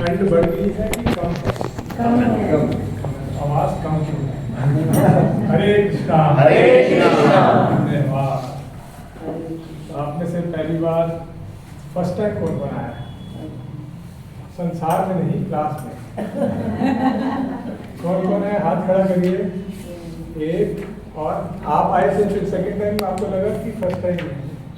ठंड बढ़ती है कि कम है? कम है। आवाज कम क्यों है? हरे कृष्णा। हरे कृष्णा। धन्यवाद। आप में से पहली बार फर्स्ट टाइम कौन बनाया है? संसार में नहीं, क्लास में। कौन कौन है? हाथ खड़ा करिए। एक। और आप आए थे फिर सेकंड टाइम आपको लगा कि फर्स्ट टाइम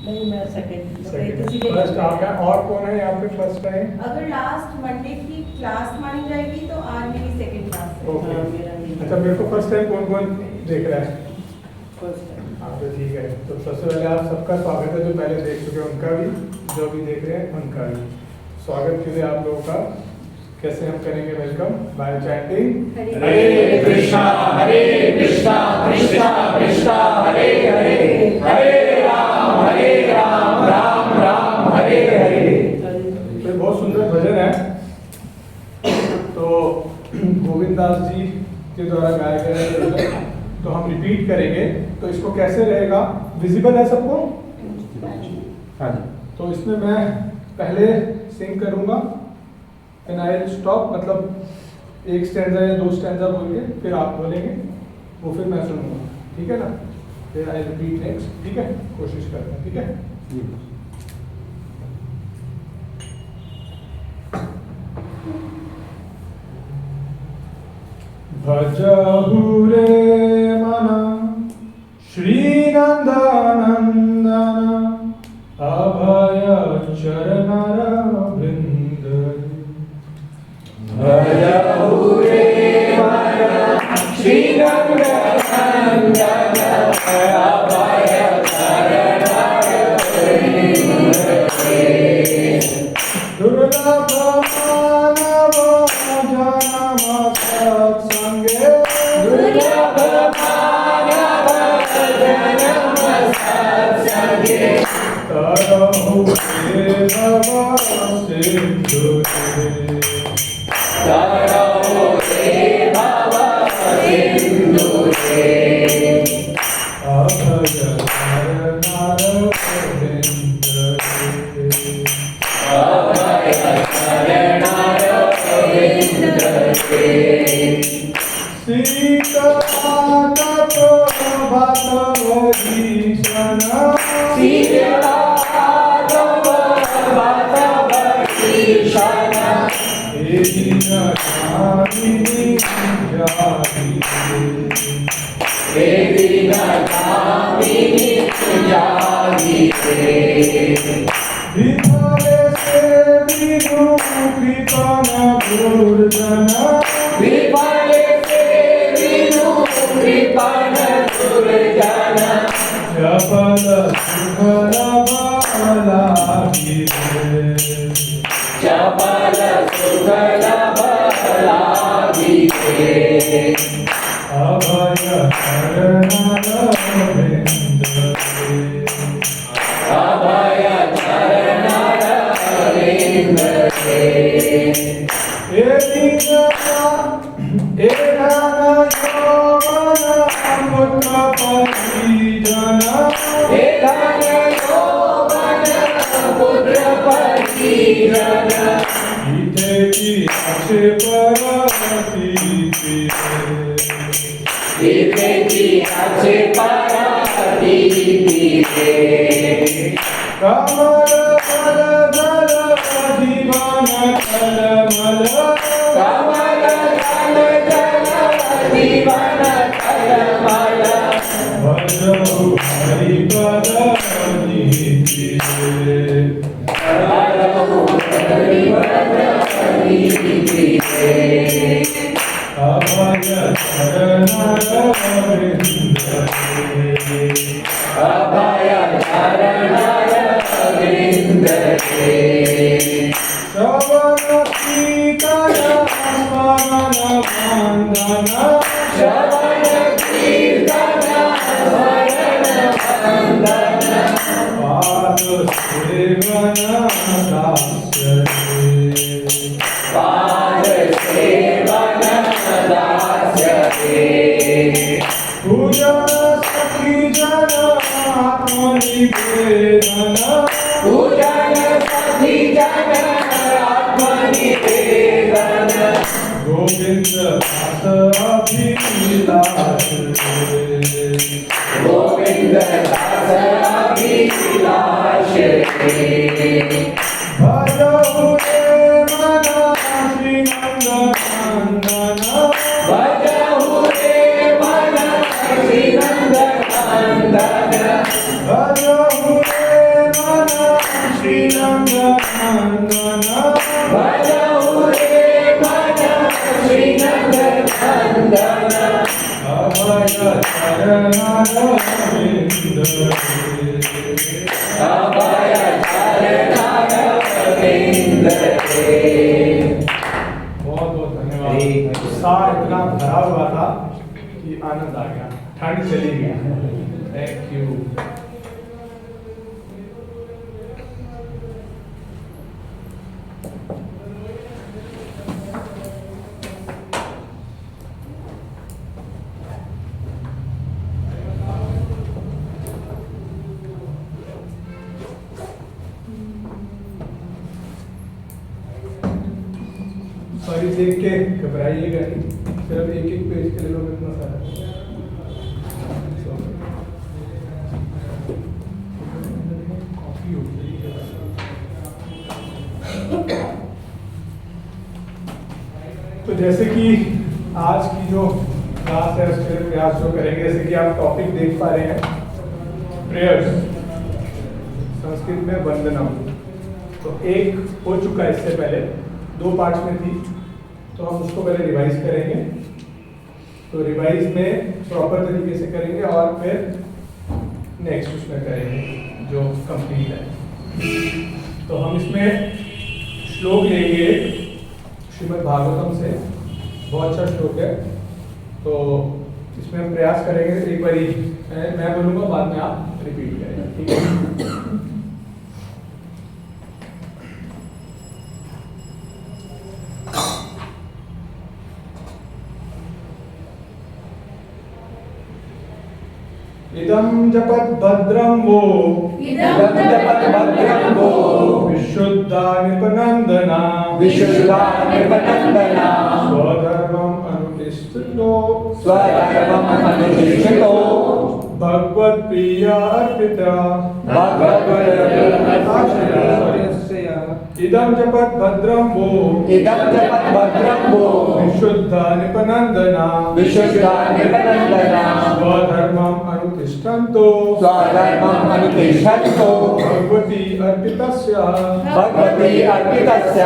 नहीं, मैं सेकंड फर्स्ट आ गया। और कौन है यहाँ पे फर्स्ट टाइम? अगर लास्ट मंडे की क्लास मानी जाएगी तो आज मेरी सेकंड क्लास है। ओके। अच्छा, मेरे को फर्स्ट टाइम कौन कौन देख रहा है? हाँ तो ठीक है। तो सबसे पहले आप सबका स्वागत है, जो पहले देख चुके हैं उनका भी, जो भी देख रहे हैं उनका भी स्वागत के लिए आप लोगों का। कैसे हम करेंगे वेलकम? बाय चैंटिंग हरे कृष्णा कृष्णा कृष्णा हरे हरे, हरे राम राम राम हरे हरे। तो बहुत सुंदर भजन है। तो गोविंद दास जी के द्वारा गाया गया है भजन, तो हम रिपीट करेंगे। तो इसको कैसे रहेगा? विजिबल है सबको? हाँ जी। तो इसमें मैं पहले सिंग करूंगा, एंड आई विल स्टॉप, मतलब एक स्टैंजा या दो स्टैंजा बोल के फिर आप बोलेंगे, वो फिर मैं सुनूंगा। ठीक है ना? फिर आई रिपीट नेक्स्ट। ठीक है? कोशिश करते हैं। ठीक है? भजहु रे मना श्री नंदनंदन अभय चरणर वृंद। भजहु रे मना श्री नंदनंदन अभय चरणर वृंद। दुर्लभ मानव जन्म सत्संगे, दुर्लभ मानव जन्म सत्संगे, तरहु हे भव सिंधु रे। तरहु हे भव सिंधु रे। अभय चरणर वृंद रे। अभय चरणर वृंद रे। सीतातप भीषण, सीतातप भीषण, हे दीनकामिनी जाति हे दीनकामिनी जाति रे। विफल से विनु कृपण दुर्जन, विफल से विनु कृपण दुर्जन, चपल सुफल बलाहि रे। चपल सुफल बलाहि रे। अभय चरणर वृंद रे। अभय चरणर वृंद रे। हे दीनता हे ध्यान यौवन पुत्रपति जन, हे धन यौवन पुत्रपति जन, इते की अक्षय परमति रे। इते की अक्षय परमति रे। कमल बल धर जीवन तलमल, कमल दल जल जीवन तलमल, भजहु हरिपद नीति रे। हरहु हरिपद नीति रे। अभय चरणर वृंद रे। अभय चरणर वृंद रे। श्रवण कीर्तन स्मरण वंदन, श्रवण कीर्तन स्मरण वंदन, पाद सेवन दास्य रे। पाद सेवन दास्य रे। पूजन सखी जन आत्मनिवेदन, पूजन सखी जन आत्मनिवेदन, गोविंद दास अभिलाष गोविंद दास अभिलाष भजहु रे मन श्री नंदनंदन भजहु रे मन श्री नंदनंदन भजहु रे मन श्री नंदनंदन भजहु रे मन श्री नंदनंदन अभय चरणारविंद अभय चरणारविंद बहुत बहुत धन्यवाद। उत्साह इतना भरा हुआ था कि आनंद आ गया, ठंड चली गई। Thank you. सॉरी, देख के घबराइएगा नहीं, सिर्फ एक एक पेज के लिए लोग इतना सारा कॉपी हो गई। तो जैसे कि आज की जो क्लास है उसके लिए प्रयास जो करेंगे, जैसे कि आप टॉपिक देख पा रहे हैं, प्रेयर्स, संस्कृत में वंदना। तो एक हो चुका है, इससे पहले 2 पार्ट्स में थी, तो हम उसको पहले रिवाइज करेंगे। तो रिवाइज में प्रॉपर तरीके से करेंगे और फिर नेक्स्ट उसमें करेंगे जो कंप्लीट है। तो हम इसमें श्लोक लेंगे श्रीमद् भागवतम से, बहुत अच्छा श्लोक है। तो इसमें हम प्रयास करेंगे, एक बारी मैं बोलूँगा, बाद में आप रिपीट करेंगे, ठीक है? इदं जपत् भद्रं वो इदं जपत् भद्रं वो विशुद्धा निपनंदना विशुद्धा निपनंदना स्वधर्मम् अनुतिष्ठतो स्वधर्मम् अनुतिष्ठतो भगवत् प्रिया अर्पिता इदं जपत् भद्रं वो इदं जपत् भद्रं वो विशुद्धा निपनंदना विशुद्धा निपनंदना स्वधर्मम् अनुतिष्ठन्तो स्वधर्मम् अनुतिष्ठन्तो भगवती अर्पितस्य भगवती अर्पितस्य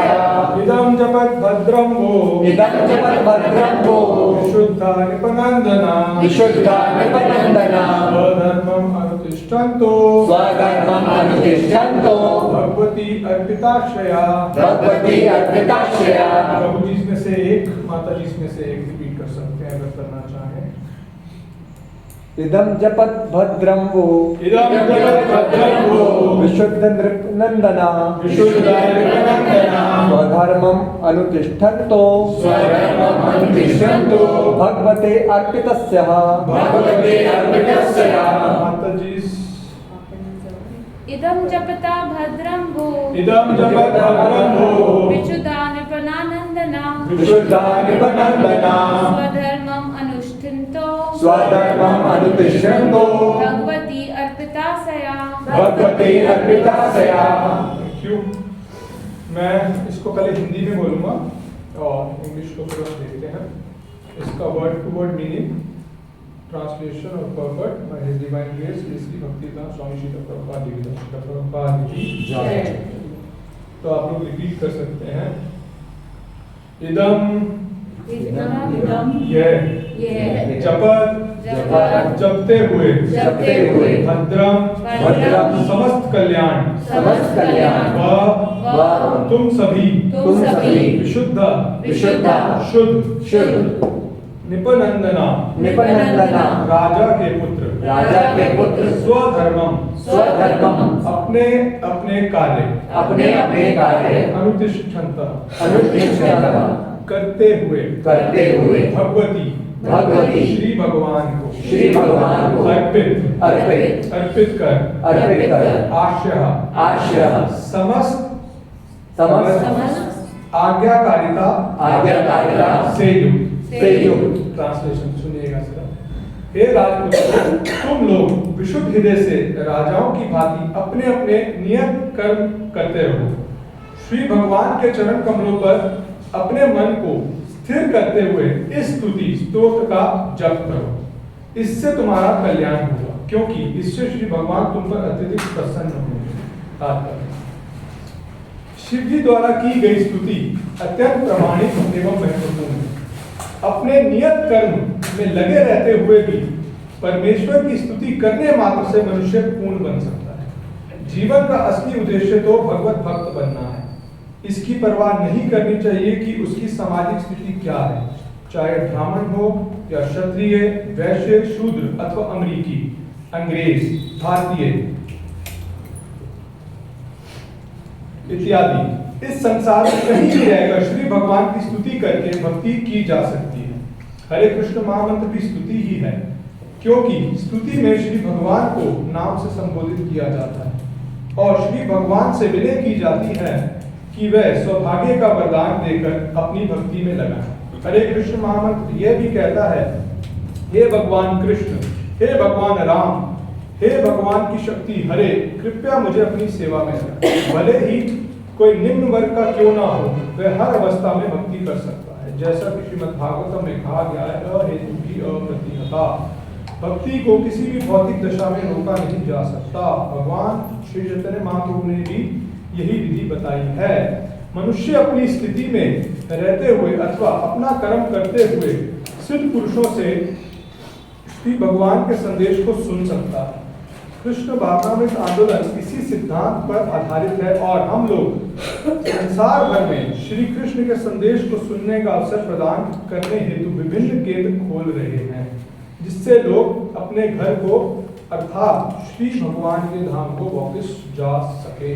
इदं जपत् भद्रं वो इदं जपत् भद्रं वो विशुद्धा निपनंदना विशुद्धा निपनंदना स्वधर्मम् अनुतिष्ठन्तो स्वधर्मम् अनुतिष्ठन्तो भगवती अर्पिताश्रया भगवती अर्पिताश्रया। प्रभु जी इसमें से एक, माता जी इसमें से एक रिपीट कर सकते हैं अगर करना चाहें। इदं जपत् भद्रं वो इदं जपत् भद्रं वो विशुद्ध नृपनंदना विशुद्धा निपनंदना स्वधर्मम् अनुतिष्ठन्तो स्वधर्मम् अनुतिष्ठन्तो भगवते अर्पितस्य भगवते अर्पितस्य। माता जी इदं जपता भद्रं वो इदं जपत् भद्रं वो विशुद्धा निपनानंदना विशुद्धा निपनंदना स्वधर्मम् अनुष्ठितो स्वधर्मम् अनुतिष्ठन्तो भगवती अर्पितासया भगवते अर्पितासया। क्यों? मैं इसको पहले हिंदी में बोलूंगा और इंग्लिश को फिर हम देखते हैं। इसका word to word meaning, translation और purport by his divine grace Shri Bhaktidas Swami Shri Prabhupada ji की जय। तो आप लोग रिपीट कर सकते हैं। इदम ये जपत जपते हुए भद्रम समस्त कल्याण व तुम सभी विशुद्ध शुद्ध निपनंदना राजा के पुत्र स्वधर्मम अपने अपने कार्य अनुतिष्ठन्त करते हुए भगवती श्री भगवान को अर्पित कर आश्रय समस्त आज्ञाकारिता आज्ञाकारिता से युक्त। से युक्त। ट्रांसलेशन सुनिएगा जरा। हे राजपुत्रों, तुम लोग विशुद्ध हृदय से राजाओं की भांति अपने अपने नियत कर्म करते रहो। श्री भगवान के चरण कमलों पर अपने मन को स्थिर करते हुए इस स्तुति स्तोत्र का जप करो। इससे तुम्हारा कल्याण होगा, क्योंकि इससे श्री भगवान तुम पर अत्यधिक प्रसन्न होंगे। शिव जी द्वारा की गई स्तुति अत्यंत प्रामाणिक एवं महत्वपूर्ण है। अपने नियत कर्म में लगे रहते हुए भी परमेश्वर की स्तुति करने मात्र से मनुष्य पूर्ण बन सकता है। जीवन का असली उद्देश्य तो भगवत भक्त बनना है। इसकी परवाह नहीं करनी चाहिए कि उसकी सामाजिक स्थिति क्या है, चाहे ब्राह्मण हो या क्षत्रिय, वैश्य, शूद्र अथवा अमेरिकी, अंग्रेज, भारतीय इत्यादि। इस संसार में कहीं भी रहकर श्री भगवान की स्तुति करके भक्ति की जा सकती है। हरे कृष्ण महामंत्र भी स्तुति ही है, क्योंकि स्तुति में श्री भगवान को नाम से संबोधित किया जाता है और श्री भगवान से विनय की जाती है कि वह सौभाग्य का वरदान देकर अपनी भक्ति में लगाए। हरे कृष्ण महामंत्र यह भी कहता है, हे भगवान कृष्ण, हे भगवान राम, हे भगवान की शक्ति हरे, कृपया मुझे अपनी सेवा में रखें। भले ही कोई निम्न वर्ग का क्यों ना हो, वह हर अवस्था में भक्ति कर सकता है। जैसा कि श्रीमद् भागवतम में कहा गया है, अहेतु की अप्रतिहता। भक्ति को किसी भी भौतिक दशा में रोका नहीं जा सकता। भगवान श्री चैतन्य महाप्रभु ने भी यही विधि बताई है। मनुष्य अपनी स्थिति में रहते हुए अथवा अपना कर्म करते हुए सिद्ध पुरुषों से श्री भगवान के संदेश को सुन सकता है। कृष्ण भावनामृत आंदोलन इसी सिद्धांत पर आधारित है और हम लोग संसार भर में श्री कृष्ण के संदेश को सुनने का अवसर प्रदान करने हेतु विभिन्न केंद्र खोल रहे हैं, जिससे लोग अपने घर को अर्थात श्री भगवान के धाम को वापस जा सके।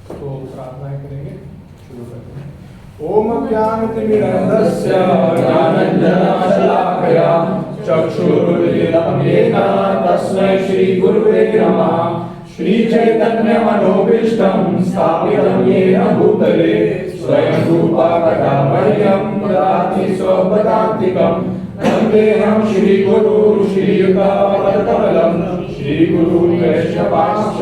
तो प्रार्थनाएं करेंगे, शुरू करते हैं। ओम ज्ञानतिमिरन्धस्य ज्ञानाञ्जनशलाकया चक्षुरुन्मीलितं येन तस्मै श्रीगुरुवे नमः। श्रीचैतन्यमनोभीष्टं स्थापितं येन भूतले स्वयं रूपा कदा मह्यं ददाति स्वपदान्तिकं। वन्देऽहं श्रीगुरुं श्रीयुतापदकमलं श्रीगुरुं वैष्णवांश्च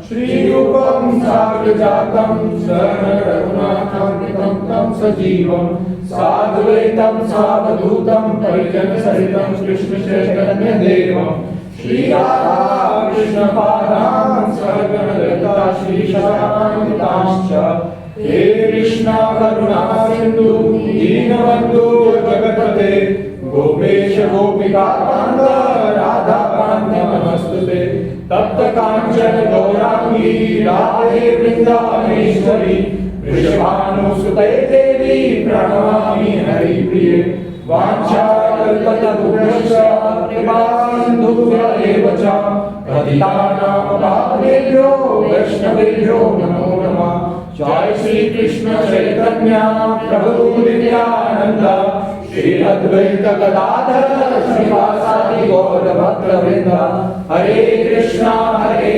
श्रीरूपं साग्रजातं शरणरघुनाथान्वितं तं सजीवं साद्वैतं सावधूतं परिजनसहितं कृष्णचैतन्यदेवं श्रीराधा कृष्णपादान् सगणललिता श्रीशान्तांश्च। हे कृष्णा करुणा सिन्धु दीनबन्धु जगत्पते गोपेश गोपिकाकान्त राधाकान्त नमस्तुते। तप्त कांचन गौरांगी राधे वृंदावनेश्वरी वृषभानुसुते देवी प्रणमामि हरिप्रिये। वाञ्छाकल्पतरुभ्यश्च कृपासिन्धुभ्य एव च पतितानां पावनेभ्यो वैष्णवेभ्यो नमो नमः। जय श्री कृष्ण चैतन्य प्रभु नित्यानंद श्री अद्वैत गदाधर श्रीवासादि गौर भक्तवृंद। हरे कृष्णा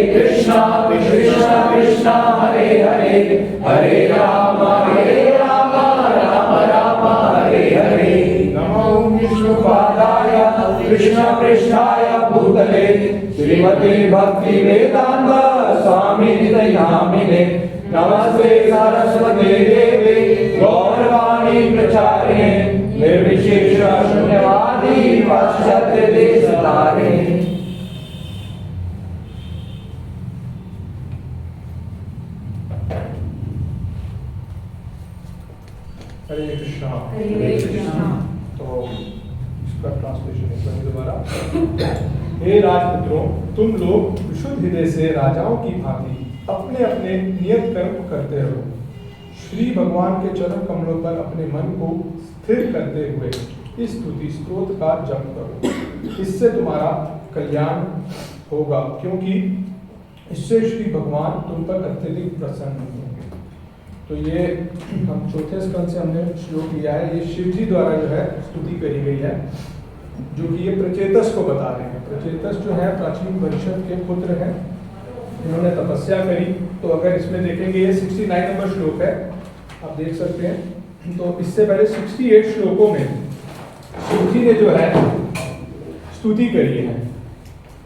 कृष्णा कृष्णा हरे हरे, हरे राम राम राम हरे हरे। नमो विष्णुपादाय कृष्ण पृष्ठाय भूतले श्रीमते भक्ति वेदांत स्वामिनिधि नामिने। नमस्ते सरस्वती देवे गौरवाणी प्रचारिणे निर्विशेष शून्यवादी पाश्चात्य देशतारिणे। हरे कृष्णा। हरे कृष्णा। तो इसका ट्रांसलेशन एक बार दोबारा। हे राजपुत्रों, तुम लोग विशुद्ध हृदय से राजाओं की भांति अपने अपने नियत कर्म करते रहो। श्री भगवान के चरण कमलों पर अपने मन को स्थिर करते हुए इस स्तुति स्तोत्र का जप करो। इससे तुम्हारा कल्याण होगा, क्योंकि इससे श्री भगवान तुम पर अत्यधिक प्रसन्न होंगे। तो ये हम चौथे स्कंद से हमने श्लोक लिया है। ये शिव जी द्वारा जो है स्तुति करी गई है, जो कि ये प्रचेतस को बता रहे हैं। प्रचेतस जो है प्राचीन परिषद के पुत्र हैं, इन्होंने तपस्या करी। तो अगर इसमें देखेंगे ये 69 नंबर श्लोक है। आप देख सकते हैं। तो इससे पहले 68 श्लोकों में शिव जी ने जो है स्तुति करी है,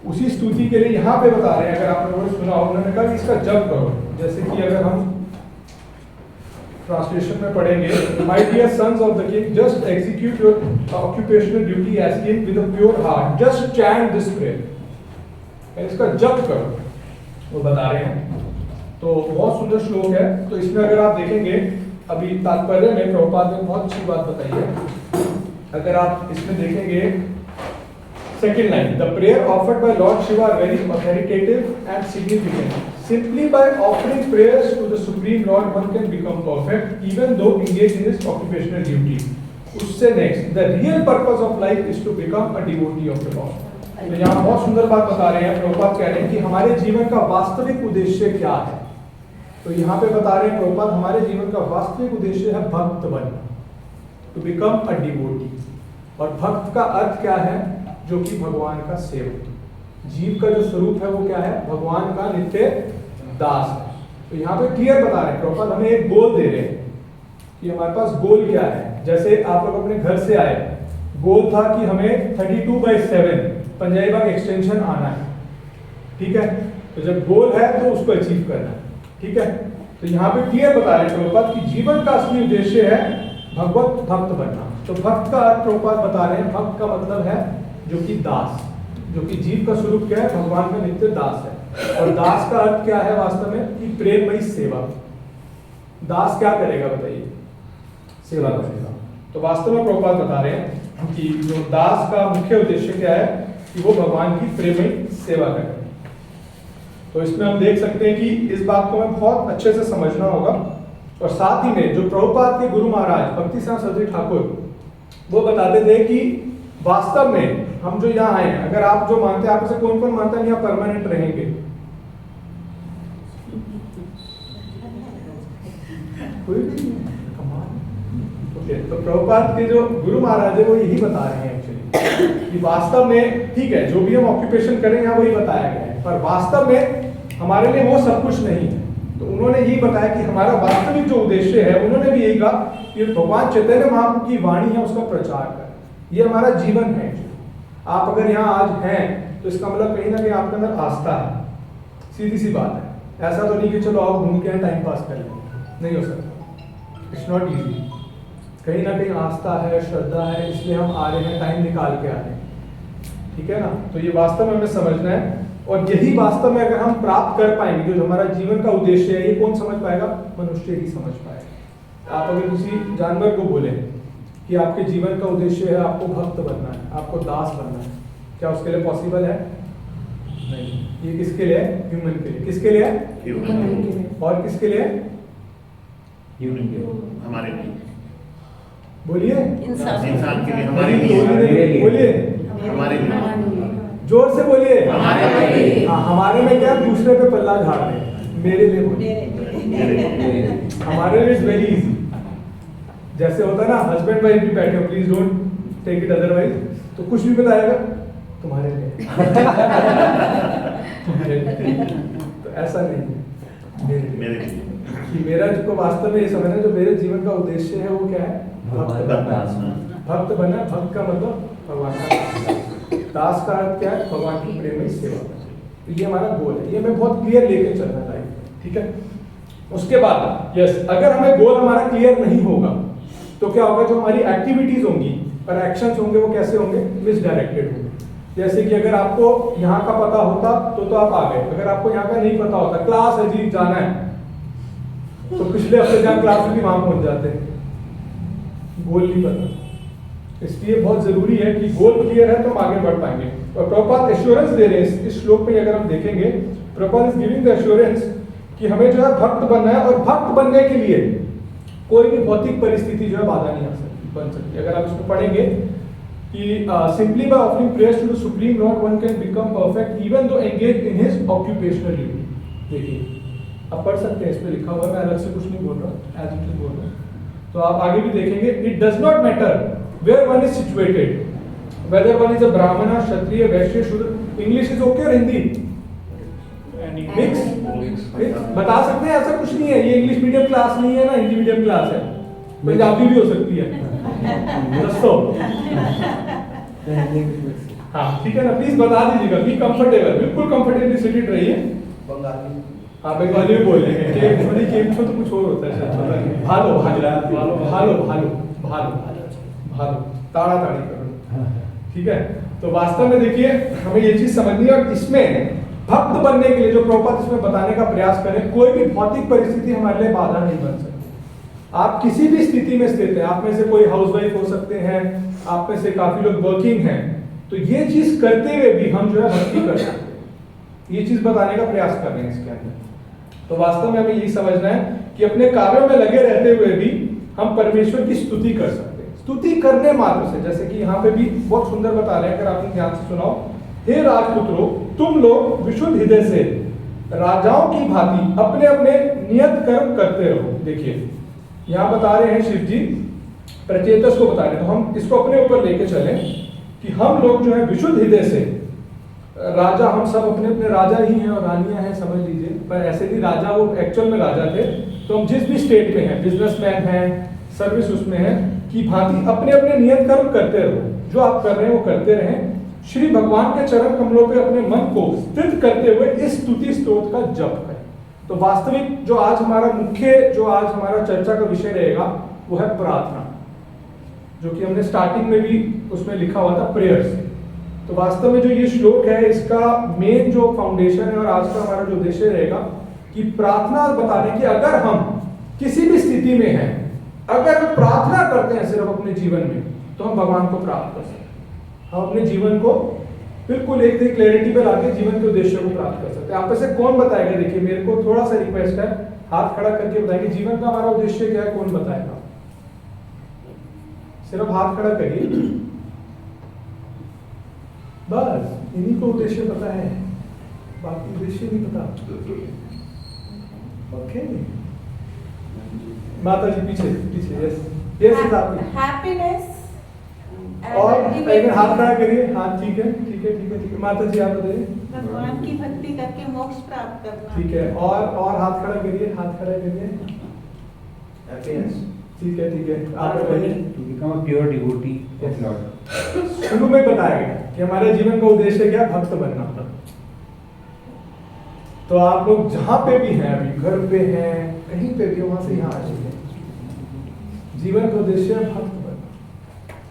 उसी स्तुति के लिए यहाँ पे बता रहे हैं, अगर आप लोगों ने सुना हो, उन्होंने कहा कि इसका जप करो। जैसे कि अगर हम ट्रांसलेशन में पढ़ेंगे, my dear sons of the king, just execute your occupational duty as king with a pure heart, just chant this prayer, इसका जप करो, वो बता रहे हैं। तो बहुत सुंदर श्लोक है। तो इसमें अगर आप देखेंगे, अभी तात्पर्य में प्रभुपाद ने बहुत अच्छी बात बताई है। अगर आप इसमें देखेंगे second line, the prayer offered by lord Shiva are very authenticative and significant. Simply by offering prayers to the Supreme Lord, one can become perfect, even though engaged in his occupational duty. उससे next, the real purpose of life is to become a devotee of the Lord. तो यहाँ बहुत सुंदर बात बता रहे हैं, प्रभुपाद कह रहे हैं कि हमारे जीवन का वास्तविक उद्देश्य क्या है। तो यहाँ पे बता रहे हैं प्रभुपाद, हमारे जीवन का वास्तविक उद्देश्य है भक्त बनना, to become a devotee। और भक्त का अर्थ क्या है? जो कि भगवान का सेवक। जीव का जो स्वरूप है वो क्या है? भगवान का नित्य दास है। तो यहाँ पे क्लियर बता रहे हैं प्रभुपाद, हमें एक गोल दे रहे हैं कि हमारे पास गोल क्या है। जैसे आप लोग अपने घर से आए, गोल था कि हमें 32/7 पंजाबी बाग एक्सटेंशन आना है, ठीक है। तो जब गोल है तो उसको अचीव करना है, ठीक है। तो यहाँ पे क्लियर बता रहे हैं प्रभुपाद कि जीवन का असली उद्देश्य है भगवत भक्त बनना। तो भक्त का अर्थ प्रभुपाद बता रहे हैं, भक्त का मतलब है जो कि दास, जो कि जीव का स्वरूप क्या है? भगवान का नित्य दास है। और दास का अर्थ क्या है वास्तव में? कि प्रेममयी सेवा। दास क्या करेगा बताइए? सेवा करेगा। तो वास्तव में प्रभुपाद बता रहे हैं कि जो दास का मुख्य उद्देश्य क्या है? कि वो भगवान की प्रेममयी सेवा करेगा। तो इसमें हम देख सकते हैं कि इस बात को हमें बहुत अच्छे से समझना होगा। और साथ ही में जो प्रभुपाद के गुरु महाराज भक्ति सिंह सदरी ठाकुर, वो बताते थे कि वास्तव में हम जो यहाँ आए, अगर आप जो मानते हैं, आप से कौन कौन मानता है यहाँ परमानेंट रहेंगे? कोई भी नहीं? ओके, तो प्रभुपाद के जो गुरु महाराज है वो यही बता रहे हैं एक्चुअली कि वास्तव में ठीक है, जो भी हम ऑक्यूपेशन करें यहाँ वही बताया गया है, पर वास्तव में हमारे लिए वो सब कुछ नहीं है। तो उन्होंने यही बताया कि हमारा वास्तविक जो उद्देश्य है, उन्होंने भी यही कहा कि भगवान चैतन्य महाप्रभु की वाणी है उसका प्रचार करें, ये हमारा जीवन है। आप अगर यहाँ आज हैं तो इसका मतलब कहीं ना कहीं आपके अंदर आस्था है, सीधी सी बात है। ऐसा तो नहीं कि चलो आओ घूम के टाइम पास कर लें, नहीं हो सकता, इट्स नॉट इजी। कहीं ना कहीं आस्था है, श्रद्धा है, इसलिए हम आ रहे हैं, टाइम निकाल के आ रहे हैं, ठीक है ना। तो ये वास्तव में हमें समझना है। और यही वास्तव में अगर हम प्राप्त कर पाएंगे, जो हमारा जीवन का उद्देश्य है, ये कौन समझ पाएगा? मनुष्य ही समझ पाएगा। आप अगर किसी जानवर को बोले कि आपके जीवन का उद्देश्य है आपको भक्त बनना है, आपको दास बनना है, क्या उसके लिए पॉसिबल है? नहीं। ये किसके लिए है? ह्यूमन के लिए। किसके लिए है? ह्यूमन। और किसके लिए? ह्यूमन के लिए, हमारे लिए। बोलिए, इंसान के लिए, हमारे लिए, बोलिए, हमारे लिए, जोर से बोलिए, हमारे लिए। हाँ, हमारे में क्या? दूसरे पे पल्ला झाड़ रहे, मेरे लिए बोलिए। हमारे लिए इज वेरी इजी। जैसे होता है ना, हस्बैंड वाइफ भी बैठे हो, please don't take it otherwise, तो कुछ भी बताएगा तुम्हारे लिए। तो ऐसा नहीं है, मेरे लिए। कि मेरा जो वास्तव में ये समझना, जो मेरे जीवन का उद्देश्य है वो क्या है? भक्त बनना। भक्त बनना, भक्त का मतलब भगवान का दास का अर्थ क्या है? भगवान की प्रेममयी सेवा। तो ये हमारा गोल है, ये हमें बहुत क्लियर लेके चलना चाहिए, ठीक है। उसके बाद यस, अगर हमें गोल हमारा क्लियर नहीं होगा तो क्या होगा? जो हमारी एक्टिविटीज होंगी और एक्शंस होंगे वो कैसे होंगे? मिसडायरेक्टेड होंगे। जैसे कि अगर आपको यहाँ का पता होता तो आप आ गए, अगर आपको यहाँ का नहीं पता होता, क्लास है जी जाना है, तो पिछले हफ्ते जहाँ क्लास में भी वहां पहुंच जाते हैं, गोल नहीं पता। इसलिए बहुत जरूरी है कि गोल क्लियर है तो हम आगे बढ़ पाएंगे। और प्रभुपाद एश्योरेंस दे रहे हैं इस श्लोक में, अगर हम देखेंगे, Prabhupada is giving the assurance कि हमें जो है भक्त बनना है, और भक्त बनने के लिए कोई भी भौतिक परिस्थिति जो है बाधा नहीं आ सकती, बन सकती। अगर आप इसको पढ़ेंगे कि simply by offering prayers to the supreme lord one can become perfect even though engage in his occupational duty. देखिए आप पढ़ सकते हैं, इसमें लिखा हुआ है, मैं अलग से कुछ नहीं बोल रहा, एज इट इज बोल रहा हूँ। तो आप आगे भी देखेंगे, it does not matter where one is situated, whether one is a Brahmin, Kshatriya, वैश्य, शूद्र। इंग्लिश इज ओके और हिंदी मिक्स? बता सकते हैं, ऐसा कुछ नहीं है, ये इंग्लिश मीडियम क्लास नहीं है ना, हिंदी मीडियम क्लास है, पंजाबी भी हो सकती है। दोस्तों हाँ ठीक है ना, प्लीज बता दीजिएगा, बी कंफर्टेबल, बिल्कुल कंफर्टेबली सीटेड रहिए। हाँ बंगाली में बोल लेंगे, केम छो तो कुछ और होता है शायद, भालो भालो भालो भालो भालो भालो ताड़ा ताड़ी करो, ठीक है। तो वास्तव में देखिए हमें ये चीज समझनी है, और इसमें भक्त बनने के लिए जो प्रभुपाद इसमें बताने का प्रयास करें, कोई भी भौतिक परिस्थिति हमारे लिए बाधा नहीं बन सकती। आप किसी भी स्थिति में स्थित हैं, आप में से कोई हाउसवाइफ हो सकते हैं, आप में से काफी लोग वर्किंग हैं, तो ये चीज करते हुए भी हम जो है भक्ति कर सकते हैं। ये चीज बताने का प्रयास कर रहे हैं इसके अंदर। तो वास्तव में हमें यही समझना है कि अपने कार्यों में लगे रहते हुए भी हम परमेश्वर की स्तुति कर सकते हैं। स्तुति करने मात्र से, जैसे कि यहाँ पे भी बहुत सुंदर बता रहे हैं, अगर आपने ध्यान से सुनाओ, हे राजपुत्रों तुम लोग विशुद्ध हृदय से राजाओं की भांति अपने अपने नियत कर्म करते रहो। देखिए यहाँ बता रहे हैं शिव जी, प्रचेतस को बता रहे हैं, तो हम इसको अपने ऊपर लेके चलें कि हम लोग जो है विशुद्ध हृदय से राजा, हम सब अपने अपने राजा ही हैं और रानियां हैं, समझ लीजिए, पर ऐसे नहीं राजा वो एक्चुअल में राजा थे। तो हम जिस भी स्टेट में हैं, बिजनेसमैन हैं, सर्विस उसमें है, की भांति अपने अपने नियत कर्म करते रहो, जो आप कर रहे हैं वो करते रहें, श्री भगवान के चरण कमलों पे अपने मन को स्थित करते हुए इस स्तुति स्तोत्र का जप करें। तो वास्तविक जो आज हमारा मुख्य, जो आज हमारा चर्चा का विषय रहेगा वो है प्रार्थना, जो कि हमने स्टार्टिंग में भी उसमें लिखा हुआ था प्रेयर्स। तो वास्तव में जो ये श्लोक है इसका मेन जो फाउंडेशन है और आज का हमारा जो उद्देश्य रहेगा कि प्रार्थना बताने की, अगर हम किसी भी स्थिति में हैं, अगर हम प्रार्थना करते हैं सिर्फ अपने जीवन में, तो हम भगवान को प्राप्त कर सकते हैं। हम अपने जीवन को बिल्कुल एक क्लैरिटी पर लाके जीवन के उद्देश्य को प्राप्त कर सकते हैं। आप में से कौन बताएगा? देखिए मेरे को थोड़ा सा रिक्वेस्ट है, हाथ खड़ा करके बताएंगे जीवन का हमारा उद्देश्य क्या है, कौन बताएगा? सिर्फ हाथ खड़ा करिए, बस इन्हीं को उद्देश्य पता है, बाकी उद्देश्य नहीं पता। ओके माता जी पीछे पीछे, यस यस आप हैप्पीनेस। और एक हाथ खड़ा करिए, हाथ, ठीक है ठीक है ठीक है ठीक है। माता जी आप बताइए। भगवान की भक्ति करके मोक्ष प्राप्त करना। ठीक है, और हाथ खड़ा करिए, हाथ खड़ा करिए, ठीक है ठीक है। आप बताइए। To become a pure devotee of Lord. शुरू में बताया गया कि हमारे जीवन का उद्देश्य क्या, भक्त बनना था। तो आप लोग जहां पे भी हैं, अभी घर पे हैं, कहीं पे भी, वहां से यहाँ आ जाइए। जीवन का उद्देश्य है भक्त बनना।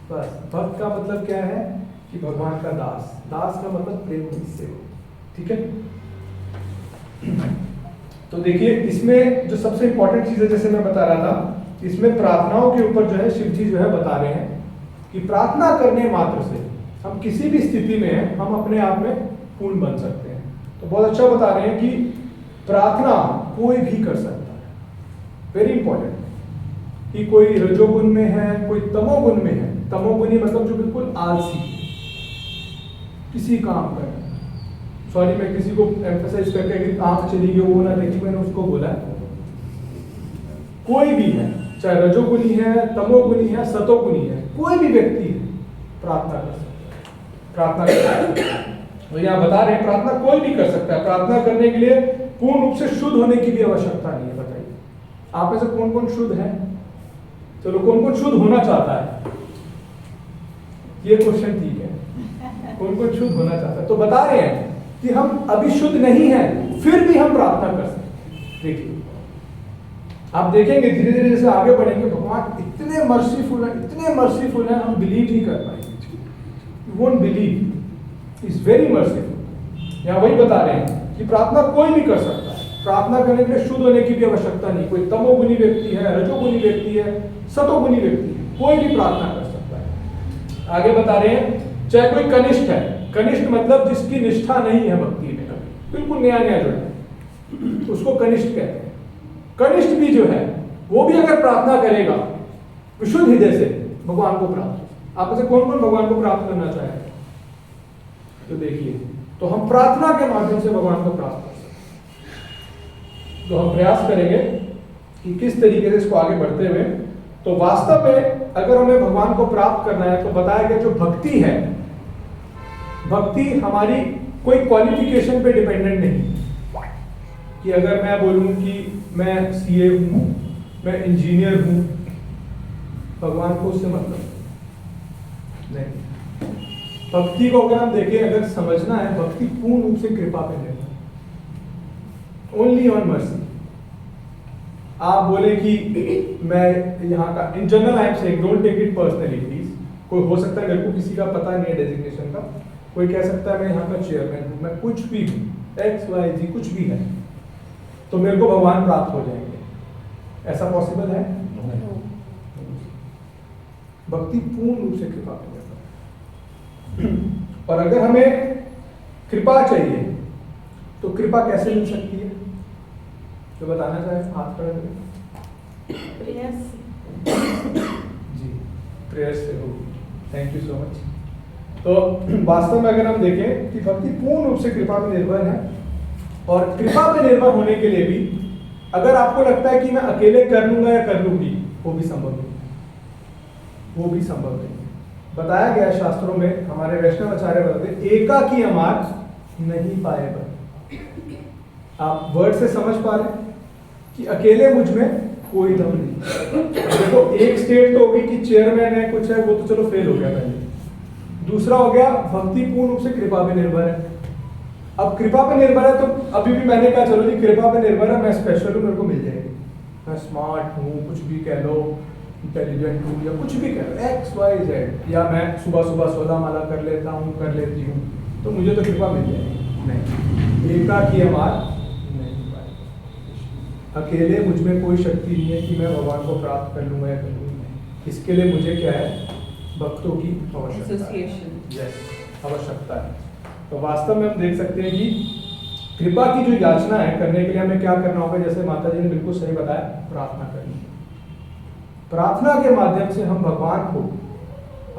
बस भक्त का मतलब क्या है कि भगवान का दास, दास का मतलब प्रेम सेवक, ठीक है। तो देखिए इसमें जो सबसे इंपॉर्टेंट चीज है, जैसे मैं बता रहा था, इसमें प्रार्थनाओं के ऊपर जो है शिव जी जो है बता रहे हैं कि प्रार्थना करने मात्र से हम किसी भी स्थिति में हैं, हम अपने आप में पूर्ण बन सकते हैं। तो बहुत अच्छा बता रहे हैं कि प्रार्थना कोई भी कर सकता है, वेरी इंपॉर्टेंट, कि कोई रजोगुण में है, कोई तमोगुण में है। तमोगुणी मतलब जो बिल्कुल आलसी, किसी काम का, सॉरी मैं किसी को एम्फसाइज करके कि आंख चली गई वो ना देखी, मैंने उसको बोला है, कोई भी है, चाहे रजोगुणी है, तमोगुणी है, सतोगुणी है, कोई भी व्यक्ति है, प्रार्थना कर सकता है, प्रार्थना कर सकता है। तो यहाँ बता रहे हैं प्रार्थना कोई भी कर सकता है। प्रार्थना करने के लिए पूर्ण रूप से शुद्ध होने की भी आवश्यकता नहीं है। बताइए आप में से कौन कौन शुद्ध है? चलो कौन कौन शुद्ध होना चाहता है? ये क्वेश्चन ठीक है, कौन कौन शुद्ध होना चाहता है? तो बता रहे हैं कि हम अभी शुद्ध नहीं है, फिर भी हम प्रार्थना कर सकते हैं। देखिए आप देखेंगे धीरे धीरे जैसे आगे बढ़ेंगे, भगवान इतने मर्सीफुल है, इतने मर्सीफुल है, हम बिलीव नहीं कर पाएंगे, you won't believe, is very merciful. यहाँ वही बता रहे हैं कि प्रार्थना कोई भी कर सकता है। प्रार्थना करने के लिए शुद्ध होने की भी आवश्यकता नहीं, कोई तमोगुणी व्यक्ति है, रजोगुणी व्यक्ति है, सतोगुणी व्यक्ति है, कोई भी प्रार्थना कर सकता है। आगे बता रहे हैं चाहे कोई कनिष्ठ है, कनिष्ठ मतलब जिसकी निष्ठा नहीं है भक्ति में, बिल्कुल नया नया जो है उसको कनिष्ठ कहते हैं। कनिष्ठ भी जो है वो भी अगर प्रार्थना करेगा विशुद्ध हृदय से, भगवान को प्राप्त। आप में से कौन कौन भगवान को प्राप्त करना चाहे? तो देखिए, तो हम प्रार्थना के माध्यम से भगवान को प्राप्त कर सकते। तो हम प्रयास करेंगे कि किस तरीके से इसको आगे बढ़ते हुए, तो वास्तव में अगर हमें भगवान को प्राप्त करना है तो बताया गया जो भक्ति है, भक्ति हमारी कोई क्वालिफिकेशन पे डिपेंडेंट नहीं। कि अगर मैं बोलूं कि मैं सीए हूं, मैं इंजीनियर हूं, भगवान को उससे मतलब नहीं। भक्ति को अगर हम देखें, अगर समझना है, भक्ति पूर्ण रूप से कृपा पे निर्भर, ओनली ऑन मर्सी। आप बोले कि मैं यहाँ का, in general I am saying, don't take it personally please. कोई हो सकता है, मेरे को किसी का पता नहीं है डेजिग्नेशन का, कोई कह सकता है मैं यहाँ का चेयरमैन हूँ, मैं कुछ भी हूँ, XYZ कुछ भी है, तो मेरे को भगवान प्राप्त हो जाएंगे, ऐसा पॉसिबल है? भक्ति पूर्ण रूप से कृपा पे निर्भर है। और अगर हमें कृपा चाहिए तो कृपा कैसे मिल सकती है? तो बताना चाहे, हाथ खड़ा करें। प्रेयर से। जी, प्रेयर से होगी। Thank you so much. तो वास्तव में अगर हम देखें कि भक्ति पूर्ण रूप से कृपा पे निर्भर है, और कृपा पे निर्भर होने के लिए भी अगर आपको लगता है कि मैं अकेले कर लूंगा या कर लूंगी, वो भी संभव नहीं, वो भी संभव नहीं। बताया गया है शास्त्रों में, हमारे वैष्णव आचार्य बताते, एका की अमार नहीं पाए बर। आप वर्ड से समझ पा रहे हैं कि अकेले मुझ में कोई दम नहीं। देखो, एक स्टेट तो होगी कि चेयरमैन है, कुछ है, वो तो चलो फेल हो गया पहले। दूसरा हो गया भक्ति पूर्ण रूप से कृपा पे निर्भर है। अब कृपा पे निर्भर है तो अभी भी मैंने कहा चलो जी कृपा पे निर्भर है, मैं स्पेशल हूँ, मेरे को मिल जाएगी, मैं स्मार्ट हूँ, कुछ भी कह लो, इंटेलिजेंट हूँ, या कुछ भी कह लो, XYZ, या मैं सुबह सुबह 16 माला कर लेता हूँ, कर लेती हूँ, तो मुझे तो कृपा मिल जाएगी। नहीं, एका की अमार नहीं पाएगा। अकेले मुझ में कोई शक्ति नहीं है कि मैं भगवान को प्राप्त कर लूँगा या कर लूँगा। इसके लिए मुझे क्या है? भक्तों की आवश्यकता है। Yes, आवश्यकता है। तो वास्तव में हम देख सकते हैं कि कृपा की जो याचना है करने के लिए हमें क्या करना होगा, जैसे माता जी ने बिल्कुल सही बताया, प्रार्थना करनी। प्रार्थना के माध्यम से हम भगवान को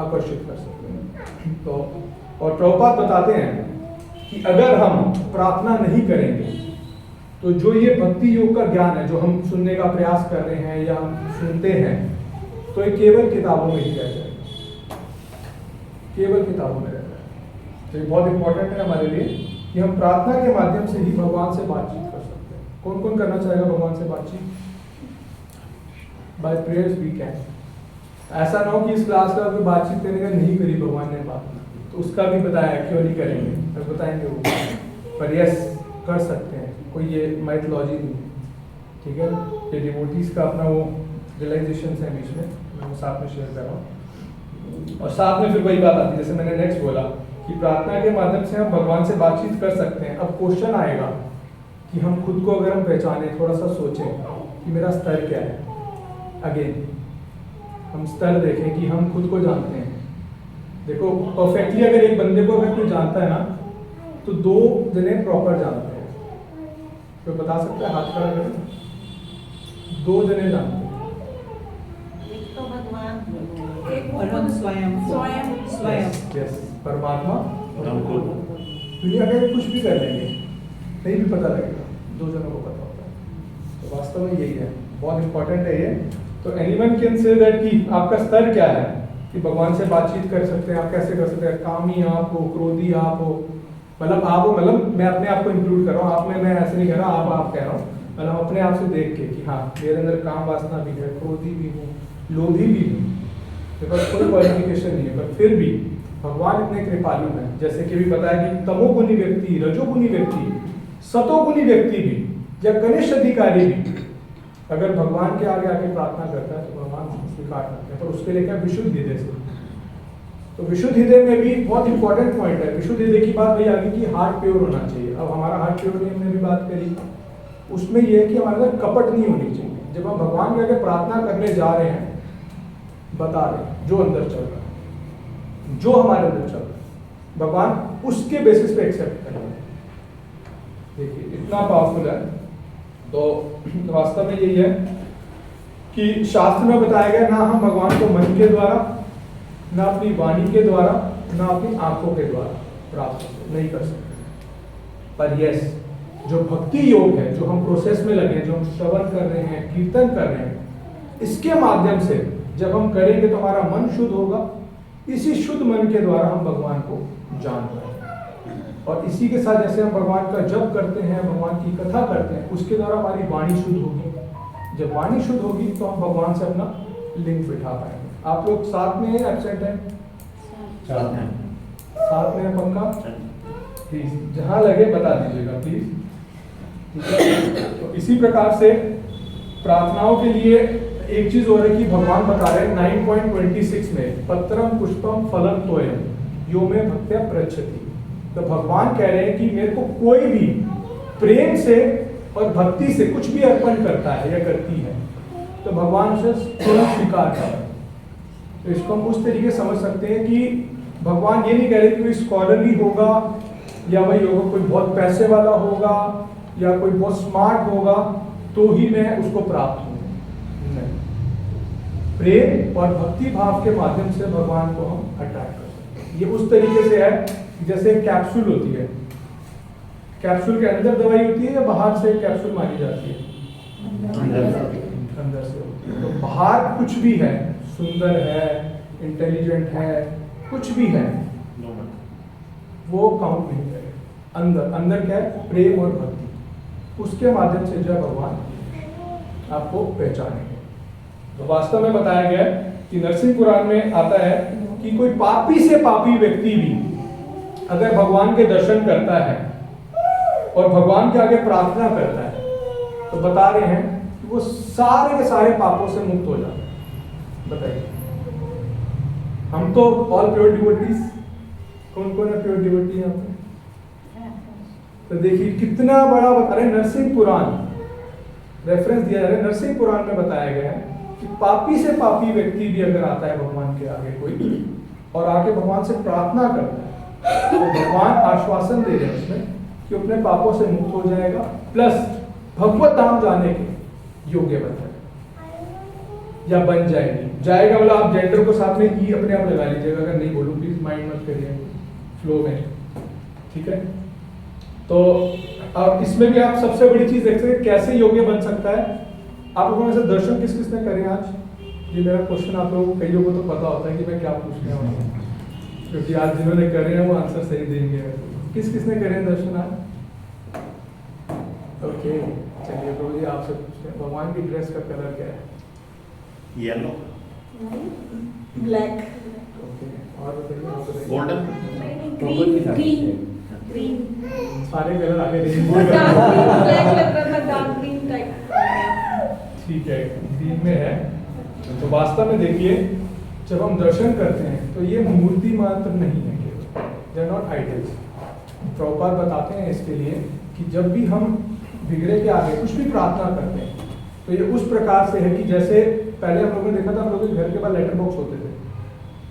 आकर्षित कर सकते हैं। तो और प्रभुपाद बताते हैं कि अगर हम प्रार्थना नहीं करेंगे तो जो ये भक्ति योग का ज्ञान है जो हम सुनने का प्रयास कर रहे हैं या हम सुनते हैं, तो ये केवल किताबों में ही रह जाएगा, केवल किताबों में रह जाएगा। तो ये बहुत इंपॉर्टेंट है हमारे लिए कि हम प्रार्थना के माध्यम से ही भगवान से बातचीत कर सकते हैं। कौन कौन करना चाहेगा भगवान से बातचीत? By prayers we can. ऐसा ना हो कि इस क्लास का कोई बातचीत करने का नहीं करी भगवान ने बात, तो उसका भी बताया क्यों नहीं करेंगे, तो बताएंगे वो, पर यस कर सकते हैं, कोई ये माइथोलॉजी नहीं है, ठीक है। ये डिवोटीज का अपना वो रियलाइजेशन है बीच में, मैं वो साथ में शेयर कर रहा हूँ। और साथ में फिर वही बात आती है, जैसे मैंने नेक्स्ट बोला कि प्रार्थना के माध्यम से हम भगवान से बातचीत कर सकते हैं। अब क्वेश्चन आएगा कि हम खुद को अगर हम पहचाने, थोड़ा सा सोचें कि मेरा स्तर क्या है। अगेन हम स्तर देखें कि हम खुद को जानते हैं। देखो परफेक्टली अगर एक बंदे को अगर कोई जानता है ना, तो 2 जने प्रॉपर जानते हैं। तो बता सकता है, हाथ खड़ा करें। 2 जने जानते हैं, एक तो भगवान, एक और हम स्वयं यस परमात्मा। हमको दुनिया का कुछ भी कर लेंगे, नहीं भी पता लगेगा, 2 जनों को पता होता है। तो वास्तव में यही है, बहुत इंपॉर्टेंट है ये। तो एनीवन कैन से दैट कि आपका स्तर क्या है, कि भगवान से बातचीत कर सकते हैं। आप कैसे कर सकते हैं? कामी आप हो, क्रोधी आप हो, मतलब आप हो, मतलब मैं अपने आप को इंक्लूड कर रहा हूँ, आप में मैं ऐसे नहीं कह रहा, आप कह रहा हूँ, मतलब अपने आप से देख के कि हाँ मेरे अंदर काम वासना भी है, क्रोधी भी हूँ, लोभी भी हूँ, मेरे पास कोई क्वालिफिकेशन नहीं है, पर फिर भी भगवान इतने कृपालु हैं। जैसे कि भी बताया कि तमोगुणी व्यक्ति, रजोगुणी व्यक्ति, सतोगुणी व्यक्ति भी या कनिष्ठ अधिकारी भी अगर भगवान के आगे आके प्रार्थना करता है तो भगवान स्वीकार करते हैं, पर उसके लिए क्या? विशुद्ध हृदय से। तो विशुद्ध हृदय में भी बहुत इंपॉर्टेंट पॉइंट है। विशुद्ध हृदय की बात वही आ गई कि हार्ट प्योर होना चाहिए। अब हमारा हार्ट प्योर होने हमने भी बात करी, उसमें यह है कि हमारे अंदर कपट नहीं होनी चाहिए। जब हम भगवान के आगे प्रार्थना करने जा रहे हैं, बता रहे हैं जो अंदर चल रहा है, जो हमारे अंदर चल रहा है, भगवान उसके बेसिस पे एक्सेप्ट करेंगे। देखिए इतना पावरफुल है। तो वास्तव में यही है कि शास्त्र में बताया गया, ना हम भगवान को मन के द्वारा, ना अपनी वाणी के द्वारा, ना अपनी आंखों के द्वारा प्राप्त नहीं कर सकते। पर यस, जो भक्ति योग है, जो हम प्रोसेस में लगे, जो हम श्रवण कर रहे हैं, कीर्तन कर रहे हैं, इसके माध्यम से जब हम करेंगे तो हमारा मन शुद्ध होगा। इसी शुद्ध मन के द्वारा हम भगवान को जान पाएंगे। और इसी के साथ जैसे हम भगवान का जप करते हैं, भगवान की कथा करते हैं, उसके द्वारा हमारी वाणी शुद्ध होगी। जब वाणी शुद्ध होगी तो हम भगवान से अपना लिंक बिठा पाएंगे। आप लोग साथ में हैं, एब्सेंट हैं? साथ में। साथ में है पक्का? प्लीज जहाँ लगे बता दीजिएगा प्लीज। ठीक है, तो इसी प्रकार से प्रार्थनाओं के लिए एक चीज और है कि भगवान बता रहे हैं 9.26 में, पत्रम पुष्पम फलम तोयम यो में भक्त्या प्रच्छति। तो भगवान कह रहे हैं कि मेरे को कोई भी प्रेम से और भक्ति से कुछ भी अर्पण करता है या करती है तो भगवान उसे तुरंत स्वीकार कर रहे हैं। तो इसको हम उस तरीके से समझ सकते हैं कि भगवान ये नहीं कह रहे कि कोई स्कॉलरली होगा या वही होगा, कोई बहुत पैसे वाला होगा या कोई बहुत स्मार्ट होगा तो ही मैं उसको प्राप्त हूँ। नहीं, प्रेम और भक्ति भाव के माध्यम से भगवान को हम अट्रैक्ट कर सकते हैं। ये उस तरीके से है जैसे कैप्सूल होती है, कैप्सूल के अंदर दवाई होती है या बाहर से कैप्सूल मारी जाती है? अंदर से होती है। तो बाहर कुछ भी है, सुंदर है, इंटेलिजेंट है, कुछ भी है, वो काउंट नहीं करेगा। अंदर अंदर क्या है? प्रेम और भक्ति, उसके माध्यम से जो भगवान आपको पहचानेंगे। तो वास्तव में बताया गया है कि नरसिंह पुराण में आता है कि कोई पापी से पापी व्यक्ति भी अगर भगवान के दर्शन करता है और भगवान के आगे प्रार्थना करता है तो बता रहे हैं कि वो सारे के सारे पापों से मुक्त हो जाते हैं। बताइए, हम तो ऑल प्योर डिवोटीज, कौन कौन है प्योर डिवोटी यहाँ पे? तो देखिए कितना बड़ा बता रहे हैं। नरसिंह पुराण रेफरेंस दिया जा रहा है, नरसिंह पुराण में बताया गया है कि पापी से पापी व्यक्ति भी अगर आता है भगवान के आगे कोई और आके भगवान से प्रार्थना करता है तो भगवान आश्वासन दे रहे हैं उसमें कि अपने पापों से मुक्त हो जाएगा, प्लस भगवत धाम जाने के योग्य बन जाएगा या बन जाएगी। जाएगा मतलब आप जेंडर को साथ में ई अपने आप लगा लीजिएगा, अगर नहीं बोलूँ प्लीज माइंड मत करिए, फ्लो में। ठीक है, तो अब इसमें भी आप सबसे बड़ी चीज देख सकते हैं कैसे योग्य बन सकता है। आप लोगों में से दर्शन किस किसने करे आज? ये मेरा क्वेश्चन आप लोगों को, कई लोगों को तो पता होता है कि मैं क्या पूछने वाला हूँ, क्योंकि आज जिन्होंने करे हैं वो आंसर सही देंगे। किस किसने करे हैं दर्शन आज? ओके, चलिए प्रभु जी आपसे पूछते हैं, भगवान की ड्रेस का कलर क्या है? येलो, ब्लैक, ओके, और बताइए। गोल्डन, ग्रीन, सारे कलर आगे रेनबो डार्क ग्रीन, ब्लैक लग रहा था, डार्क ग्रीन टाइप। ठीक है, ग्रीन में है। तो वास्तव में देखिए जब हम दर्शन करते हैं तो ये मूर्ति मात्र नहीं है, केवल they are not idols. Prabhupada बताते हैं इसके लिए कि जब भी हम विग्रह के आगे कुछ भी प्रार्थना करते हैं तो ये उस प्रकार से है कि जैसे पहले हम लोगों ने देखा था, हम लोगों के घर के पास लेटर बॉक्स होते थे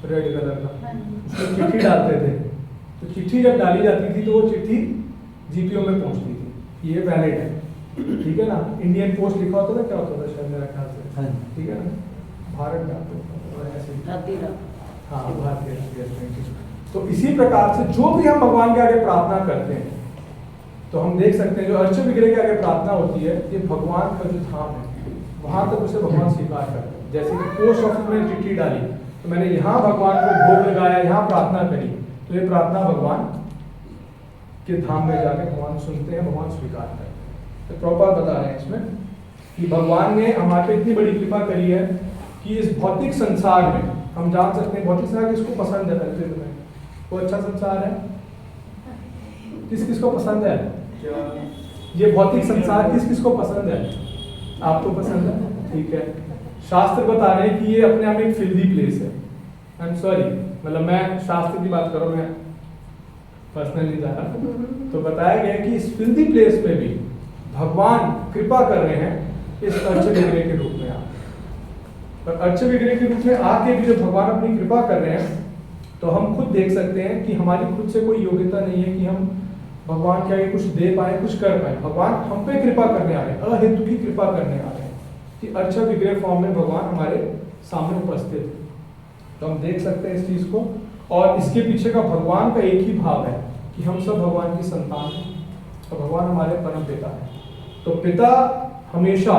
रेड कलर का, उसमें चिट्ठी डालते थे। तो चिट्ठी जब डाली जाती थी तो वो चिट्ठी जीपीओ में पहुंचती थी, ये वैलिड है। ठीक है ना, इंडियन पोस्ट लिखा होता था, क्या होता था शायद मेरा ख्याल से, ठीक है ना, भारत का हाँ भारतीय। तो इसी प्रकार से जो भी हम भगवान के आगे प्रार्थना करते हैं तो हम देख सकते हैं जो अर्च विग्रह के आगे प्रार्थना होती है, ये भगवान का जो धाम है वहां तक उसे भगवान स्वीकार करते हैं। जैसे कि पोस्ट ऑफिस में चिट्ठी डाली तो मैंने यहाँ भगवान को भोग लगाया, यहाँ प्रार्थना करी, तो ये प्रार्थना भगवान के धाम में जाके भगवान सुनते हैं, भगवान स्वीकार करते हैं। तो प्रभुपाद बता रहे हैं इसमें कि भगवान ने हमारे पे इतनी बड़ी कृपा करी है कि इस भौतिक संसार में हम जान सकते हैं, भौतिक संसार किसको पसंद है? वो अच्छा संसार है, किस किस को पसंद है? ये भौतिक संसार किस किस को पसंद है? आपको पसंद है, ठीक है। शास्त्र बता रहे हैं कि ये अपने आप में एक फिल्दी प्लेस है। आई एम सॉरी, मतलब मैं शास्त्र की बात करूं, मैं पर्सनली जा रहा। तो बताया गया कि इस फिल्दी प्लेस में भी भगवान कृपा कर रहे हैं इस अर्च विग्रह के रूप में और अर्च विग्रह के रूप में आके भी जब भगवान अपनी कृपा कर रहे हैं तो हम खुद देख सकते हैं कि हमारी खुद से कोई योग्यता नहीं है कि हम भगवान के आगे कुछ दे पाए, कुछ कर पाए। भगवान हम पे कृपा करने आ रहे हैं, अहेतु की कृपा करने आ रहे हैं कि अर्च विग्रह फॉर्म में भगवान हमारे सामने उपस्थित है। तो हम देख सकते हैं इस चीज को, और इसके पीछे का भगवान का एक ही भाव है कि हम सब भगवान की संतान हैं और भगवान हमारे परम पिता है। तो पिता हमेशा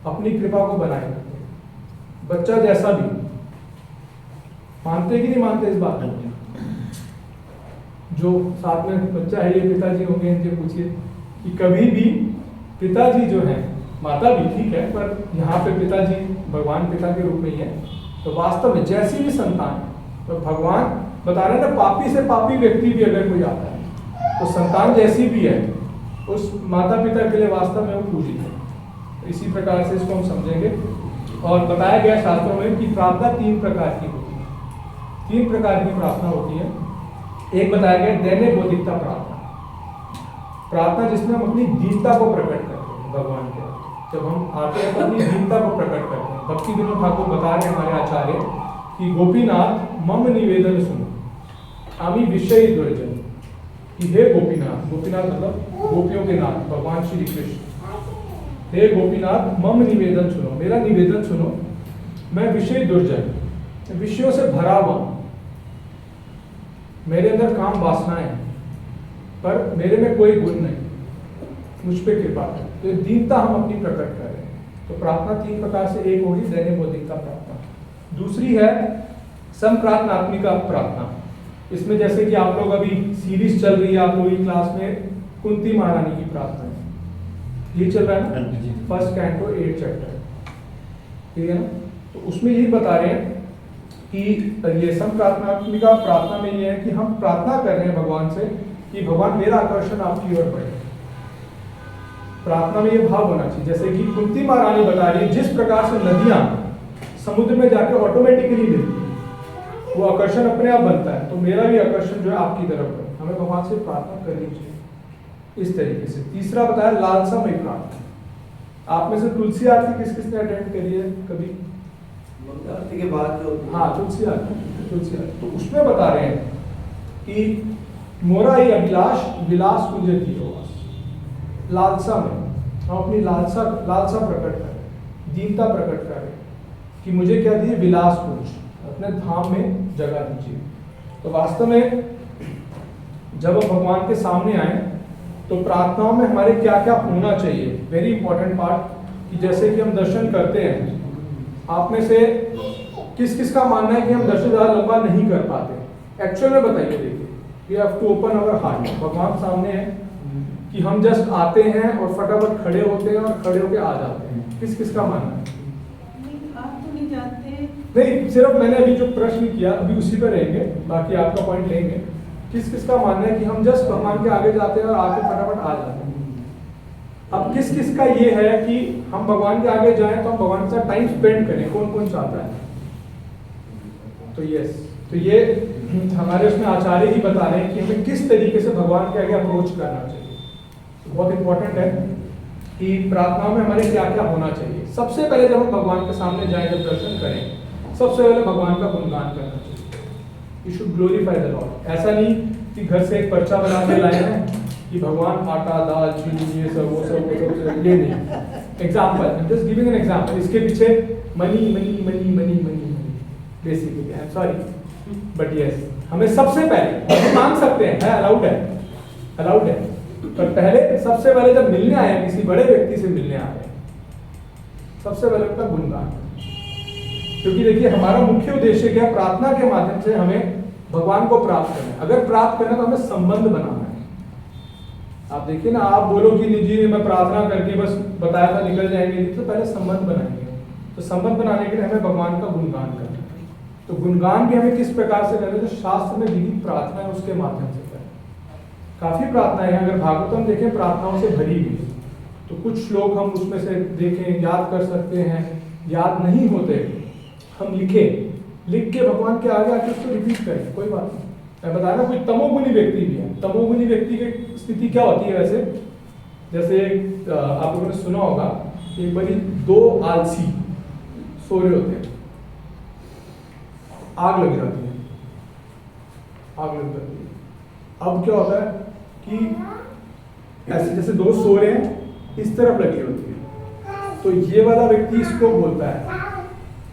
अपनी कृपा को बनाए रखते हैं, बच्चा जैसा भी। मानते कि नहीं मानते इस बात को? जो साथ में बच्चा है, ये पिताजी होंगे, इनसे पूछिए कि कभी भी पिताजी जो हैं, माता भी ठीक है, पर यहाँ पे पिताजी भगवान पिता के रूप में ही है, तो वास्तव में जैसी भी संतान, तो भगवान बता रहे हैं ना, पापी से पापी व्यक्ति भी अगर कोई आता है तो संतान जैसी भी है उस माता पिता के लिए वास्तव में वो पूजित है। इसी प्रकार से इसको हम समझेंगे। और बताया गया शास्त्रों में कि प्रार्थना 3 प्रकार की होती है। 3 प्रकार की प्रार्थना होती है। एक बताया गया दैनिक बौद्धिकता प्रार्थना, प्रार्थना जिसमें हम अपनी दीनता को प्रकट करते हैं भगवान के। जब हम आते हैं तो अपनी दीनता को प्रकट करते हैं। भक्ति विनोद ठाकुर बता रहे हमारे आचार्य कि गोपीनाथ मम निवेदन सुनो, आमी विषय दुर्जन, कि हे गोपीनाथ, गोपीनाथ मतलब गोपियों के नाथ भगवान श्री कृष्ण, हे गोपीनाथ मम निवेदन सुनो, मेरा निवेदन सुनो, मैं विषय दुर्जन, विषयों से भरा हुआ, मेरे अंदर काम वासनाएं, पर मेरे में कोई गुण नहीं, मुझ पे कृपा कर। तो दीनता हम अपनी प्रकट कर रहे हैं। तो प्रार्थना 3 प्रकार से, एक होगी दैनिक बौद्धिकता प्रार्थना, दूसरी है संप्रार्थनात्मिका प्रार्थना। इसमें जैसे कि आप लोग अभी सीरीज चल रही है आप लोगों की क्लास में, कुंती महारानी की प्रार्थना है, ये चल रहा है ना, फर्स्ट कैंटो 8 चैप्टर, ठीक है ना। तो उसमें यही बता रहे हैं कि ये संप्रार्थनात्मिका प्रार्थना में ये है कि हम प्रार्थना कर रहे हैं भगवान से कि भगवान मेरा आकर्षण आपकी ओर बढ़े। प्रार्थना में ये भाव होना चाहिए, जैसे कि कुंती महारानी बता रही है जिस प्रकार से नदियां समुद्र में जाके ऑटोमेटिकली मिलती है, वो आकर्षण अपने आप बनता है, तो मेरा भी आकर्षण जो है आपकी तरफ है। हमें भगवान से प्रार्थना करनी चाहिए इस तरीके से। तीसरा बताया लालसामय प्रार्थना। आप में से तुलसी आरती किस किसने अटेंड करी है कभी? आरती के बाद जो हाँ तुलसी आरती, तो उसमें बता रहे हैं कि मोरा ये अभिलाष विलास मुझे दियो, लालसा में हम अपनी लालसा प्रकट करें, दीनता प्रकट करें कि मुझे क्या दिए, विलास पुरुष, अपने धाम में जगह दीजिए। तो वास्तव में जब हम भगवान के सामने आए तो प्रार्थनाओं में हमारे क्या क्या होना चाहिए, वेरी इंपॉर्टेंट पार्ट, कि जैसे कि हम दर्शन करते हैं, आप में से किस किस का मानना है कि हम दर्शन ज़्यादा लंबा नहीं कर पाते? एक्चुअल में बताइए, देखिए we have to open our heart. भगवान सामने है कि हम जस्ट आते हैं और फटाफट खड़े होते हैं और खड़े होके आ जाते हैं, किस किस का मानना है? आप तो नहीं जानते। नहीं, सिर्फ मैंने अभी जो प्रश्न किया अभी उसी पर रहेंगे, बाकी आपका पॉइंट लेंगे। किस किस का मानना है कि हम जस्ट भगवान के आगे जाते हैं और आके फटाफट आ जाते हैं? अब किस किस का ये है कि हम भगवान के आगे जाएं तो हम भगवान के साथ टाइम स्पेंड करें, कौन कौन चाहता है? तो यस, तो ये हमारे उसमें आचार्य ही बता रहे हैं कि हमें किस तरीके से भगवान के आगे अप्रोच करना चाहिए। तो बहुत इंपॉर्टेंट है कि प्रार्थना में हमारे क्या क्या होना चाहिए। सबसे पहले जब हम भगवान के सामने जाएं, जब दर्शन करें, सबसे पहले भगवान का गुणगान करना चाहिए। You should glorify the Lord. ऐसा नहीं कि घर से एक पर्चा बना के लाए हैं कि भगवान आटा दाल चीनी ये सब वो सब ये नहीं। Example, just giving an example. इसके पीछे money money money money money basically, I am sorry but yes, हमें सबसे पहले हम मांग सकते हैं, अलाउड है, पर पहले सबसे पहले जब मिलने आए, किसी बड़े व्यक्ति से मिलने आए, सबसे पहले उनका गुणगान। क्योंकि देखिए हमारा मुख्य उद्देश्य क्या है, प्रार्थना के माध्यम से हमें भगवान को प्राप्त करना है। अगर प्राप्त करना तो हमें संबंध बनाना है। आप देखिए ना, आप बोलो कि निजी मैं प्रार्थना करके बस बताया था निकल जाएंगे, तो पहले संबंध बनाएंगे। तो संबंध बनाने के लिए हमें भगवान का गुणगान करना है। तो गुणगान भी हमें किस प्रकार से करें? तो शास्त्र में विहित प्रार्थना है उसके माध्यम से करें। काफी प्रार्थनाएं हैं, अगर भागवतम देखें प्रार्थनाओं से भरी हुई, तो कुछ श्लोक हम उसमें से देखें, याद कर सकते हैं, याद नहीं होते हम लिख के भगवान के आगे आके उसको रिपीट करें, कोई बात नहीं। मैं बता रहा, कोई तमोगुनी व्यक्ति भी है, तमोगुनी व्यक्ति की स्थिति क्या होती है वैसे? जैसे आप लोगों ने सुना होगा, एक बड़ी 2 आलसी सो रहे होते हैं, आग लग जाती है, अब क्या होता है कि ऐसे जैसे 2 सो रहे हैं, इस तरफ लगी होती है, तो ये वाला व्यक्ति इसको बोलता है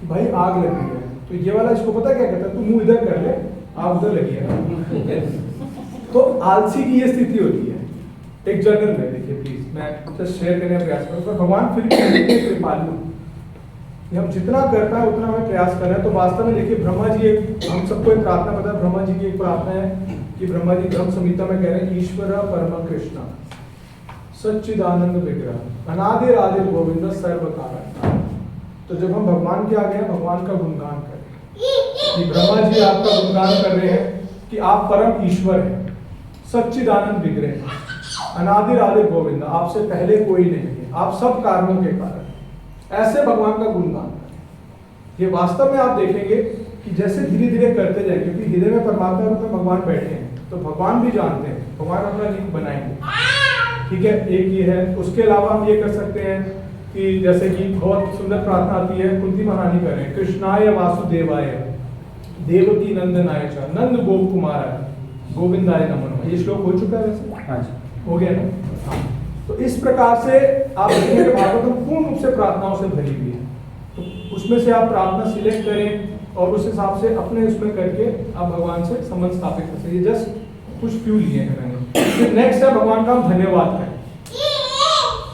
भाई आग लगी है, तो ये वाला इसको पता क्या कहता है, तू मुंह इधर कर ले, आग उधर लगी है। तो आलसी की ये स्थिति होती है। एक जर्नल में देखिए प्लीज, मैं जस्ट शेयर करने का प्रयास करूँ, भगवान फिर भी कृपालु, कि हम जितना कर पाए उतना हमें प्रयास करना है। तो वास्तव में देखिए ब्रह्मा जी हम सबको एक प्रार्थना पता है, ब्रह्मा जी की एक प्रार्थना है कि ब्रह्मा जी ब्रह्म संहिता में कह रहे हैं ईश्वर परम कृष्ण सच्चिदानंद विग्रह अनादिर आदिर गोविंद सर्व कारण। तो जब हम भगवान के आगे हैं भगवान का गुणगान करें कि ब्रह्मा जी आपका गुणगान कर रहे हैं कि आप परम ईश्वर हैं, सच्चिदानंद विग्रह, अनादिर आदिर गोविंद, आपसे पहले कोई नहीं है, आप सब कारणों के कारण, ऐसे भगवान का गुणगान करें। ये वास्तव में आप देखेंगे कि जैसे धीरे धीरे करते जाएंगे, क्योंकि हृदय में परमात्मा रूप में भगवान बैठे हैं तो भगवान भी जानते हैं, भगवान अपना लिंक बनाएंगे, ठीक है। एक ये है। उसके अलावा हम ये कर सकते हैं कि जैसे कि बहुत सुंदर प्रार्थना आती है, कुंती महारानी कर रहे हैं, कृष्णाय वासुदेवाय देवकी नंदनाय च नंद गोप कुमाराय गोविंदाय नमः। ये श्लोक हो चुका है वैसे? हाँ जी। हो गया ना? हाँ। तो इस प्रकार से आप देखेंगे भागवतम पूर्ण रूप से प्रार्थनाओं से भरी हुई है। तो उसमें से आप प्रार्थना सिलेक्ट करें और उस हिसाब से अपने उसमें करके आप भगवान से संबंध स्थापित कर सकते। जस्ट कुछ फ्यू लिए हैं मैंने। फिर नेक्स्ट है भगवान का हम धन्यवाद करें।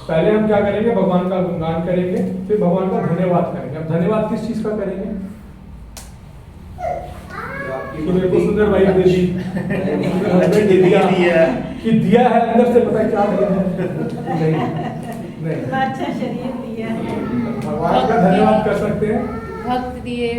पहले हम क्या करेंगे? भगवान का गुणगान करेंगे, फिर भगवान का धन्यवाद करेंगे। अब धन्यवाद किस चीज का करेंगे? कि मेरे को सुंदर वाइफ दे दी, सुंदर हस्बैंड दे दिया, कि दिया है, अंदर से पता है क्या दिया है? नहीं। अच्छा शरीर दिया है। भगवान का धन्यवाद कर सकते हैं। भक्त दिए,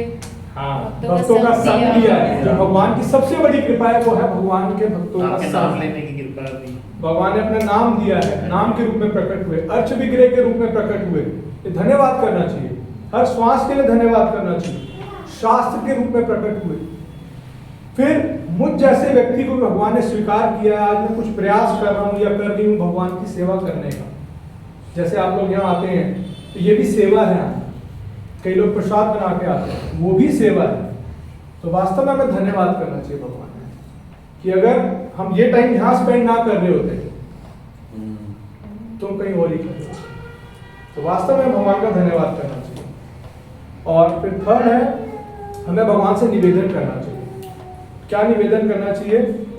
हाँ, भक्तों का भक्तों का संग संग दिया। दिया है। जो भगवान की सबसे बड़ी कृपा है वो है भगवान के भक्तों का आपके नाम संग। लेने की कृपा दी। भगवान ने अपना नाम दिया है, नाम के रूप में प्रकट हुए, अर्च विग्रह के रूप में प्रकट हुए। ये धन्यवाद करना चाहिए, हर श्वास के लिए धन्यवाद करना चाहिए। शास्त्र के रूप में प्रकट हुए। फिर मुझ जैसे व्यक्ति को भगवान ने स्वीकार किया है। आज मैं कुछ प्रयास कर रहा हूँ या कर रही हूँ भगवान की सेवा करने का। जैसे आप लोग यहाँ आते हैं तो ये भी सेवा है। कई लोग प्रसाद बना के आते हैं, वो भी सेवा है। तो वास्तव में हमें धन्यवाद करना चाहिए भगवान कि अगर हम ये टाइम यहाँ स्पेंड ना कर रहे होते तो कहीं और ही कर रहे होते। तो वास्तव में भगवान का धन्यवाद करना चाहिए। और फिर थर्ड है, हमें भगवान से निवेदन करना चाहिए। क्या निवेदन करना चाहिए?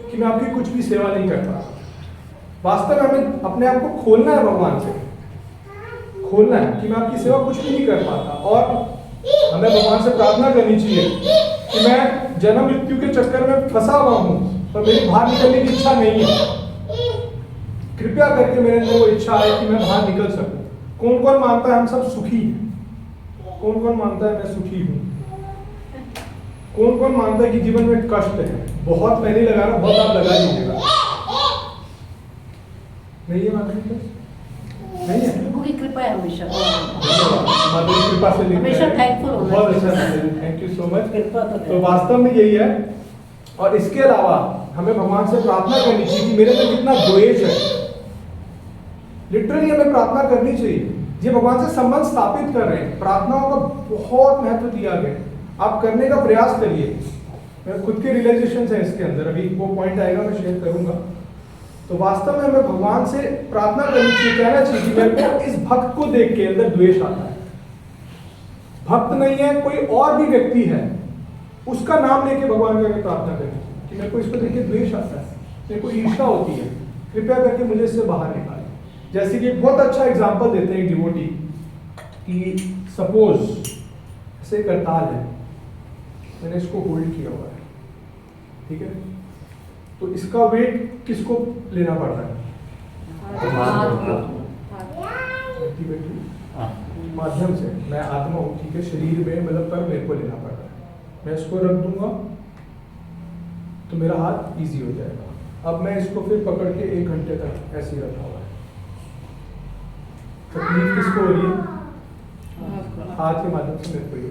कि मैं आपकी कुछ भी सेवा नहीं कर पा रहा। वास्तव में हमें अपने आप को खोलना है, भगवान से खोलना है कि मैं आपकी सेवा कुछ भी नहीं कर पाता। और हमें भगवान से प्रार्थना करनी चाहिए कि मैं जन्म मृत्यु के चक्कर में फंसा हुआ हूँ और मेरी बाहर निकलने की इच्छा नहीं है। कृपया करके मेरे अंदर वो इच्छा है कि मैं बाहर निकल सकूं। कौन कौन मानता है हम सब सुखी हैं? कौन कौन मानता है मैं सुखी हूँ? कौन कौन मानता है कि जीवन में कष्ट है? बहुत मैं नहीं लगा रहा, बहुत आप लगा लीजिएगा। नहीं है मानते? नहीं है। प्रभु की कृपा है हमेशा। माता की कृपा से हमेशा thankful होना बहुत अच्छा, चाहिए। Thank you so much. कृपा तो है। तो वास्तव में यही है। और इसके अलावा हमें भगवान से प्रार्थना करनी चाहिए कि मेरे में कितना द्वेष है। लिटरली हमें प्रार्थना करनी चाहिए। ये भगवान से संबंध स्थापित कर रहे हैं। प्रार्थनाओं का बहुत महत्व दिया गया, आप करने का प्रयास करिए। मैं खुद के रियलाइजेशन है इसके अंदर, अभी वो पॉइंट आएगा मैं शेयर करूंगा। तो वास्तव में हमें भगवान से प्रार्थना करनी चाहिए, कहना चाहिए कि मेरे को इस भक्त को देख के अंदर द्वेष आता है। भक्त नहीं है, कोई और भी व्यक्ति है, उसका नाम लेके भगवान के आगे प्रार्थना करनी चाहिए कि मेरे को इसको देख के द्वेष आता है, मेरे को ईर्ष्या होती है, कृपया करके मुझे इससे बाहर निकालें। जैसे कि बहुत अच्छा एग्जाम्पल देते हैं डिवोटी कि सपोज ऐसे करताल है, मैंने इसको होल्ड किया हुआ है, ठीक है, तो इसका वेट किसको लेना पड़ रहा है? माध्यम से। मैं आत्मा हूँ, ठीक है, शरीर में मतलब पर मेरे को लेना पड़ रहा है। मैं इसको रख दूंगा तो मेरा हाथ इजी हो जाएगा। अब मैं इसको फिर पकड़ के 1 घंटे तक ऐसे ही रखा हुआ है। तकलीफ किसको हो रही है? हाथ के माध्यम से मेरे को ही।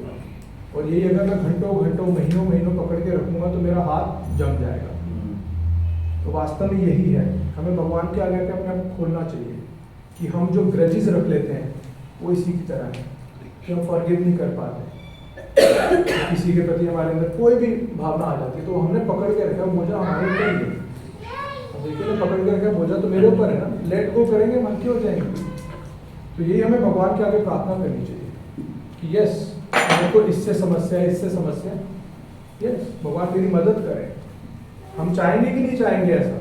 और यही अगर मैं घंटों घंटों महीनों महीनों पकड़ के रखूंगा तो मेरा हाथ जम जाएगा। तो वास्तव में यही है, हमें भगवान के आगे अपने आप को खोलना चाहिए कि हम जो ग्रजेस रख लेते हैं वो इसी की तरह है कि हम फॉरगिव नहीं कर पाते। किसी के प्रति हमारे अंदर कोई भी भावना आ जाती है तो हमने पकड़ के रखा, बोझा हमारे ऊपर ही है। देखिए ना, पकड़ के रखा बोझा तो मेरे ऊपर है ना, लेट गो करेंगे हम हल्के हो जाएंगे। तो यही हमें भगवान के आगे प्रार्थना करनी चाहिए कि यस, मेरे को इससे समस्या है, इससे समस्या है, यस भगवान मेरी मदद करें। हम चाहेंगे कि नहीं चाहेंगे ऐसा?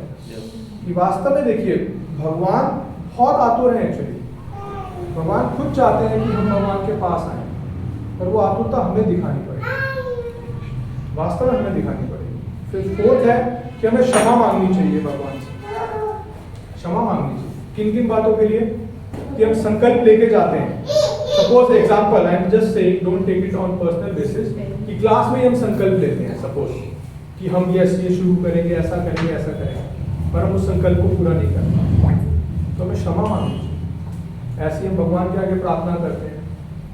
कि वास्तव में देखिए भगवान बहुत आतुर हैं। एक्चुअली भगवान खुद चाहते हैं कि हम भगवान के पास आए। पर वो आतुरता हमें दिखानी पड़ेगी, वास्तव में हमें दिखानी पड़ेगी। फिर फोर्थ है कि हमें क्षमा मांगनी चाहिए भगवान से, क्षमा मांगनी चाहिए। किन किन बातों के लिए? कि हम संकल्प लेके जाते हैं। Suppose example, I am just saying, don't take it on personal basis, कि क्लास में हम संकल्प लेते हैं सपोज कि हम ये शुरू करेंगे, ऐसा करेंगे, ऐसा करेंगे, पर हम उस संकल्प को पूरा नहीं कर पाते, तो हमें क्षमा मांगनी चाहिए। ऐसे हम भगवान के आगे प्रार्थना करते हैं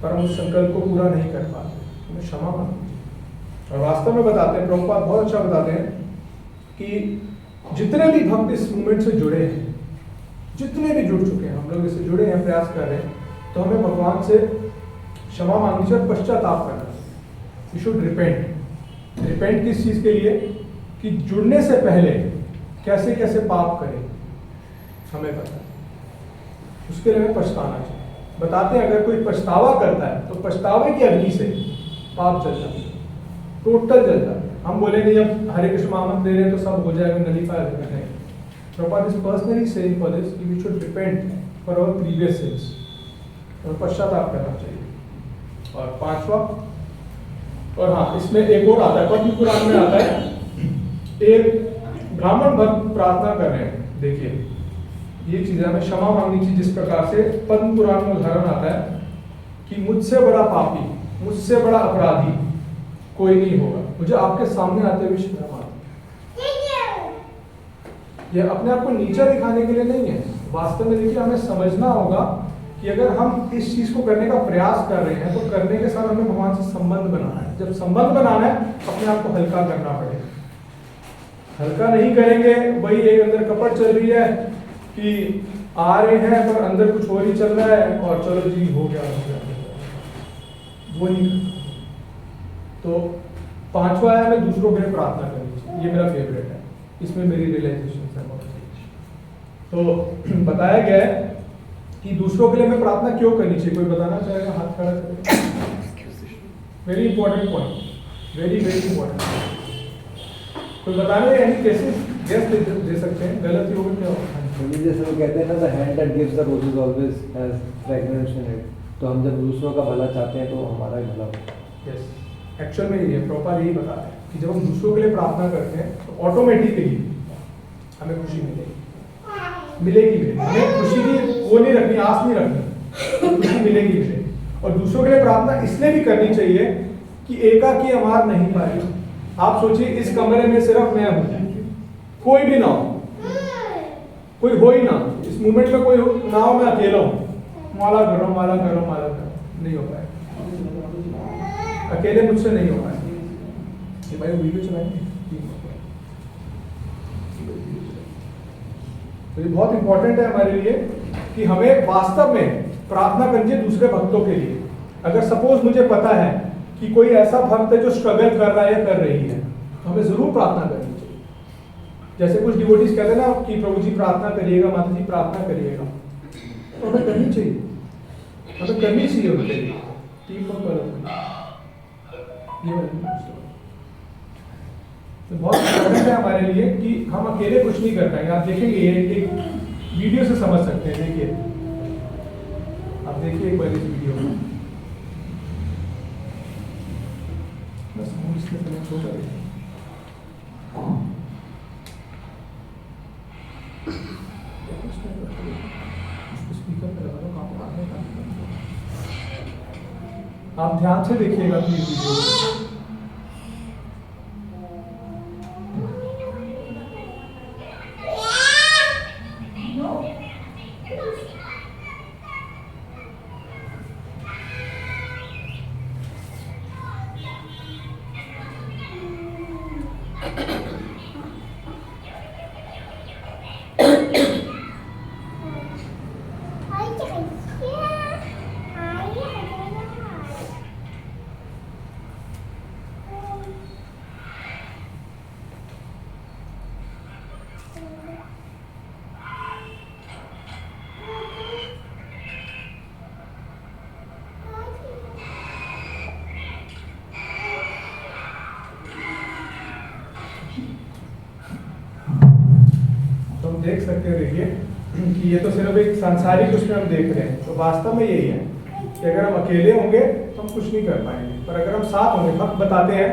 पर हम उस संकल्प को पूरा नहीं कर पाते, हमें क्षमा मांगनी चाहिए। और वास्तव में बताते हैं, प्रभुपाद बहुत अच्छा बताते हैं कि जितने भी भक्त इस मूवमेंट से जुड़े हैं, जितने भी जुड़ चुके हैं, हम लोग इससे जुड़े हैं, प्रयास कर रहे हैं, तो हमें भगवान से क्षमा मांगनी चाहिए, पश्चाताप करना। You should repent. रिपेंट किस चीज के लिए? कि जुड़ने से पहले कैसे कैसे पाप करें हमें पता है, उसके लिए हमें पछताना चाहिए। बताते हैं अगर कोई पछतावा करता है तो पछतावे की अग्नि से पाप जल जाता है, टोटल जल जाता है। हम बोलेंगे जब हरे कृष्ण महामंत्र दे रहे हैं तो सब हो जाएगा, नलीफाई नहीं। Prabhupada is personally saying for this कि we should repent for our previous sins, और पश्चाताप करना चाहिए। और पांचवा, और हाँ इसमें एक और आता है, पद्म पुराण में आता है, एक ब्राह्मण भक्त प्रार्थना कर रहे हैं। देखिए ये चीज हमें क्षमा मांगनी चाहिए। जिस प्रकार से पद्म पुराण में उदाहरण आता है कि मुझसे बड़ा पापी, मुझसे बड़ा अपराधी कोई नहीं होगा, मुझे आपके सामने आते हुए शर्म आती। यह अपने आप को नीचा दिखाने के लिए नहीं है, वास्तव में देखिए हमें समझना होगा कि अगर हम इस चीज को करने का प्रयास कर रहे हैं तो करने के साथ हमें भगवान से संबंध बनाना है। जब संबंध बनाना है अपने आप को हल्का करना पड़ेगा। हल्का नहीं करेंगे, वही एक अंदर कपट चल रही है कि आ रहे हैं पर अंदर कुछ और ही चल रहा है, और चलो जी हो गया, वो नहीं करता। तो पांचवा है हमें दूसरों के लिए प्रार्थना करनी चाहिए। ये मेरा फेवरेट है, इसमें मेरी रियलाइजेशन है बहुत। तो बताया गया है कि दूसरों के लिए हमें प्रार्थना क्यों करनी चाहिए। कोई बताना चाहेगा? हाथ खड़ा करें। Very important point, very very important. कोई बताने यानी कैसे गेस दे सकते हैं? गलत योग क्या होता है? जैसे वो कहते हैं ना, the hand that gives the roses always has fragrance in it. तो हम जब दूसरों का भला चाहते हैं तो हमारा ही भला होता है। यस, एक्चुअल में ये प्रॉपर यही बता रहे हैं कि जब हम दूसरों के लिए प्रार्थना करते हैं तो ऑटोमेटिकली हमें खुशी मिलेगी। हमें खुशी की वो नहीं रखनी, आस नहीं रखनी, खुशी मिलेगी। और दूसरों के लिए प्रार्थना इसलिए भी करनी चाहिए कि एकाकी अमार नहीं पाएगी। आप सोचिए इस कमरे में सिर्फ मैं हूं, कोई भी ना हो, कोई हो ही ना, इस मूवमेंट में कोई ना हो, मैं अकेला हूं, माला कर रहा हूं, माला कर रहा हूं, माला कर रहा हूं, नहीं हो पाएगा। अकेले मुझसे नहीं हो पाएगा। ये भाई वीडियो चलाएंगे तो ये बहुत इंपॉर्टेंट है हमारे लिए कि हमें वास्तव में प्रार्थना करनी चाहिए दूसरे भक्तों के लिए। अगर सपोज मुझे पता है कि कोई ऐसा भक्त है जो स्ट्रगल कर रहा है या कर रही है, तो हमें जरूर प्रार्थना करनी चाहिए। जैसे कुछ डिवोटीज कहते हैं ना कि प्रभु जी प्रार्थना करिएगा, माता जी प्रार्थना करिएगा, तो हमें करनी चाहिए, हमें करनी चाहिए उनके लिए। ठीक हो तो बहुत इंपॉर्टेंट है हमारे लिए कि हम अकेले कुछ नहीं कर पाएंगे। आप देखेंगे ये एक वीडियो से समझ सकते हैं। देखिए आप देखिए एक बार इस वीडियो में, आप ध्यान से देखिएगा प्लीज वीडियो। देख सकते हैं, देखिए कि ये तो सिर्फ एक सांसारिक उसमें हम देख रहे हैं, तो वास्तव में यही है कि अगर हम अकेले होंगे तो हम कुछ नहीं कर पाएंगे। पर अगर हम साथ होंगे, भक्त बताते हैं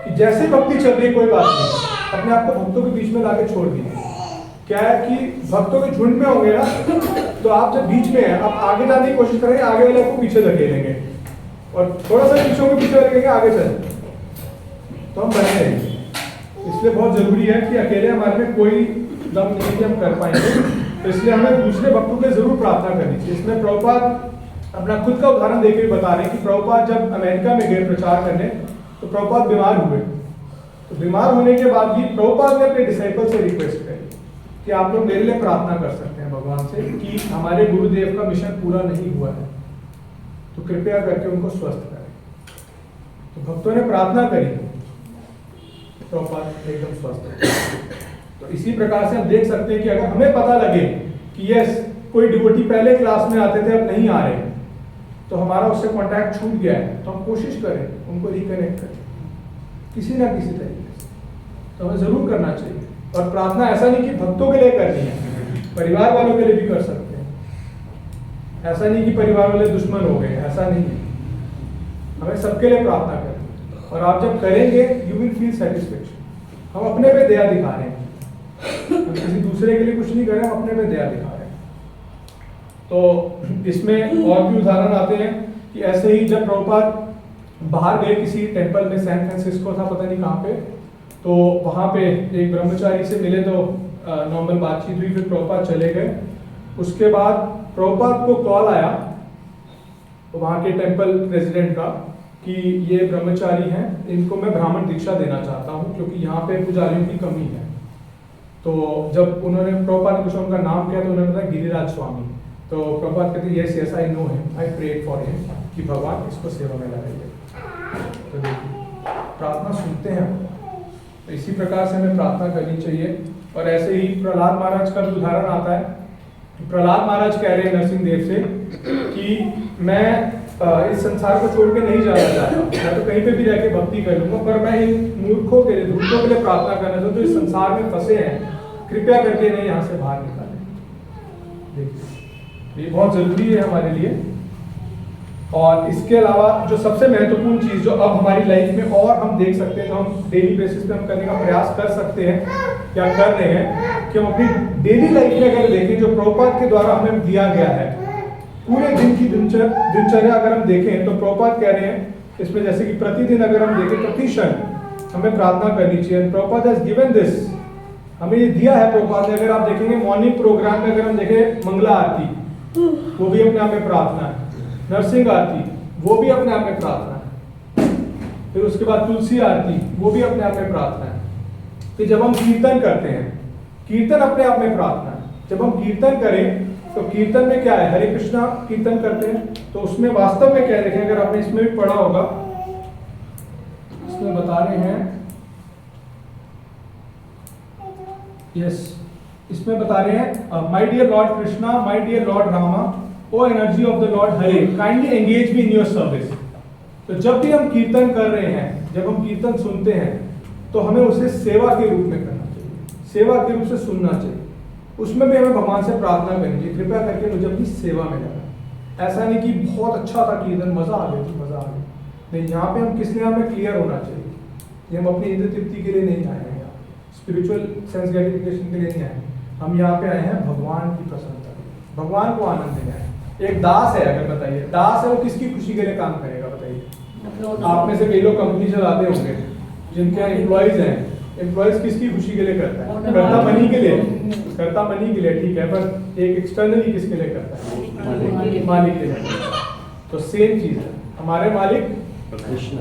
कि जैसे भक्ति चल रही है कोई बात नहीं, अपने आप को भक्तों के बीच में लाके छोड़ दीजिए। क्या है कि भक्तों के झुंड में होंगे ना, तो आप जब बीच में हैं, आप आगे जाने की कोशिश करेंगे, आगे वाले को पीछे धकेलेंगे और थोड़ा सा पीछे को पीछे रखेंगे, आगे चलेंगे, तो हम बने रहेंगे। इसलिए बहुत जरूरी है कि अकेले हमारे में कोई दम नहीं कि हम कर पाएंगे, तो इसलिए हमें दूसरे भक्तों के जरूर प्रार्थना करनी चाहिए। इसमें प्रभुपाद अपना खुद का उदाहरण देकर बता रहे हैं कि प्रभुपाद जब अमेरिका में गए प्रचार करने, तो प्रभुपाद बीमार हुए। तो बीमार होने के बाद भी प्रभुपाद ने अपने डिसाइपल से रिक्वेस्ट करी कि आप लोग मेरे लिए प्रार्थना कर सकते हैं भगवान से कि हमारे गुरुदेव का मिशन पूरा नहीं हुआ है, तो कृपया करके उनको स्वस्थ करें। तो भक्तों ने प्रार्थना करी, प्रभुपाद एकदम स्वस्थ है। तो इसी प्रकार से हम देख सकते हैं कि अगर हमें पता लगे कि यस कोई डिवोटी पहले क्लास में आते थे अब नहीं आ रहे, तो हमारा उससे कांटेक्ट छूट गया है, तो हम कोशिश करें उनको रिकनेक्ट करें किसी ना किसी तरीके से। तो हमें जरूर करना चाहिए। और प्रार्थना ऐसा नहीं कि भक्तों के लिए करनी है, परिवार वालों के लिए भी कर सकते हैं। ऐसा नहीं कि परिवार वाले दुश्मन हो गए, ऐसा नहीं है। हमें सबके लिए प्रार्थना करनी है, और आप जब करेंगे यू विल फील सेटिस्फेक्शन। हम अपने पे दया दिखा रहे हैं, हम किसी दूसरे के लिए कुछ नहीं कर रहे, हम अपने पे दया दिखा रहे हैं। तो इसमें और भी उदाहरण आते हैं कि ऐसे ही जब प्रभुपाद बाहर गए किसी टेम्पल में, सैन फ्रांसिस्को था पता नहीं कहाँ पे, तो वहाँ पे एक ब्रह्मचारी से मिले, तो नॉर्मल बातचीत हुई, फिर प्रभुपाद चले गए। उसके बाद प्रभुपाद को कॉल आया वहाँ के टेम्पल प्रेसिडेंट का कि ये ब्रह्मचारी हैं, इनको मैं ब्राह्मण दीक्षा देना चाहता हूँ क्योंकि यहाँ पे पुजारियों की कमी है। तो जब उन्होंने प्रभुपाद ने पूछा उनका नाम क्या, तो उन्होंने बताया गिरिराज स्वामी। तो प्रभुपाद कहते हैं yes yes I know him, I prayed for him, कि भगवान इसको सेवा में लगाइए। तो देखिए प्रार्थना सुनते हैं। तो इसी प्रकार से हमें प्रार्थना करनी चाहिए। और ऐसे ही प्रहलाद महाराज का भी उदाहरण आता है। प्रहलाद महाराज कह रहे हैं नरसिंह देव से कि मैं इस संसार को छोड़ के नहीं जाना चाहता, मैं तो कहीं पे भी रहकर भक्ति कर लूंगा, पर मैं इन मूर्खों के लिए, धूर्तों के लिए प्रार्थना करना चाहता हूँ जो इस संसार में फंसे हैं, कृपया करके इन्हें यहाँ से बाहर निकालें। देखिए ये बहुत जरूरी है हमारे लिए। और इसके अलावा जो सबसे महत्वपूर्ण चीज जो अब हमारी लाइफ में और हम देख सकते हैं, जो हम डेली बेसिस पे हम करने का प्रयास कर सकते हैं या कर रहे हैं, कि हम अपनी डेली लाइफ में अगर देखें जो प्रभुपाद के द्वारा हमें दिया गया है, पूरे दिन की दिनचर्या अगर हम देखें, तो प्रभुपाद कह रहे हैं इसमें, जैसे कि प्रतिदिन अगर हम देखें, प्रतिक्षण हमें प्रार्थना करनी चाहिए। प्रभुपाद हैज गिवन दिस, हमें ये दिया है प्रभुपाद ने। अगर आप देखेंगे मॉर्निंग प्रोग्राम में अगर हम देखें, मंगला आरती वो भी अपने आप में प्रार्थना है, नरसिंह आरती वो भी अपने आप में प्रार्थना है, फिर उसके बाद तुलसी आरती वो भी अपने आप में प्रार्थना है। फिर जब हम कीर्तन करते हैं, कीर्तन अपने आप में प्रार्थना है। जब हम कीर्तन करें तो कीर्तन में क्या है, हरे कृष्णा कीर्तन करते हैं, तो उसमें वास्तव में क्या देखें, अगर आपने इसमें भी पढ़ा होगा, इसमें बता रहे हैं, यस इसमें बता रहे हैं, my dear lord Krishna, my dear lord Rama, O energy of the lord Hare, kindly engage me in your service. तो जब भी हम कीर्तन कर रहे हैं, जब हम कीर्तन सुनते हैं, तो हमें उसे सेवा के रूप में करना चाहिए, सेवा के रूप से सुनना चाहिए। उसमें भी हमें भगवान से प्रार्थना करनी चाहिए, कृपया करके मुझे अपनी सेवा में लगा। ऐसा नहीं कि बहुत अच्छा था कीर्तन, मजा आ गया, मजा आ गया, नहीं। यहाँ पे हम किस लिए, हमें क्लियर होना चाहिए कि हम अपनी इंद्र तृप्ति के लिए नहीं आए हैं, स्पिरिचुअल सेंस ग्रेटिफिकेशन के लिए नहीं आए, हम यहाँ पे आए हैं भगवान की प्रसन्नता के लिए, भगवान को आनंद देना है। एक दास है, अगर बताइए दास है वो किसकी खुशी के लिए काम करेगा, बताइए। आप में से कई लोग कंपनी चलाते होंगे, जिनके यहाँ एम्प्लॉयज हैं, एम्प्लॉयज किसकी खुशी के लिए करता है, करता मनी के लिए, करता मनी के लिए, ठीक है, पर एक एक्सटर्नली किसके लिए करता है, मालिक के लिए। तो सेम चीज है, हमारे मालिक कृष्ण।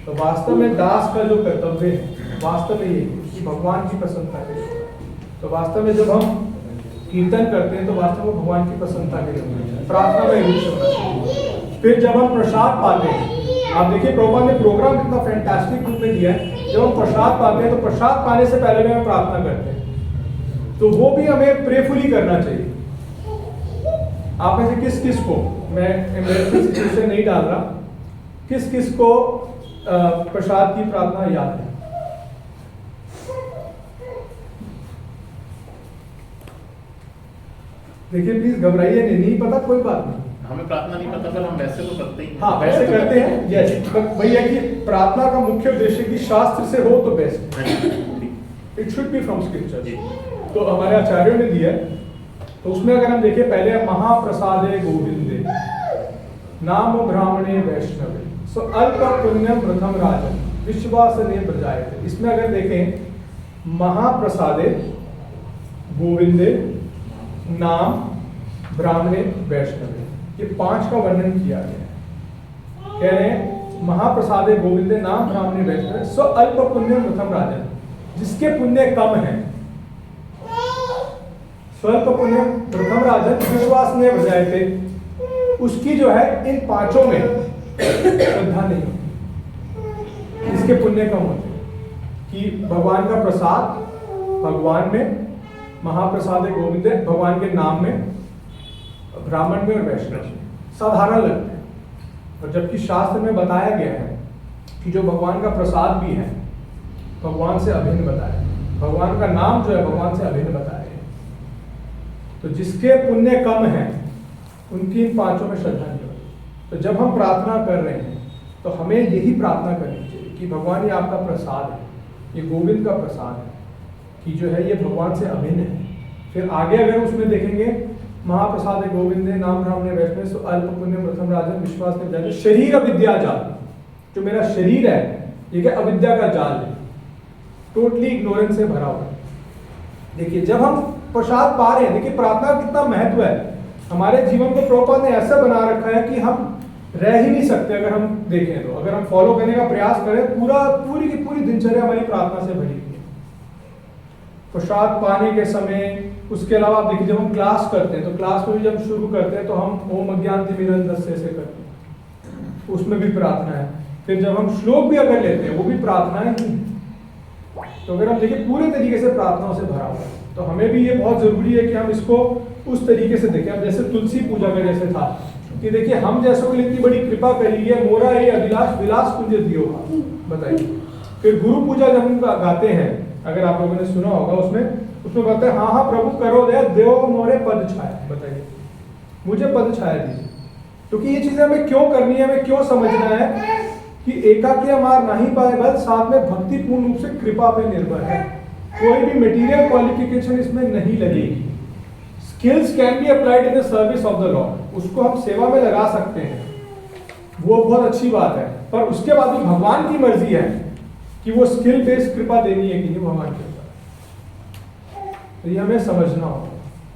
तो वास्तव में दास का जो कर्तव्य है वास्तव में ये कि भगवान की प्रसन्नता के लिए। तो वास्तव में जब हम कीर्तन करते हैं तो वास्तव में भगवान की प्रसन्नता के लिए प्रार्थना में रूप से होना चाहिए। फिर जब हम प्रसाद पाते हैं, आप देखिए प्रभुपाद ने प्रोग्राम कितना फैंटास्टिक रूप में दिया है। जब हम प्रसाद पाते हैं तो प्रसाद पाने से पहले भी हम प्रार्थना करते हैं, तो वो भी हमें प्रेफुली करना चाहिए। आप में से किस किस को, मैं एम्बैरेसिंग सिचुएशन नहीं डाल रहा, किस किस को प्रसाद की प्रार्थना याद है? देखिए प्लीज घबराइए नहीं पता कोई बात नहीं, हमें प्रार्थना नहीं पता पर हम वैसे तो करते ही हैं। हाँ वैसे करते हैं, यस, वही है कि प्रार्थना का मुख्य उद्देश्य कि शास्त्र से हो तो बेस्ट, हाँ जी, ठीक। It should be from scripture. जी। तो हमारे आचार्यों ने दिया है, तो उसमें अगर हम देखिए पहले महाप्रसादे गोविंदे नाम ब्राह्मणे वैष्णवे सो अल्प पुण्यम प्रथम राजन विश्वास ने प्रजाए थे। इसमें अगर देखें महाप्रसादे गोविंदे नाम ब्राह्मणे वैष्णवे, ये 5 का वर्णन किया गया है। कह रहे हैं महाप्रसादे गोविंदे नाम ब्राह्मणे वैष्णवे सो अल्प पुण्यम प्रथम राजन, जिसके पुण्य कम है, स्वल्प पुण्य प्रथम राजन विश्वास ने बजाए थे, उसकी जो है इन 5 में श्रद्धा नहीं होती, इसके पुण्य कम होते कि भगवान का प्रसाद भगवान में, महाप्रसाद गोविंद भगवान के नाम में, ब्राह्मण में और वैष्णव में साधारण लगते हैं। और जबकि शास्त्र में बताया गया है कि जो भगवान का प्रसाद भी है भगवान से अभिन्न बताया, भगवान का नाम जो है भगवान से अभिन्न बताया है। तो जिसके पुण्य कम है उनकी इन 5 में श्रद्धा नहीं होती। तो जब हम प्रार्थना कर रहे हैं तो हमें यही प्रार्थना करनी चाहिए कि भगवान ये आपका प्रसाद है, ये गोविंद का प्रसाद है कि जो है ये भगवान से अभिन्न है। फिर आगे अगर उसमें देखेंगे महाप्रसाद गोविंदे नाम ब्राह्मणे वैष्णवे सो अल्प पुण्य प्रथम राजन विश्वास ने जाने शरीर अविद्या जाल, जो मेरा शरीर है ये क्या अविद्या का जाल है, टोटली इग्नोरेंस से भरा हुआ है। देखिए जब हम प्रसाद पा रहे हैं, देखिए प्रार्थना का कितना महत्व है हमारे जीवन को। प्रभुपाद ने ऐसा बना रखा है कि हम रह ही नहीं सकते अगर हम देखें तो, अगर हम फॉलो करने का प्रयास करें पूरी की पूरी दिनचर्या हमारी प्रार्थना से भरी हुई है। प्रसाद पाने के समय, उसके अलावा आप देखिए जब हम क्लास करते हैं तो क्लास में भी जब शुरू करते हैं तो हम ओम अज्ञानतिमिरन्धस्य से करते हैं, उसमें भी प्रार्थना है। फिर जब हम श्लोक भी अगर लेते हैं वो भी प्रार्थना है। तो अगर हम देखिए पूरे तरीके से प्रार्थनाओं से भरा हुआ है, तो हमें भी ये बहुत जरूरी है कि हम इसको उस तरीके से देखें। अब जैसे तुलसी पूजा का जैसे था कि देखिए हम जैसों के लिए इतनी बड़ी कृपा करी है, मोरा ये अभिलाष विलास कुंज दियो, बताइए। फिर गुरु पूजा जब हम गाते हैं, अगर आप लोगों ने सुना होगा, उसमें कहते हैं हाँ प्रभु करो दे देव मोरे पद छाया, बताइए मुझे पद छाया दीजिए। क्योंकि ये चीजें हमें क्यों करनी है, हमें क्यों समझना है कि एकाकी मार नहीं पाए बल, साथ में भक्ति पूर्ण रूप से कृपा पे निर्भर है। कोई भी मटेरियल क्वालिफिकेशन इसमें नहीं लगेगी। Skills can be applied in the service of the Lord, उसको हम सेवा में लगा सकते हैं, वो बहुत अच्छी बात है। पर उसके बाद भी भगवान की मर्जी है कि वो स्किल बेस्ड कृपा देनी है कि नहीं भगवान के ऊपर। तो ये हमें समझना होगा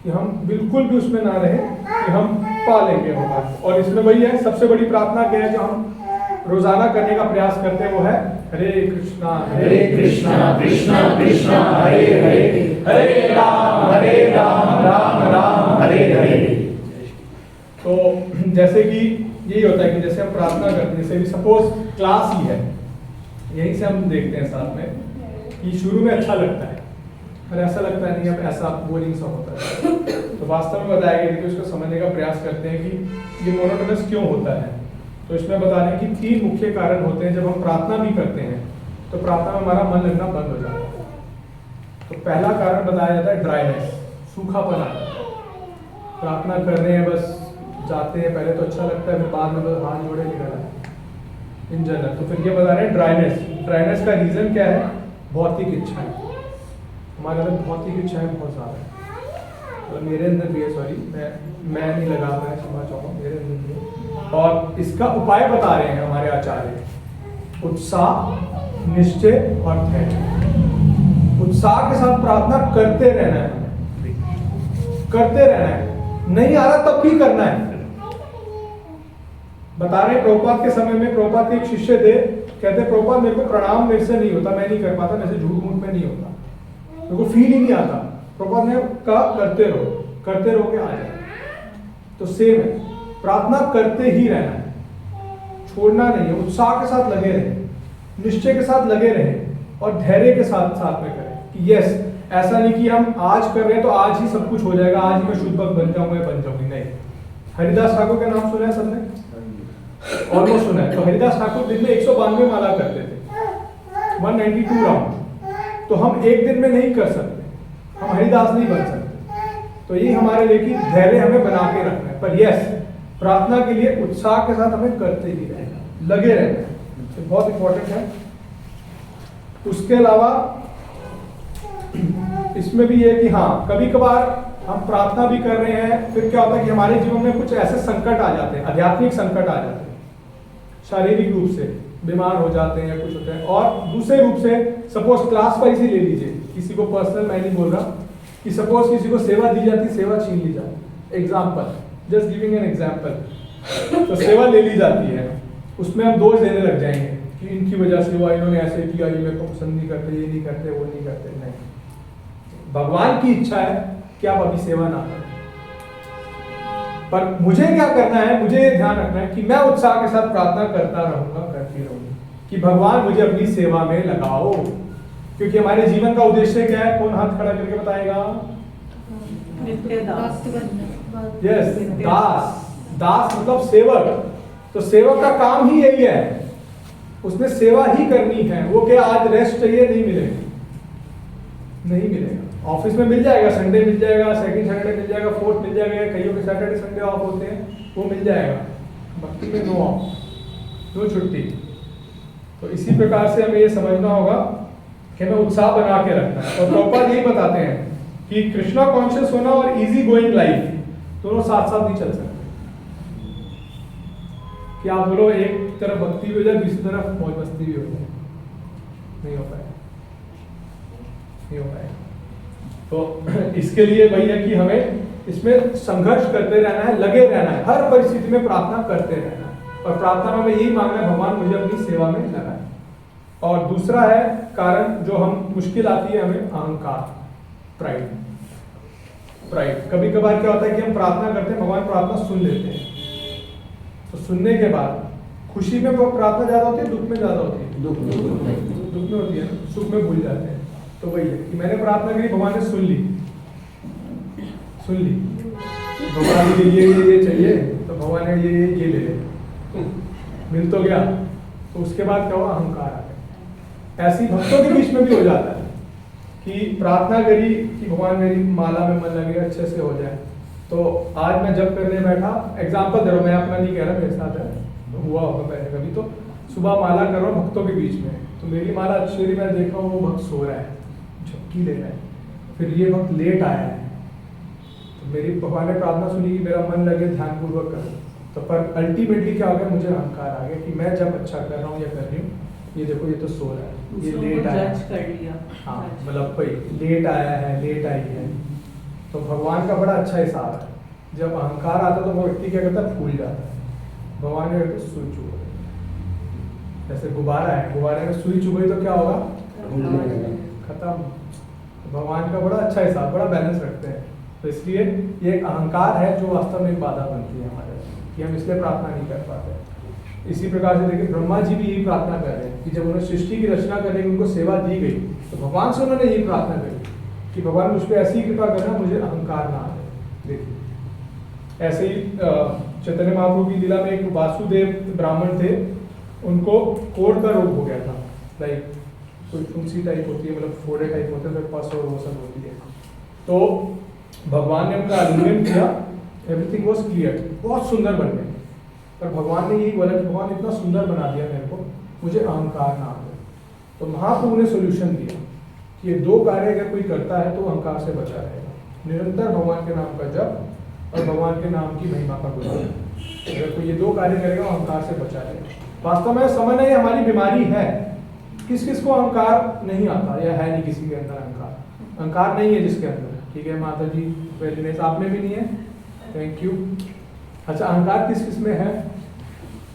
कि हम बिल्कुल भी उसमें ना रहे कि हम पा लेंगे भगवान। और इसमें वही है, सबसे बड़ी प्रार्थना क्या है जो हम रोजाना करने का प्रयास करते हैं, वो है हरे कृष्णा कृष्णा कृष्णा हरे हरे, हरे राम राम राम हरे हरे। तो जैसे कि यही होता है कि जैसे हम प्रार्थना करते हैं, जैसे भी सपोज क्लास ही है, यहीं से हम देखते हैं साथ में कि शुरू में अच्छा लगता है पर ऐसा लगता है नहीं, अब ऐसा बोरिंग सा होता है। तो वास्तव में बताया गया कि उसको समझने का प्रयास करते हैं कि ये मोनोटोनस क्यों होता है। तो इसमें बता रहे हैं कि 3 मुख्य कारण होते हैं। जब हम प्रार्थना भी करते हैं तो प्रार्थना में हमारा मन लगना बंद हो जाता है। तो पहला कारण बताया जाता है ड्राइनेस, सूखापन आता है। प्रार्थना कर रहे हैं, बस जाते हैं, पहले तो अच्छा लगता है, फिर बाद में बस हाथ जोड़े निकल आए इन जनरल। तो फिर ये बता रहे हैं ड्राइनेस। ड्राइनेस का रीजन क्या है? भौतिक इच्छाएं। हमारे अंदर भौतिक इच्छाएं बहुत ज़्यादा है। तो मेरे अंदर भी है, सॉरी मैं नहीं लगा, मैं क्षमा चाहूँगा, मेरे अंदर भी है। और इसका उपाय बता रहे हैं हमारे आचार्य, उत्साह, निश्चय और धैर्य। उत्साह के साथ प्रार्थना करते रहना है, करते रहना है, नहीं आ रहा तब भी करना है। बता रहे प्रभुपाद के समय में, प्रभुपाद के एक शिष्य थे, कहते प्रभुपाद मेरे को प्रणाम मेरे से नहीं होता, मैं नहीं कर पाता, मेरे से झूठ मूठ में नहीं होता, मेरे को फील ही नहीं आता। प्रभुपाद ने कहा करते रहो के आ जाए। तो सेम है, प्रार्थना करते ही रहना है, छोड़ना नहीं है। उत्साह के साथ लगे रहे, निश्चय के साथ लगे रहे और धैर्य के साथ साथ में करें कि यस, ऐसा नहीं कि हम आज कर रहे हैं तो आज ही सब कुछ हो जाएगा, आज ही मैं शुद्ध भक्त बन जाऊंगा या बन जाऊंगी, नहीं। हरिदास ठाकुर का नाम सुना है सबने? ऑलमोस्ट सुना है। तो हरिदास ठाकुर दिन में 192 माला करते थे, 192 राउंड। तो हम एक दिन में नहीं कर सकते, हम हरिदास नहीं बन सकते। तो ये हमारे लिए कि धैर्य हमें बना के रखना है। पर यस, प्रार्थना के लिए उत्साह के साथ हमें करते ही रहना, लगे रहना, तो बहुत इंपॉर्टेंट है। उसके अलावा इसमें भी ये कि हाँ, कभी कभार हम प्रार्थना भी कर रहे हैं, फिर क्या होता है कि हमारे जीवन में कुछ ऐसे संकट आ जाते हैं, आध्यात्मिक संकट आ जाते हैं, शारीरिक रूप से बीमार हो जाते हैं या कुछ होते हैं। और दूसरे रूप से सपोज क्लास वाइज ही ले लीजिए, किसी को पर्सनल मैं नहीं बोल रहा, कि सपोज किसी को सेवा दी जाती, सेवा छीन ली जाती, example, just giving an example, तो सेवा ले ली जाती है, उसमें हम दोष देने लग जाएंगे कि इनकी वजह से हुआ, इन्होंने ऐसे किया, ये मेरे को पसंद नहीं करते, ये नहीं करते, वो नहीं करते। नहीं, भगवान की इच्छा है कि आप अभी सेवा ना करें, पर मुझे क्या करना है, मुझे ये ध्यान रखना है कि मैं उत्साह के साथ प्रार्थना करता रहूंगा, करती रहूंगी कि भगवान मुझे अपनी सेवा में लगाओ, क्योंकि हमारे जीवन का उद्देश्य क्या है? कौन हाथ खड़ा करके बताएगा? नित्य दास। यस, दास। दास मतलब सेवक, तो सेवक का काम ही यही है, उसने सेवा ही करनी है। वो क्या आज रेस्ट चाहिए? नहीं मिलेगा, नहीं मिलेगा। ऑफिस में मिल जाएगा, संडे मिल जाएगा, सेकंड सैटरडे मिल जाएगा, फोर्थ मिल जाएगा, कईयों के सैटरडे संडे ऑफ होते हैं, वो मिल जाएगा। भक्ति में नो ऑफ, नो छुट्टी। तो इसी प्रकार से हमें ये समझना होगा कि हमें उत्साह बना के रखना है। और प्रभुपाद यही बताते हैं कि कृष्णा कॉन्शियस होना और इजी गोइंग लाइफ दोनों साथ साथ नहीं चल सकते, कि आप बोलो एक तरफ भक्ति भी हो जाए, दूसरी तरफ मौज मस्ती भी हो जाए, नहीं हो पाएगा, नहीं हो पाएगा। तो इसके लिए वही है कि हमें इसमें संघर्ष करते रहना है, लगे रहना है, हर परिस्थिति में प्रार्थना करते रहना है। और प्रार्थना में यही मांगना है, भगवान मुझे अपनी सेवा में लगाए। और दूसरा है कारण जो हम मुश्किल आती है हमें, अहंकार, प्राइड। प्राइड कभी कभार क्या होता है कि हम प्रार्थना करते हैं, भगवान प्रार्थना सुन लेते हैं, तो सुनने के बाद खुशी में प्रार्थना ज्यादा होती है, दुख में ज्यादा होती है? दुख में होती है, सुख में भूल जाते हैं। तो वही है कि मैंने प्रार्थना करी, भगवान ने सुन ली, सुन ली, भगवान ने ये चाहिए, तो भगवान ने ये ले ले, मिल तो गया। तो उसके बाद क्या हुआ? अहंकार आ गया। ऐसी भक्तों के बीच में भी हो जाता है कि प्रार्थना करी कि भगवान मेरी माला में मन लगे, अच्छे से हो जाए। तो आज मैं जब करने बैठा, एग्जाम्पल दे रहा हूँ, मैं अपना नहीं कह रहा, मेरे साथ है, तो हुआ होगा पहले कभी। तो सुबह माला कर रहा हूँ भक्तों के बीच में, तो मेरी माला अच्छी रही, मैं देख रहा हूँ वो भक्त सो रहा है, झपकी ले रहा है, फिर ये भक्त लेट आया है, तो मेरी भगवान ने प्रार्थना सुनी कि मेरा मन लगे, ध्यान पूर्वक करो। तो पर अल्टीमेटली क्या हो गया? मुझे अहंकार आ गया कि मैं जब अच्छा कर रहा हूँ या कर रही हूँ, ये देखो ये तो सो रहा है, ये लेट आया, जज कर लिया। हाँ मतलब कोई लेट आया है, लेट आई है। तो भगवान का बड़ा अच्छा हिसाब है, जब अहंकार आता है तो वो व्यक्ति क्या करता है? फूल जाता है। भगवान ने कहते सुई चुभ गई, जैसे गुब्बारा है, गुब्बारे में सुई चुभ गई तो क्या होगा? खत्म। भगवान का बड़ा अच्छा हिसाब, बड़ा बैलेंस रखते हैं। तो इसलिए ये एक अहंकार है जो वास्तव में एक बाधा बनती है हमारे, कि हम इसलिए प्रार्थना नहीं कर पाते। इसी प्रकार से देखिए ब्रह्मा जी भी यही प्रार्थना कर रहे हैं कि जब उन्होंने सृष्टि की रचना करने की उनको सेवा दी गई, तो भगवान से उन्होंने यही प्रार्थना करी कि भगवान मुझ पर ऐसी कृपा करना, मुझे अहंकार ना आए। देखिए ऐसे ही चैतन्य महाप्रभु की लीला में एक वासुदेव ब्राह्मण थे, उनको कोढ़ का रोग हो गया था, लाइक कोई फुंसी टाइप होती है, मतलब फोड़े टाइप होते हैं, पस और वो सब होती है। तो भगवान ने उनका आलिंगन किया, एवरीथिंग वाज क्लियर, बहुत सुंदर बन गए। पर भगवान ने यही बोला कि भगवान इतना सुंदर बना दिया मेरे को, मुझे अहंकार ना आए। तो महाप्रभु ने सोल्यूशन दिया कि ये दो कार्य अगर कोई करता है तो अहंकार से बचा रहेगा। निरंतर भगवान के नाम का जप और भगवान के नाम की महिमा का गुणगान, अगर कोई ये दो कार्य करेगा अहंकार से बचा रहेगा। वास्तव में समझना ये हमारी बीमारी है। किस किस को अहंकार नहीं आता, या है नहीं किसी के अंदर अहंकार? अहंकार नहीं है जिसके अंदर, ठीक है माता जी, वेलनेस आप में भी नहीं है, थैंक यू। अच्छा, अहंकार किस किस में है?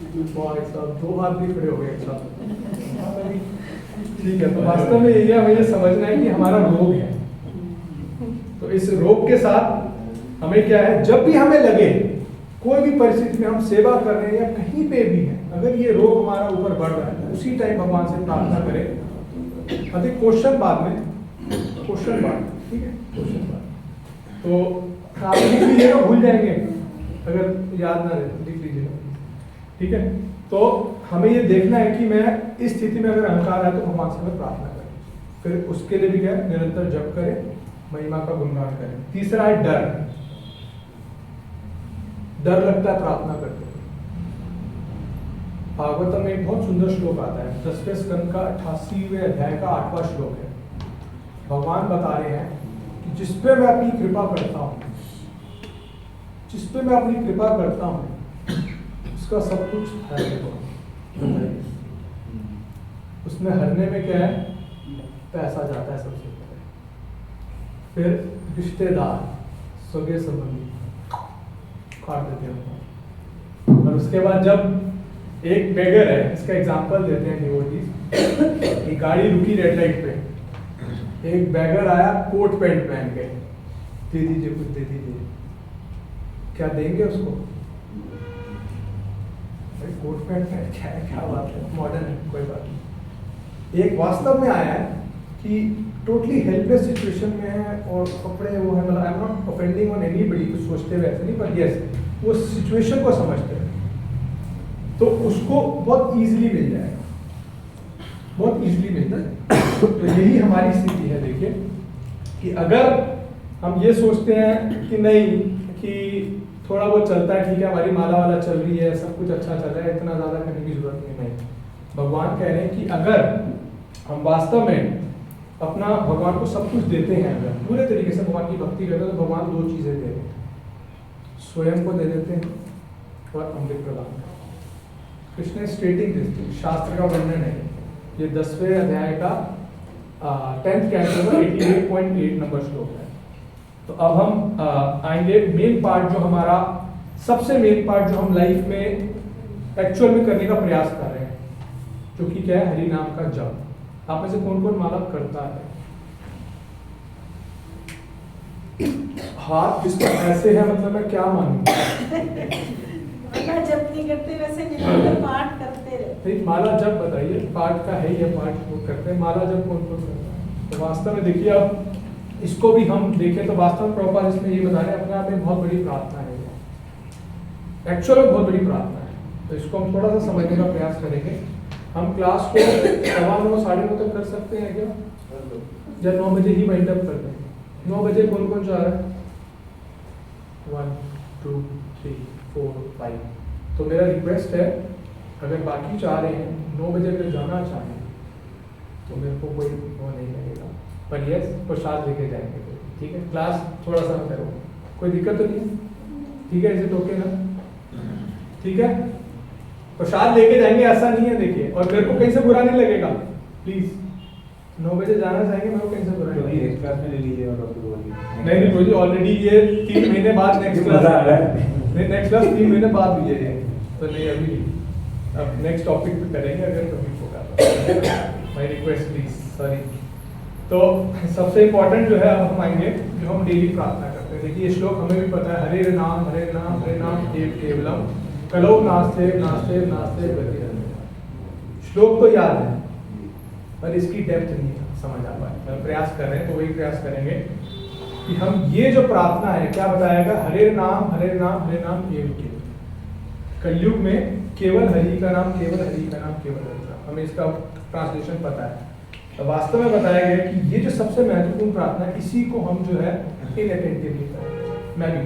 दो हाथ भी खड़े हो गए एक साथ, ठीक है। तो वास्तव में यही है, हमें समझना है कि हमारा रोग है। तो इस रोग के साथ हमें क्या है, जब भी हमें लगे कोई भी परिस्थिति में हम सेवा कर रहे हैं या कहीं पे भी है, अगर ये रोग हमारा ऊपर बढ़ रहा है, उसी टाइम भगवान से प्रार्थना करें। अधिक क्वेश्चन बाद में, क्वेश्चन बाद, ठीक है, क्वेश्चन बाद। तो आप लिख लीजिएगा, भूल जाएंगे अगर याद ना रहे, लिख लीजिएगा, ठीक है। तो हमें ये देखना है कि मैं इस स्थिति में अगर अहंकार है तो भगवान से मैं प्रार्थना करें, फिर उसके लिए भी क्या है, निरंतर जप करें, महिमा का गुणगान करें। तीसरा है डर। डर लगता है प्रार्थना करते हुए। भागवतम में एक बहुत सुंदर श्लोक आता है, 10वें स्कंद का 88वें अध्याय का 8वां श्लोक है। भगवान बता रहे हैं कि जिस पे मैं अपनी कृपा करता हूँ, जिस पे मैं अपनी कृपा करता हूँ उसका सब कुछ हरने को। उसमें हरने में क्या है? पैसा जाता है सबसे पहले, फिर रिश्तेदार, सगे संबंधी काट देते हैं, और उसके बाद जब एक बेगर है, इसका एग्जांपल देते हैं डिवोटीज कि गाड़ी रुकी रेड लाइट पे, एक बेगर आया कोट पैंट पहन के, दे दीजिए कुछ दे दीजिए, क्या देंगे उसको? भाई कोट पैंट पहन क्या है, क्या बात है, मॉडर्न है, कोई बात नहीं। एक वास्तव में आया है कि टोटली हेल्पलेस सिचुएशन में है और कपड़े वो है, मतलब I am not offending on anybody, कुछ सोचते हुए ऐसे नहीं, पर यस वो सिचुएशन को समझते हैं, तो उसको बहुत इजीली मिल जाएगा, बहुत इजीली मिलता है। तो यही हमारी स्थिति है। देखिए कि अगर हम ये सोचते हैं कि नहीं, कि थोड़ा बहुत चलता है, ठीक है, हमारी माला वाला चल रही है, सब कुछ अच्छा चल रहा है, इतना ज़्यादा करने की जरूरत नहीं। भगवान कह रहे हैं कि अगर हम वास्तव में अपना भगवान को सब कुछ देते हैं, अगर पूरे तरीके से भगवान की भक्ति करते हैं, तो भगवान दो चीज़ें दे देते हैं, स्वयं को दे देते हैं और अमृत प्रदान करते हैं। कृष्ण स्टेटिंग दिस, शास्त्र का वर्णन है ये 10वें अध्याय का 10th कैंटो का 88.8 नंबर श्लोक है। तो अब हम आएंगे मेन पार्ट, जो हमारा सबसे मेन पार्ट, जो हम लाइफ में एक्चुअल में करने का प्रयास कर रहे हैं, जो कि क्या है? हरि नाम का जप। आप में से कौन कौन माला करता है? हाथ जिसका ऐसे है, मतलब मैं क्या मानूं? माला जप नहीं करते, वैसे निरंतर पाठ करते रहते। नहीं, माला जप बताइए, पाठ का है, ये पाठ वो करते हैं, माला जप कौन कौन करता है? तो वास्तव में देखिए, अब इसको भी हम देखें तो वास्तव में प्रभुपाद इसमें ये बता रहे हैं, अपने आप में बहुत बड़ी प्रार्थना है, एक्चुअल में बहुत बड़ी प्रार्थना है। तो इसको हम थोड़ा सा समझने का प्रयास करेंगे। हम क्लास को 9:15 9:30 तक कर सकते हैं क्या? या 9 बजे ही वाइंड अप करते हैं? 9 बजे कौन कौन जा रहा है? 1 2 3 4 5। तो मेरा रिक्वेस्ट है, अगर बाकी चाह रहे हैं 9 बजे अगर जाना चाहें तो मेरे को कोई वो नहीं लगेगा, पर यस प्रसाद लेके जाएंगे, ठीक है? क्लास थोड़ा सा करो, कोई दिक्कत तो नहीं है? ठीक है, इसे टोके ना, ठीक है? प्रसाद लेके जाएंगे, ऐसा नहीं है। देखिए, और मेरे को कहीं से बुरा नहीं लगेगा, प्लीज 9 बजे जाना चाहेंगे, मेरे को कहीं से बुरा नहीं लगेगा। नेक्स्ट क्लास में ले लीजिए और डॉक्टर बोलिए। नहीं नहीं बोलिए, ऑलरेडी ये 3 महीने बाद नेक्स्ट क्लास नहीं, नेक्स्ट क्लास 3 महीने बाद हुई है ये, तो नहीं अभी नहीं। अब नेक्स्ट टॉपिक पे करेंगे अगर कभी होगा। My request please, sorry. तो सबसे इम्पोर्टेंट जो है, अब हम आएंगे जो हम डेली प्रार्थना करते हैं। देखिए ये श्लोक हमें भी पता है, हरे नाम हरे नाम हरे नाम देव केवलम कलो नास्ते नास्ते नास्ते गति। श्लोक तो याद है, पर इसकी डेप्थ नहीं समझ आ पाए। हम प्रयास कर रहे हैं, तो वही प्रयास करेंगे कि हम ये जो प्रार्थना है, क्या बताएगा? हरे नाम हरे नाम हरे नाम केवल केवल। कलयुग में केवल हरि का नाम, केवल हरि का नाम, केवल हरि का नाम, हमें इसका ट्रांसलेशन पता है। तो वास्तव में बताया गया कि ये जो सबसे महत्वपूर्ण प्रार्थना है, इसी को हम जो है इनअटेंटिवली करें। मैं भी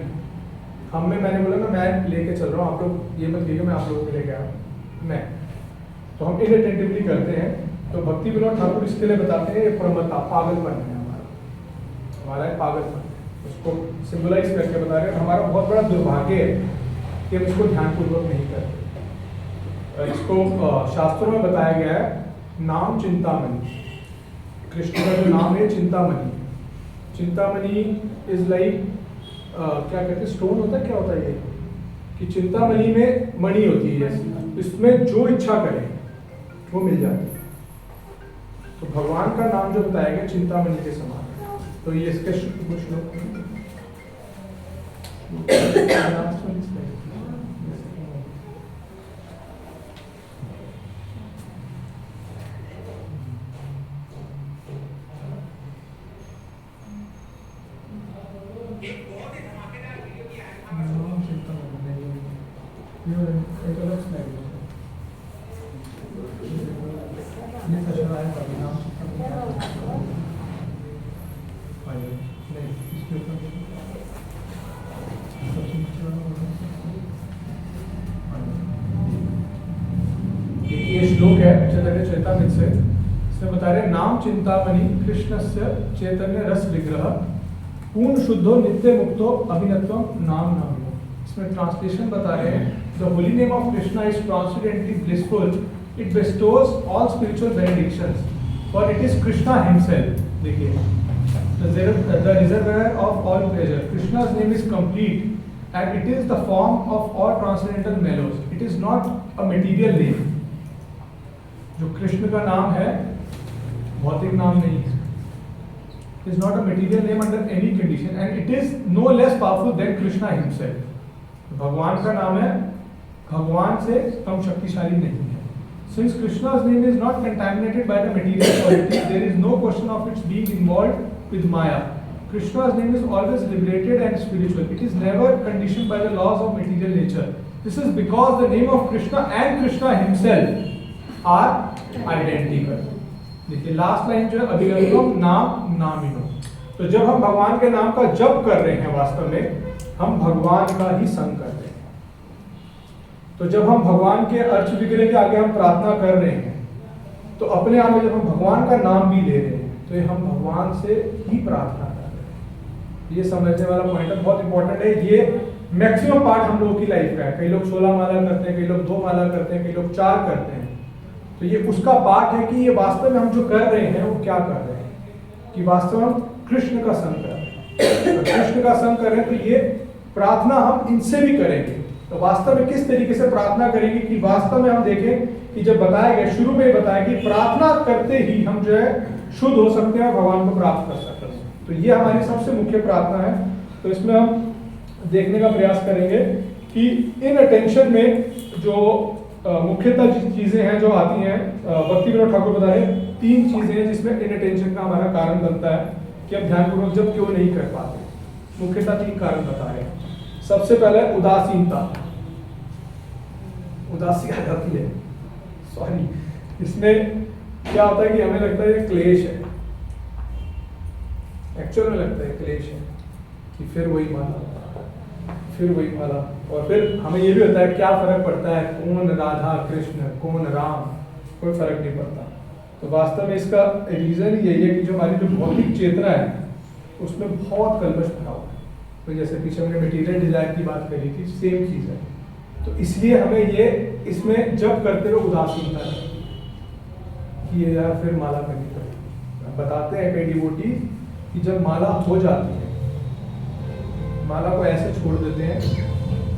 हम में, मैंने बोला ना, मैं लेके चल रहा हूँ, आप लोग ये मत लीजिए मैं आप लोगों के लिए गया हूँ, मैं। तो हम इनअटेंटिवली करते हैं। तो भक्ति विनोद ठाकुर इसके लिए बताते हैं, ये प्रमता, पागलपन है हमारा है पागलपन। उसको सिंबलाइज करके बता रहे हैं, हमारा बहुत बड़ा दुर्भाग्य है कि हम इसको ध्यानपूर्वक नहीं करते। इसको शास्त्रों में बताया गया है, नाम चिंतामणि। कृष्ण का जो नाम है चिंतामणि। चिंतामणि इज लाइक क्या कहते हैं, स्टोन होता है, क्या होता है ये, कि चिंतामणि में मणि होती है, इसमें जो इच्छा करें वो मिल जाती है। तो भगवान का नाम जो बताया गया चिंतामणि के समान है। तो ये इसके कुछ लोग चेतामित से। इसमें बता रहे हैं नाम चिंतामणि कृष्णस्य चैतन्य रस विग्रह पूर्ण शुद्धो नित्य मुक्तो अभिनत्वम नाम नामो। इसमें ट्रांसलेशन बता रहे हैं the holy name of Krishna is transcendentally blissful, it bestows all spiritual benedictions for it is Krishna himself. देखिए the reservoir of all pleasure. Krishna's name is complete and it is the form of all transcendental mellows. It is not a material name. जो कृष्ण का नाम है भौतिक नाम नहीं है. It is not a material name under any condition and it is no less powerful than Krishna himself. भगवान का नाम है, भगवान से कम शक्तिशाली नहीं है. Since Krishna's name is not contaminated by the material qualities, there is no question of its being involved with Maya. Krishna's name is always liberated and spiritual. It is never conditioned by the laws of material nature. This is because the name of Krishna and Krishna himself are identical. देखिए last line जो है अभिगम नाम नामिनो। तो जब हम भगवान के नाम का जप कर रहे हैं वास्तव में हम भगवान का ही संग कर रहे हैं। तो जब हम भगवान के अर्च विग्रह के आगे हम प्रार्थना कर रहे हैं तो अपने आप में जब हम भगवान का नाम भी ले रहे हैं तो ये हम भगवान से ही प्रार्थना कर रहे हैं। ये समझने वाला पॉइंट है, बहुत इंपॉर्टेंट है। ये मैक्सिमम पार्ट हम लोगों की लाइफ का है। कई लोग 16 माला करते हैं, कई लोग 2 माला करते हैं, कई लोग 4 करते हैं। तो ये उसका पार्ट है कि ये वास्तव में हम जो कर रहे हैं वो क्या कर रहे हैं, कि वास्तव में हम कृष्ण का संग कर रहे हैं। कृष्ण का संग कर रहे हैं तो ये प्रार्थना हम इनसे भी करेंगे। तो वास्तव में किस तरीके से प्रार्थना करेंगे कि वास्तव में हम देखें कि जब बताया गया शुरू में बताया कि प्रार्थना करते ही हम जो है शुद्ध हो सकते हैं और भगवान को प्राप्त कर सकते हैं। तो ये हमारी सबसे मुख्य प्रार्थना है। तो इसमें हम देखने का प्रयास करेंगे कि इन अटेंशन में जो मुख्यतः चीजें हैं जो आती हैं, भक्ति विनोद ठाकुर बता रहे 3 चीजें हैं जिसमें इन अटेंशन का हमारा कारण बनता है कि हम ध्यानपूर्वक जब क्यों नहीं कर पाते। मुख्यतः 3 कारण बता रहे हैं। सबसे पहले उदासीनता, उदासी आ जाती है, सॉरी, इसमें क्या होता है कि हमें लगता है ये क्लेश है, एक्चुअल में लगता है क्लेश है कि फिर वही माला, और फिर हमें ये भी होता है क्या फर्क पड़ता है कौन राधा कृष्ण कौन राम, कोई फर्क नहीं पड़ता। तो वास्तव में इसका रीजन यही है कि जो हमारी जो भौतिक चेतना है उसमें बहुत कलमश भरा हुआ है। तो जैसे पीछे हमने मटेरियल डिजायर की बात करी थी, सेम चीज है। तो इसलिए हमें ये इसमें जब करते हुए उदासीनता है कि ये यार फिर माला करनी पड़ेगी। बताते हैं कई डिवोटी कि जब माला हो जाती है माला को ऐसे छोड़ देते हैं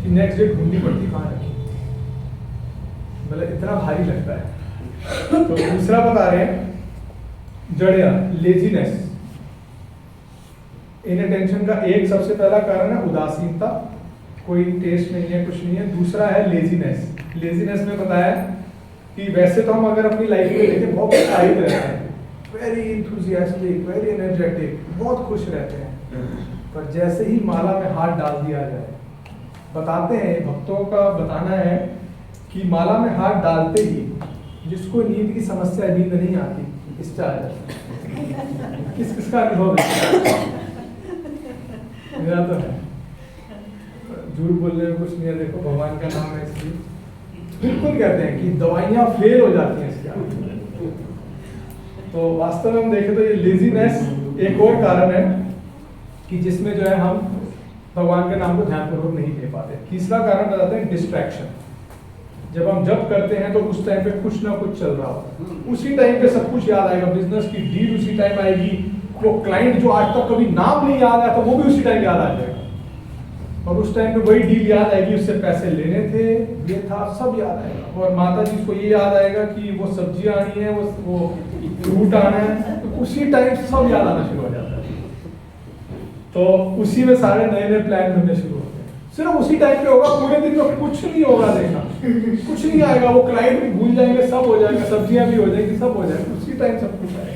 कि नेक्स्ट डे ढूंढनी पड़ती कहाँ रखी, मतलब इतना भारी लगता है। तो दूसरा बता रहे हैं जड़िया, लेजीनेस, इनअटेंशन का एक सबसे पहला कारण है उदासीनता, कोई टेस्ट नहीं है, कुछ नहीं है। दूसरा है लेजीनेस। लेजीनेस में बताया कि वैसे तो हम अगर अपनी लाइफ में देखें बहुत उत्साहित रहते हैं, वेरी इंथुजियास्टिक, वेरी एनर्जेटिक, बहुत खुश रहते हैं, पर जैसे ही माला में हाथ डाल दिया जाए, बताते हैं भक्तों का बताना है कि माला में हाथ डालते ही जिसको नींद की समस्या, नींद नहीं आती, इससे आ जाए। किसका अनुभव है? मेरा तो है, झूठ बोलने में कुछ नहीं है। देखो भगवान का नाम है इसलिए बिल्कुल कहते हैं कि दवाइयां फेल हो जाती हैं इसके आगे। तो वास्तव में हम देखें तो ये लेजीनेस एक और कारण है कि जिसमें जो है हम भगवान के नाम को ध्यानपूर्वक नहीं दे पाते। तीसरा कारण बताते हैं डिस्ट्रैक्शन। जब हम जब करते हैं तो उस टाइम पे कुछ ना कुछ चल रहा होता है, उसी टाइम पे सब कुछ याद आएगा, बिजनेस की डील उसी टाइम आएगी, वो क्लाइंट जो आज तक कभी नाम नहीं याद आया था वो भी उसी टाइम याद आ जाएगा, और उस टाइम पे वही डील याद आएगी, उससे पैसे लेने थे, ये था, सब याद आएगा। और माता जी को ये याद आएगा कि वो सब्जी आनी है, वो फ्रूट आना है, तो उसी टाइम सब याद आना शुरू हो जाता है। तो उसी में सारे नए नए प्लान बनने शुरू होते हैं। सिर्फ उसी टाइम पे होगा, पूरे दिन में कुछ नहीं होगा, देखना कुछ नहीं आएगा, वो क्लाइंट भी भूल जाएंगे, सब हो जाएगा, सब्जियां भी हो जाएंगी, सब हो जाएगा, उसी टाइम सब कुछ आएगा।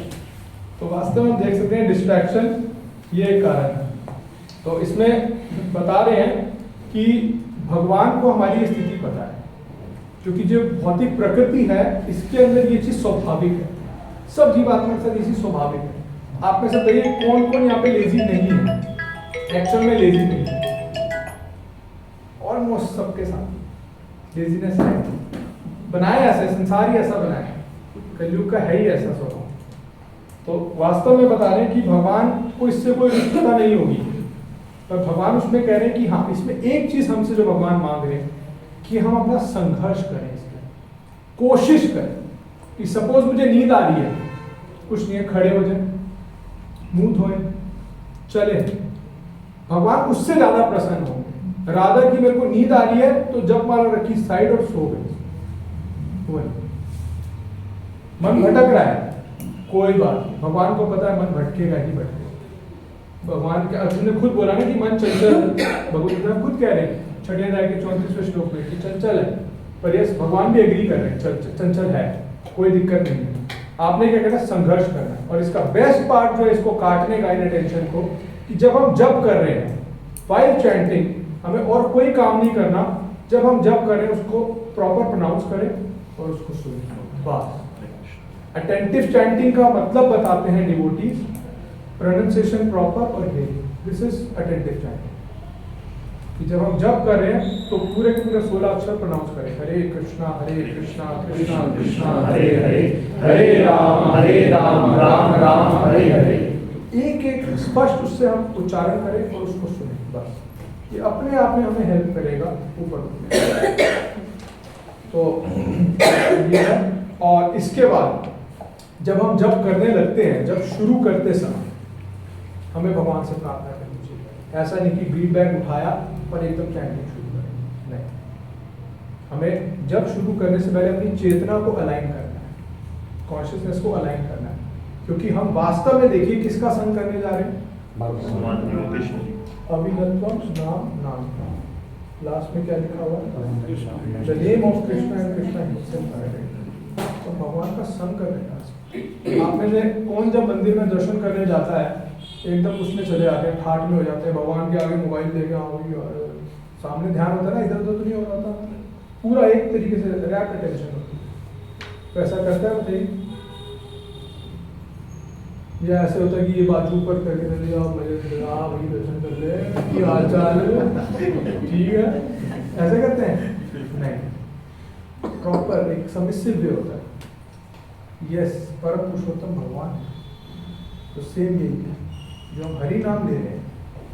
तो वास्तव में देख सकते हैं डिस्ट्रैक्शन ये एक कारण है। तो इसमें बता रहे हैं कि भगवान को हमारी स्थिति पता है, क्योंकि जो भौतिक प्रकृति है इसके अंदर ये चीज स्वाभाविक है, सब जीवात्मा के साथ ये चीज स्वाभाविक है। आप में से बताइए कौन कौन यहाँ पे लेजी नहीं है, एक्चुअल में लेजी नहीं है? ऑलमोस्ट सबके साथ लेजीनेस है, बनाया ऐसा, संसार ही ऐसा बनाया है। कलयुग का है ही ऐसा स्वभाव। तो वास्तव में बता रहे हैं कि भगवान को इससे कोई रिश्ता नहीं होगी, पर भगवान उसमें कह रहे हैं कि हाँ, इसमें एक चीज हमसे जो भगवान मांग रहे हैं कि हम अपना संघर्ष करें, इसमें कोशिश करें कि सपोज मुझे नींद आ रही है, कुछ नहीं है, खड़े हो जाए, मुंह धोए, चले। भगवान उससे ज्यादा प्रसन्न होंगे। राधा की मेरे को नींद आ रही है तो जब माला रखी साइड और सो गई, मन भटक रहा है, कोई बात नहीं, भगवान को पता है मन भटकेगा ही भटकेगा। भगवान के अर्जुन ने खुद बोला ना कि मन चंचल, भगवत गीता खुद कह रहे हैं 6 अध्याय के 34वें श्लोक में कि चंचल है, पर यस भगवान भी एग्री कर रहे हैं चंचल है, कोई दिक्कत नहीं है। आपने क्या करना, संघर्ष करना है। और इसका बेस्ट पार्ट जो है इसको काटने का, इन अटेंशन को, कि जब हम जप कर रहे हैं वाइल चैंटिंग, हमें और कोई काम नहीं करना, जब हम जप करें उसको प्रॉपर प्रोनाउंस करें और उसको सुनें, बस। अटेंटिव चैंटिंग का मतलब बताते हैं डिवोटीज, प्रोनाउंसिएशन प्रॉपर और hearing, this is attentive chanting. कि जब हम जप कर रहे हैं तो पूरे के पूरे 16 अक्षर प्रोनाउंस करें, हरे कृष्णा कृष्णा कृष्णा हरे हरे, हरे राम राम राम हरे हरे। एक एक स्पष्ट उससे हम उच्चारण करें और उसको सुने, बस। ये अपने आप में हमें हेल्प करेगा ऊपर उठने। तो ये है। और इसके बाद जब हम जप करने लगते हैं, जब शुरू करते समय हमें भगवान से प्रार्थना करनी चाहिए। ऐसा नहीं कि बीट बैग उठाया और एकदम चैंटिंग शुरू करें, नहीं। हमें जब शुरू करने से पहले अपनी चेतना को अलाइन करना है, कॉन्शियसनेस को अलाइन करना है, क्योंकि हम वास्तव में देखिए किसका संग करने जा रहे हैं, अविनत्वम नाम। लास्ट में क्या लिखा हुआ है, the name of Krishna and Krishna himself. तो भगवान का संग करने का। आप में से कौन जब मंदिर में दर्शन करने जाता है एकदम उसमें चले जाते हैं, ठाट में हो जाते हैं, भगवान के आगे मोबाइल लेके सामने ध्यान होता है ना, इधर उधर तो नहीं हो रहा था, पूरा एक तरीके से रैप्ट अटेंशन होती है। तो ऐसा करता है बताइए, या ऐसे होता है कि ये बाजू ऊपर करके चले जाओ, मजे से वही दर्शन कर ले, ये हाल चाल ठीक है, ऐसे करते हैं? नहीं, प्रॉपर एक सबमिसिव वे होता है। यस, परम पुरुषोत्तम भगवान है। तो सेम यही है, जो हम हरि नाम ले रहे हैं,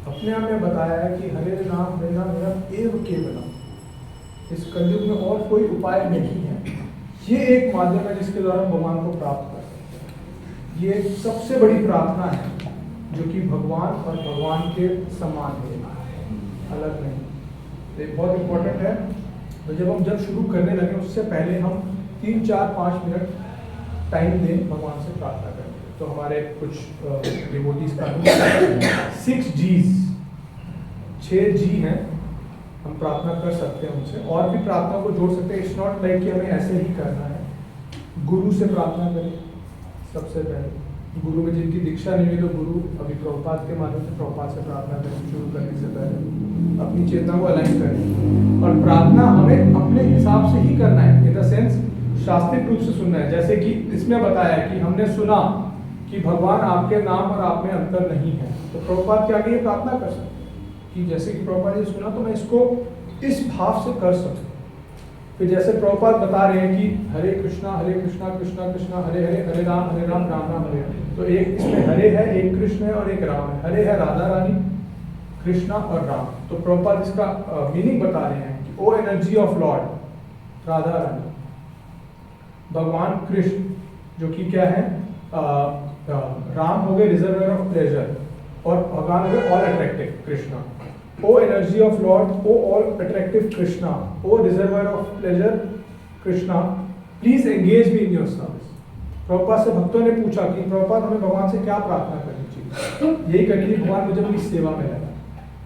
अपने आप में बताया है कि हरे नाम लेना मेरा एव केवलम, इस कलयुग में और कोई उपाय नहीं है। ये एक माध्यम है जिसके द्वारा भगवान को प्राप्त कर सकते हैं। ये सबसे बड़ी प्रार्थना है जो कि भगवान और भगवान के समान है, अलग नहीं। ये बहुत इम्पोर्टेंट है। तो जब शुरू करने लगे उससे पहले हम 3, 4, 5 मिनट टाइम दें भगवान से प्रार्थना करें। तो हमारे कुछ डिवोटीज का 6 G's, 6 G हैं, हम प्रार्थना कर सकते हैं उनसे, और भी प्रार्थना को जोड़ सकते हैं। इट्स नॉट लाइक कि हमें ऐसे ही करना है। गुरु से प्रार्थना करें सबसे पहले। गुरु में जिनकी दीक्षा नहीं हुई तो गुरु अभी प्रभुपाद के माध्यम से प्रभुपाद से प्रार्थना करें शुरू करने से पहले, अपनी चेतना को अलाइन करें। और प्रार्थना हमें अपने हिसाब से ही करना है, इन द सेंस शास्त्रीय रूप से सुनना है। जैसे कि इसमें बताया है कि हमने सुना कि भगवान आपके नाम और आप में अंतर नहीं है, तो प्रभुपाद के आगे ये प्रार्थना कर सकते हैं कि जैसे कि प्रभुपाद ने सुना तो मैं इसको इस भाव से कर सकूं। फिर जैसे प्रभुपाद बता रहे हैं कि हरे कृष्णा कृष्णा कृष्णा हरे हरे, हरे राम राम राम हरे हरे। तो एक इसमें हरे है, एक कृष्ण है और एक राम है। हरे है राधा रानी, कृष्णा और राम। तो प्रभुपाद इसका मीनिंग बता रहे हैं कि ओ energy of Lord Radha Rani, भगवान कृष्ण जो कि क्या है, राम हो गए रिजर्वर ऑफ प्लेजर और भगवान हो गए all attractive Krishna. O energy of lord, O all attractive Krishna, O reservoir of pleasure Krishna, please engage me in your service. Prabhupada से भक्तों ने पूछा कि प्रभुपाद हमें भगवान से क्या प्रार्थना करनी चाहिए? यही करनी है, भगवान मुझे अपनी सेवा में लगा,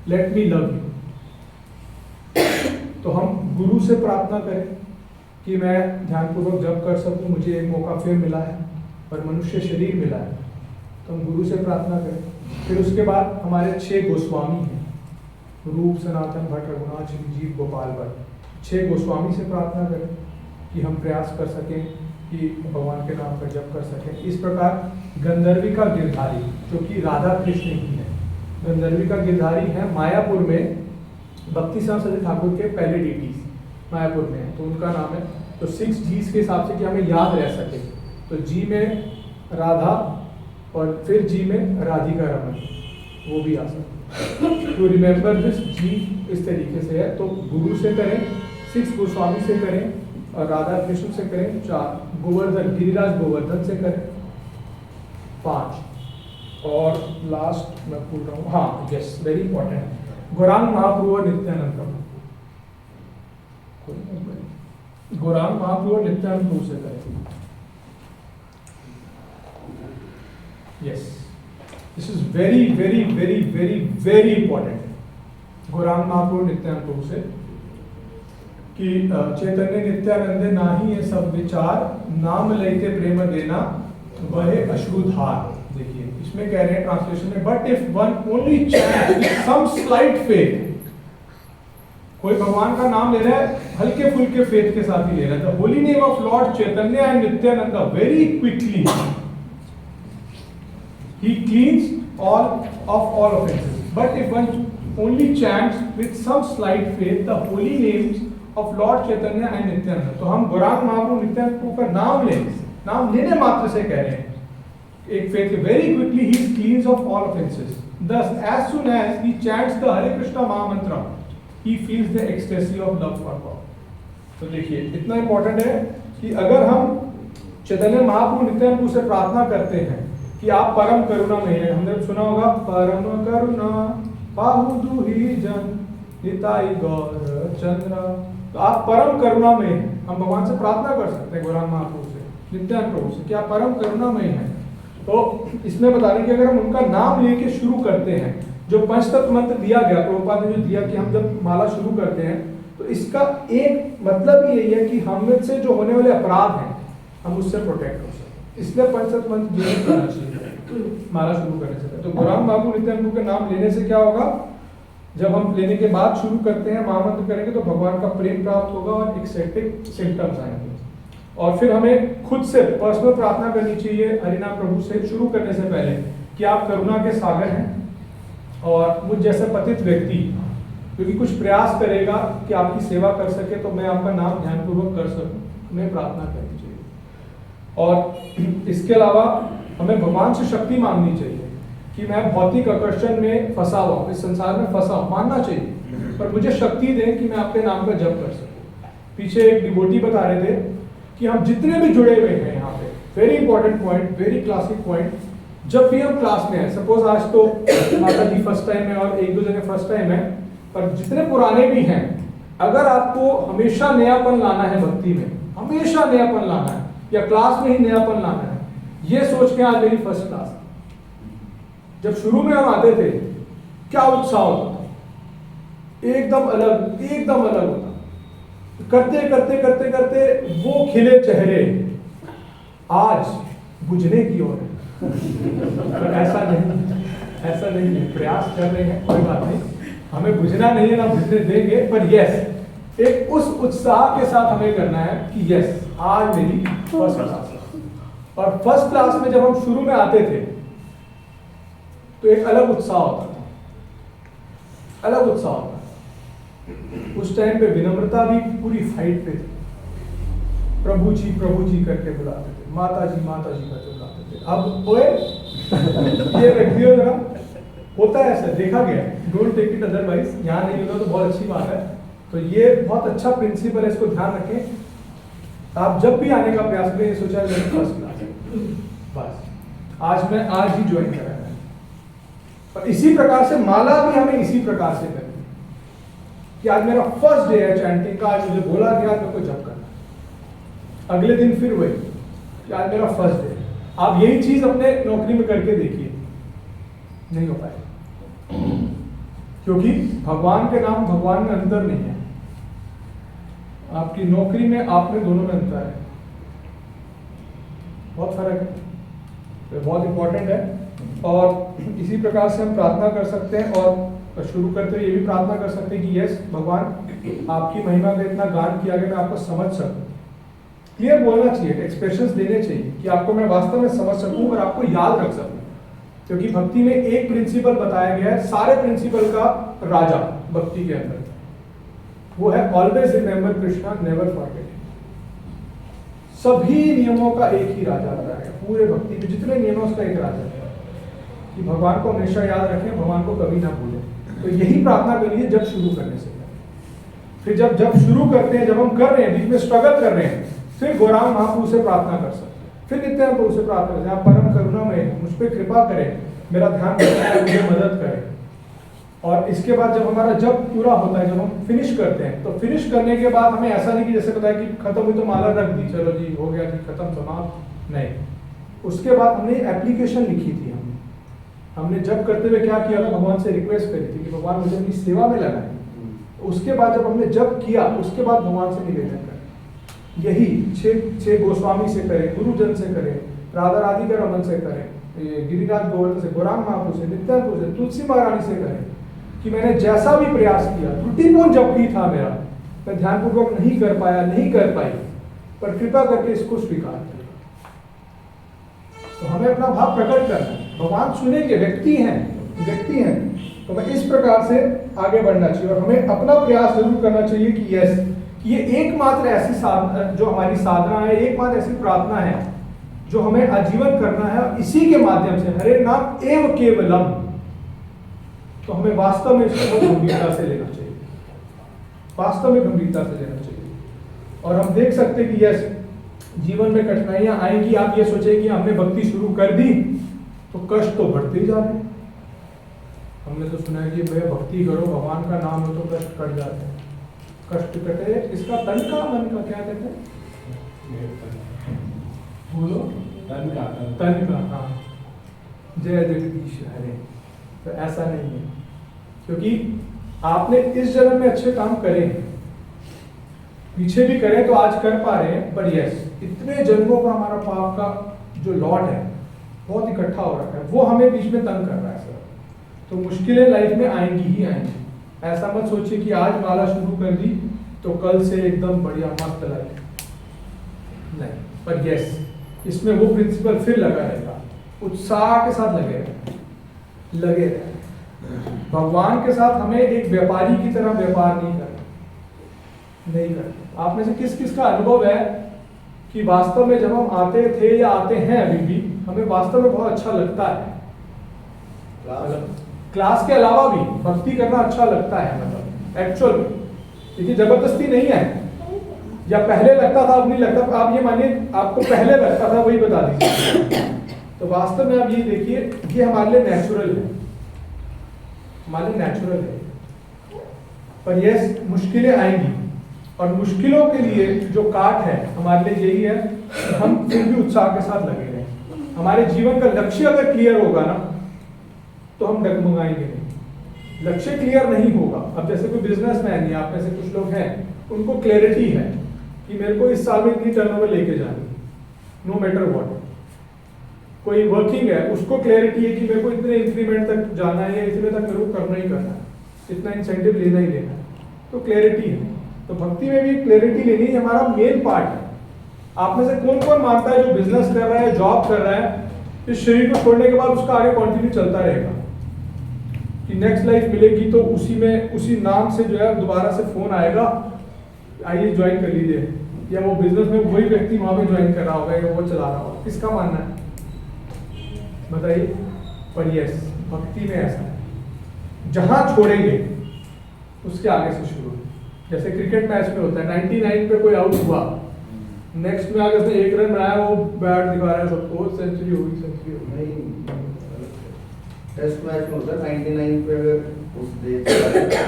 लेट मी लव यू। तो हम गुरु से प्रार्थना करें कि मैं ध्यानपूर्वक जप कर सकूं, मुझे एक मौका फिर मिला है और मनुष्य शरीर मिला है, तो हम गुरु से प्रार्थना करें। फिर उसके बाद हमारे 6 गोस्वामी हैं, रूप सनातन भट्ट रघुनाथ शिवजीव गोपाल भट्ट। 6 गोस्वामी से प्रार्थना करें कि हम प्रयास कर सकें कि भगवान के नाम पर जप कर सकें। इस प्रकार गंधर्विका गिरधारी जो कि राधा कृष्ण ही है, गंधर्विका गिरधारी है मायापुर में, भक्ति श्याम सती ठाकुर के पहले डीटीज मायापुर में है, तो उनका नाम है। तो 6 G's के हिसाब से कि हमें याद रह सके तो जी में राधा और फिर जी में राधिका रमन, वो भी आ सकता है। टू रिमेंबर दिस, जी इस तरीके से है। तो गुरु से करें, 6 गोस्वामी से करें और राधा कृष्ण से करें 4, गोवर्धन गिरिराज गोवर्धन से करें 5, और लास्ट मैं भूल रहा हूँ, हाँ yes very important, Gauranga Mahaprabhu और नित्यानंद, गौरांग महाप्रभु और नित्यानंद प्रभु से करें। Yes, this is very very very very very important. Gauranga Mahaprabhu Nityananda Prabhu से कि चैतन्य नित्यानंद नाही ये सब विचार, नाम लेते प्रेम देना वह अश्रुधार। देखिए इसमें कह रहे हैं ट्रांसलेशन में, but if one only chant some slight faith, कोई भगवान का नाम ले रहा है हल्के फुल्के फेथ के साथ ही ले रहा है, the holy name of Lord Chaitanya and Nityanand very quickly he cleans all of all offenses. But if one only chants with some slight faith the holy names of Lord Chaitanya and Nityananda, तो हम गौरांग महाप्रभु नित्यानंद प्रभु का नाम लें, नाम लेने मात्र से कह रहे हैं एक faith, very quickly he cleans of all offenses. Thus as soon as he chants the Hare Krishna Mahamantra, he feels the ecstasy of love for God. तो देखिए इतना important है कि अगर हम चैतन्य महाप्रभु नित्यानंद प्रभु से प्रार्थना करते हैं कि आप परम करुणा में हैं, हमने सुना होगा परम करुणा पाहु दुहि जन निताई गौर चंद्र, तो आप परम करुणा में हैं, हम भगवान से प्रार्थना कर सकते हैं गौरांग महाप्रभु से, नित्यानंद प्रभु से, कि आप परम करुणा में हैं। तो इसमें बता रहे कि अगर हम उनका नाम लेके शुरू करते हैं, जो पंचतत्व मंत्र दिया गया प्रभुपाद ने जो दिया कि हम जब माला शुरू करते हैं, तो इसका एक मतलब ही यही है कि हम से जो होने वाले अपराध हैं हम उससे प्रोटेक्ट हो सकें, इसलिए पंचतत्व मंत्र जरूर करना चाहिए माला शुरू करने से। तो गौरांग महाप्रभु नित्यानंद के नाम लेने से क्या होगा, जब हम लेने के बाद शुरू करते हैं महामंत्र करेंगे तो भगवान का प्रेम प्राप्त होगा और एक्सेप्टिक सिम्टम्स आएंगे। और फिर हमें खुद से पर्सनल प्रार्थना करनी चाहिए हरिनाम प्रभु से शुरू करने से पहले कि आप करुणा के सागर हैं और मुझ जैसे पतित व्यक्ति क्योंकि कुछ प्रयास करेगा कि आपकी सेवा कर सके, तो मैं आपका नाम ध्यानपूर्वक कर सकूं, हमें प्रार्थना करनी चाहिए। और इसके अलावा हमें भगवान से शक्ति मांगनी चाहिए कि मैं भौतिक आकर्षण में फंसा हुआ, इस संसार में फंसा हूं, मानना चाहिए, पर मुझे शक्ति दें कि मैं आपके नाम का जप कर सकूं। पीछे एक डिवोटी बता रहे थे कि हम जितने भी जुड़े हुए हैं यहाँ पे, very important point, very classic point, जब भी हम क्लास में हैं, सपोज आज तो माता जी फर्स्ट टाइम है और एक दो जगह फर्स्ट टाइम है, पर जितने पुराने भी हैं, अगर आपको हमेशा नयापन लाना है भक्ति में, हमेशा नयापन लाना है या क्लास में ही नयापन लाना है, ये सोच के आज मेरी फर्स्ट क्लास, जब शुरू में हम आते थे क्या उत्साह होता था, एकदम अलग, एकदम अलग होता, करते करते करते करते वो खिले चेहरे आज बुझने की ओर है। पर ऐसा नहीं है, प्रयास कर रहे हैं, कोई बात नहीं, हमें बुझना नहीं है, ना बुझने देंगे, पर यस एक उस उत्साह के साथ हमें करना है कि यस आज मेरी फर्स्ट क्लास। और फर्स्ट क्लास में जब हम शुरू में आते थे तो एक अलग उत्साह होता था, अलग उत्साह होता था। उस टाइम पे विनम्रता भी पूरी फाइट पे थी, प्रभु जी करके बुलाते थे, माता जी करके बुलाते थे। अब ओए ये रख दियो जरा, होता है ऐसा, देखा गया, डोंट टेक इट अदरवाइज, यहाँ नहीं होता तो बहुत अच्छी बात है। तो ये बहुत अच्छा प्रिंसिपल है, इसको ध्यान रखें। आप जब भी आने का प्रयास करें, सोचा मेरी फर्स्ट क्लास है, बस आज ही ज्वाइन करा है। और इसी प्रकार से माला भी हमें इसी प्रकार से करनी कि आज मेरा फर्स्ट डे है चैंटिंग का, आज मुझे बोला गया मेरे को जप करना, अगले दिन फिर वही कि आज मेरा फर्स्ट डे। आप यही चीज अपने नौकरी में करके देखिए, नहीं हो पाएगा, क्योंकि भगवान के नाम भगवान में अंतर नहीं है, आपकी नौकरी में आप में दोनों में अंतर है, बहुत फर्क है, तो बहुत इंपॉर्टेंट है। और इसी प्रकार से हम प्रार्थना कर सकते हैं और शुरू करते हुए ये भी प्रार्थना कर सकते हैं कि यस भगवान आपकी महिमा का इतना गान किया गया, मैं आपको समझ सकूं। क्लियर बोलना चाहिए, एक्सप्रेशंस देने चाहिए कि आपको मैं वास्तव में समझ सकूं और आपको याद रख सकूं, क्योंकि भक्ति में एक प्रिंसिपल बताया गया है, सारे प्रिंसिपल का राजा भक्ति के अंदर, वो है always remember Krishna, never forget. सभी नियमों का एक ही राजा लगाएगा, पूरे भक्ति में जितने नियम है उसका एक राजा है कि भगवान को हमेशा याद रखें, भगवान को कभी ना भूलें। तो यही प्रार्थना करिए जब शुरू करने से पहले। फिर जब शुरू करते हैं, जब हम कर रहे हैं, बीच में स्ट्रगल कर रहे हैं, फिर गौरांग महाप्रभु से प्रार्थना कर सकते हैं, फिर नित्यानंद प्रभु से प्रार्थना करते हैं, आप परम करुणामय मुझ पर कृपा करें, मेरा ध्यान रखें, मुझे मदद करें। और इसके बाद जब हमारा जब पूरा होता है, जब हम फिनिश करते हैं, तो फिनिश करने के बाद हमें ऐसा नहीं कि जैसे बताया कि खत्म हुई तो माला रख दी, चलो जी हो गया जी खत्म समाप्त, नहीं। उसके बाद हमने एप्लीकेशन लिखी थी, हमने जब करते हुए क्या किया था, भगवान से रिक्वेस्ट करी थी कि भगवान मुझे अपनी सेवा में लगाए। उसके बाद जब हमने जब किया, उसके बाद भगवान से निवेदन करें। यही छह गोस्वामी से करें, गुरुजन से करें, राधा राधिका रमन से करें, गिरिराज गोवर्धन से, गौरांग महाप्रभु से, नित्यानंद प्रभु से, तुलसी महारानी से करें कि मैंने जैसा भी प्रयास किया, त्रुटिपूर्ण जब भी था मेरा, मैं ध्यानपूर्वक नहीं कर पाया, नहीं कर पाई, पर कृपा करके इसको स्वीकार करें। तो हमें अपना भाव प्रकट करना है, भगवान सुनेंगे, व्यक्ति हैं, तो मैं इस प्रकार से आगे बढ़ना चाहिए। और हमें अपना प्रयास जरूर करना चाहिए कि यस, ये एकमात्र ऐसी साधना जो हमारी साधना है, एकमात्र ऐसी प्रार्थना है जो हमें आजीवन करना है, और इसी के माध्यम से हरे नाम एव केवलम, तो हमें वास्तव में इसको गंभीरता से लेना चाहिए, वास्तव में गंभीरता से लेना चाहिए। और हम देख सकते कि यस, जीवन में कठिनाइयां आएंगी, आप ये सोचें कि हमने भक्ति शुरू कर दी तो कष्ट तो बढ़ते ही जा रहे हैं। हमने तो सुना है कि भैया भक्ति करो, भगवान का नाम हो तो कष्ट कट जाते हैं, कष्ट कटे, इसका तन का मन का क्या कहते हैं, बोलो, तन का, हाँ, जय जगदीश हरे। तो ऐसा नहीं है, क्योंकि आपने इस जन्म में अच्छे काम करे हैं, पीछे भी करें तो आज कर पा रहे हैं, पर यस, इतने जन्मों का हमारा पाप का जो लॉट है बहुत इकट्ठा हो रखा है, वो हमें बीच में तंग कर रहा है सर। तो मुश्किलें लाइफ में आएंगी ही आएंगी। ऐसा मत सोचिए कि आज माला शुरू कर दी तो कल से एकदम बढ़िया मस्त लाइफ, नहीं। पर यस, इसमें वो प्रिंसिपल फिर लगा रहेगा, उत्साह के साथ लगे रहे। भगवान के साथ हमें एक व्यापारी की तरह व्यापार नहीं करते। आप में से किस किस का अनुभव है कि वास्तव में जब हम आते थे या आते हैं अभी भी, हमें वास्तव में बहुत अच्छा लगता है, क्लास के अलावा भी भक्ति करना अच्छा लगता है, मतलब एक्चुअल में, क्योंकि जबरदस्ती नहीं है, या पहले लगता था अब नहीं लगता। आप ये मानिए आपको पहले लगता था, वही बता दीजिए। तो वास्तव में आप ये देखिए, ये हमारे लिए नेचुरल है, हमारे लिए नेचुरल है। पर यस, मुश्किलें आएंगी, और मुश्किलों के लिए जो काट है हमारे लिए यही है कि हम फिर भी उत्साह के साथ लगे रहें। हमारे जीवन का लक्ष्य अगर क्लियर होगा ना, तो हम डगमगाएंगे नहीं। लक्ष्य क्लियर नहीं होगा, अब जैसे कोई बिजनेसमैन या आप में से कुछ लोग हैं, उनको क्लैरिटी है कि मेरे को इस साल में इतनी टर्नओवर लेके जानी, नो मैटर व्हाट। कोई वर्किंग है, उसको क्लैरिटी है कि मेरे को इतने इंक्रीमेंट तक जाना है, या इतने तक मेरे को करना ही करना है, इतना इंसेंटिव लेना ही लेना है, तो क्लैरिटी है। तो भक्ति में भी क्लैरिटी लेनी हमारा मेन पार्ट है। आप में से कौन कौन मानता है जो बिजनेस कर रहा है, जॉब कर रहा है, इस शरीर को छोड़ने के बाद उसका आगे कंटिन्यू चलता रहेगा, कि नेक्स्ट लाइफ मिलेगी तो उसी में, उसी नाम से जो है दोबारा से फोन आएगा, आइए ज्वाइन कर लीजिए, या वो बिजनेस में वही व्यक्ति वहां पे ज्वाइन कर रहा होगा या वो चला रहा होगा। किसका मानना है बताइए? पर यस, भक्ति में ऐसा है, जहां छोड़ेंगे उसके आगे से शुरू। जैसे क्रिकेट मैच में होता है, 99 पे कोई आउट हुआ, नेक्स्ट में आगे उसने 1 रन बनाया, वो बैट दिखा रहा है सबको, सेंचुरी होगी, सेंचुरी होगी। टेस्ट मैच में होता है 99 पे, अगर उस देश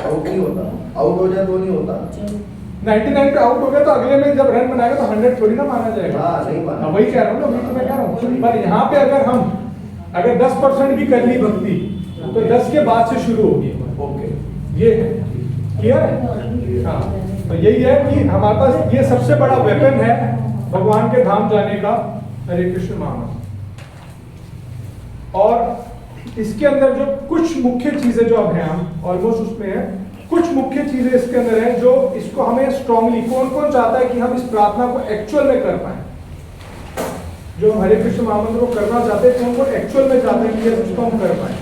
आउट नहीं होता, आउट हो जाए तो नहीं होता। 99 पे आउट हो गया तो अगले में जब रन बनाएगा तो 100 थोड़ी ना माना जाएगा। हाँ, नहीं माना। वही कह रहा हूँ ना, वही तो मैं कह रहा हूँ। पर यहाँ पे अगर हम 10% भी कर ली भक्ति, तो 10 के बाद से शुरू होगी। ओके, ये है, क्लियर है? हाँ, तो यही है कि हमारे पास ये सबसे बड़ा वेपन है भगवान के धाम जाने का, हरे कृष्ण महामंत्र। और इसके अंदर जो कुछ मुख्य चीजें जो अब हैं, हम ऑलमोस्ट उसमें है, कुछ मुख्य चीजें इसके अंदर हैं जो इसको हमें स्ट्रांगली, कौन कौन चाहता है कि हम इस प्रार्थना को एक्चुअल में कर पाए, जो हम हरे कृष्ण महामंत्र को करना चाहते हैं, कौन कौन एक्चुअल में चाहते हैं कि उसको हम कर पाए।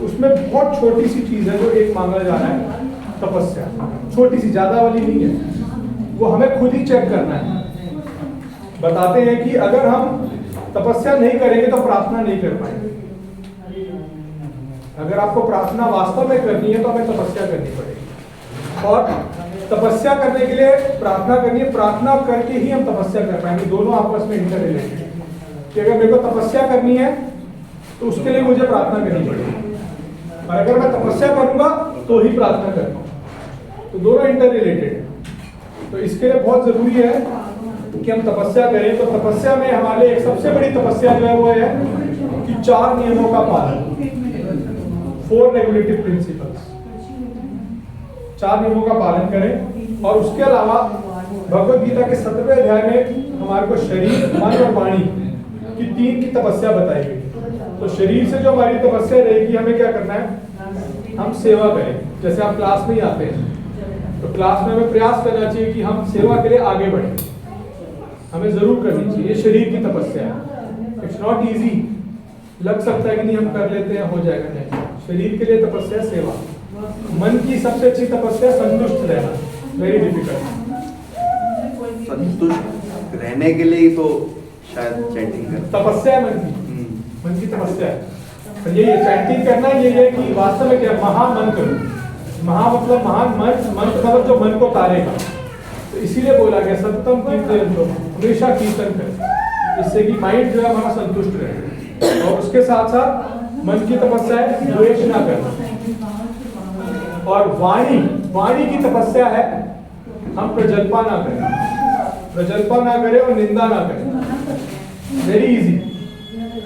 उसमें बहुत छोटी सी चीज है जो एक मांगा जा रहा है, तपस्या। छोटी सी, ज्यादा वाली नहीं है, वो हमें खुद ही चेक करना है बताते हैं कि अगर हम तपस्या नहीं करेंगे तो प्रार्थना नहीं कर पाएंगे। अगर आपको प्रार्थना वास्तव में करनी है तो हमें तपस्या करनी पड़ेगी, और तपस्या करने के लिए प्रार्थना करनी है, प्रार्थना करके ही हम तपस्या कर पाएंगे। दोनों आपस में इंटर रिलेटेड है कि अगर मेरे को तपस्या करनी है तो उसके लिए मुझे प्रार्थना करनी पड़ेगी, और अगर मैं तपस्या करूंगा तो ही प्रार्थना कर पाऊंगा। तो दोनों इंटर रिलेटेड है। तो इसके लिए बहुत जरूरी है कि हम तपस्या करें। तो तपस्या में हमारे एक सबसे बड़ी तपस्या जो है वो है कि 4 नियमों का पालन, 4 रेगुलेटिव प्रिंसिपल्स, 4 नियमों का पालन करें। और उसके अलावा भगवद गीता के 17वें अध्याय में हमारे को शरीर, मन और वाणी की 3 की तपस्या बताई गई। तो शरीर से जो हमारी तपस्या रहेगी, हमें क्या करना है, हम सेवा करें। जैसे आप क्लास में ही आते हैं तो क्लास में हमें प्रयास करना चाहिए कि हम सेवा के लिए आगे बढ़ें, हमें जरूर करनी चाहिए। ये शरीर की तपस्या है। इट्स नॉट इजी, लग सकता है कि नहीं हम कर लेते हैं, हो जाएगा, नहीं। शरीर के लिए तपस्या सेवा। मन की सबसे अच्छी तपस्या संतुष्ट रहना, वेरी डिफिकल्ट। संतुष्ट रहने के लिए ही तो शायद चैंटिंग करते तपस्या है मन की तपस्या है। तो ये चैंटिंग करना ये है कि वास्तव में क्या, महामंत्र, महा मतलब महान मंत्र, मंत्र मतलब जो मन को तारेगा। तो इसीलिए बोला गया सततम कीर्तन, तो हमेशा कीर्तन करें, जिससे कि माइंड जो है हमारा संतुष्ट रहे। और उसके साथ साथ मन की तपस्या है द्वेष ना करना। और वाणी की तपस्या है हम प्रजल्पा ना करें, प्रजल्पा ना करें और निंदा ना करें। वेरी इजी,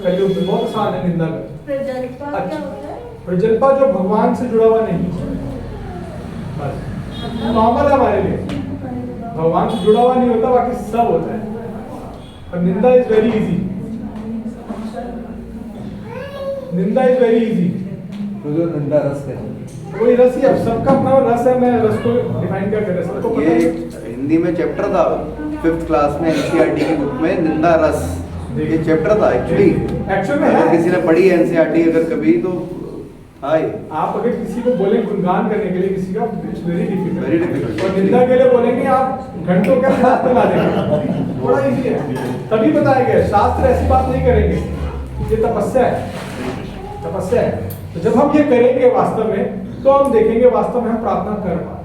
कलयुग में बहुत आसान है निंदा करना। प्रजल्पा क्या होता है? प्रजल्पा जो भगवान से जुड़ा हुआ नहीं, बस नॉर्मल है हमारे लिए, भगवान से जुड़ा हुआ नहीं होता, बाकी सब होता है। और निंदा इज वेरी इजी, निंदा इज वेरी इजी। तो जो निंदा रस है, वही रस ही, अब सबका अपना रस है। मैं रस को डिफाइन क्या कर रहा सबको पता ये है। हिंदी में चैप्टर था 5th क्लास में एनसीईआरटी की बुक में, निंदा रस, ये चैप्टर था एक्चुअली में अगर है। किसी ने पढ़ी है एनसीईआरटी अगर कभी तो हाय आप अगर किसी को बोले गुणगान करने के लिए किसी का, it's very difficult, Very difficult. और निंदा के लिए बोलेंगे आप घंटों के साथ बना देंगे, थोड़ा इजी है। तभी बताया गया, शास्त्र ऐसी बात नहीं करेंगे, ये तपस्या है, तपस्या है। तो जब हम ये करेंगे वास्तव में, तो हम देखेंगे वास्तव में हम प्रार्थना कर पाए।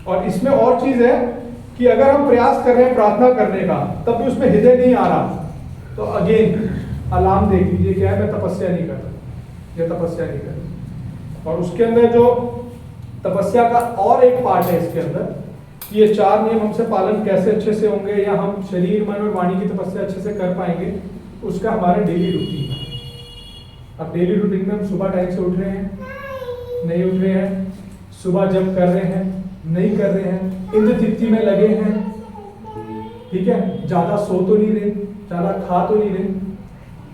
और इसमें और चीज है कि अगर हम प्रयास कर रहे हैं प्रार्थना करने का, तब भी उसमें हृदय नहीं आ रहा, तो अगेन अलार्म देख लीजिए, क्या है, मैं तपस्या नहीं कर रहा, ये तपस्या नहीं कर रहा। और उसके अंदर जो तपस्या का और एक पार्ट है इसके अंदर, कि ये 4 नियम हमसे पालन कैसे अच्छे से होंगे, या हम शरीर, मन और वाणी की तपस्या अच्छे से कर पाएंगे, उसका हमारा डेली रूटीन है। अब डेली रूटीन में हम सुबह टाइम से उठ रहे हैं, नहीं उठ रहे हैं, सुबह जब कर रहे हैं, नहीं कर रहे हैं, इंद्र तृप्ति में लगे हैं, ठीक है, ज्यादा सो तो नहीं रहे, ज्यादा खा तो नहीं रहे।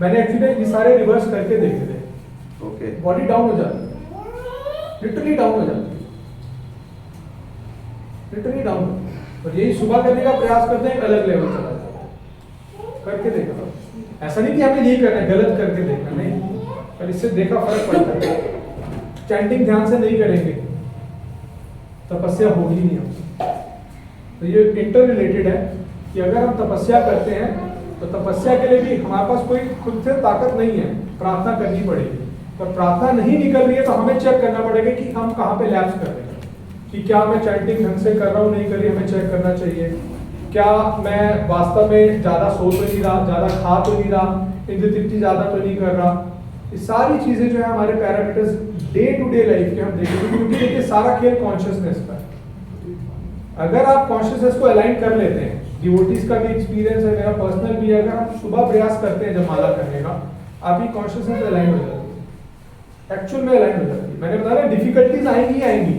मैंने एक्चुअली ये सारे रिवर्स करके देखे थे। ओके बॉडी डाउन हो जाती है, लिटरली डाउन हो जाती है, लिटरली डाउन। और यही सुबह करने का प्रयास करते हैं, एक अलग लेवल चला जाता है। करके देखा, ऐसा नहीं कि हमें यही करना है, गलत करके देखना नहीं, पर इससे देखा फर्क पड़ता है। चैंटिंग ध्यान से नहीं करेंगे, तपस्या होगी नहीं हमसे। तो ये इंटर रिलेटेड है कि अगर हम तपस्या करते हैं तो तपस्या के लिए भी हमारे पास कोई खुद से ताकत नहीं है, प्रार्थना करनी पड़ेगी। पर प्रार्थना नहीं निकल रही है तो हमें चेक करना पड़ेगा कि हम कहाँ पे लैप्स कर रहे हैं, कि क्या मैं चैंटिंग ढंग से कर रहा हूँ, नहीं कर रही, हमें चेक करना चाहिए। क्या मैं वास्तव में ज़्यादा सो तो नहीं रहा, ज़्यादा खा तो नहीं रहा, इंद्र तृप्ति ज़्यादा तो नहीं कर रहा। ये सारी चीज़ें जो है हमारे parameters day to day life के हम देखेंगे, क्योंकि देखिए सारा खेल कॉन्शियसनेस का है। अगर आप कॉन्शियसनेस को अलाइन कर लेते हैं, डिवोटीज का भी एक्सपीरियंस है, मेरा पर्सनल भी है, अगर हम सुबह प्रयास करते हैं जब माला करने का, आपकी कॉन्शियसनेस अलाइन हो जाती है, एक्चुअल में अलाइन हो जाती है। मैंने बताया डिफिकल्टीज आएंगी ही आएंगी,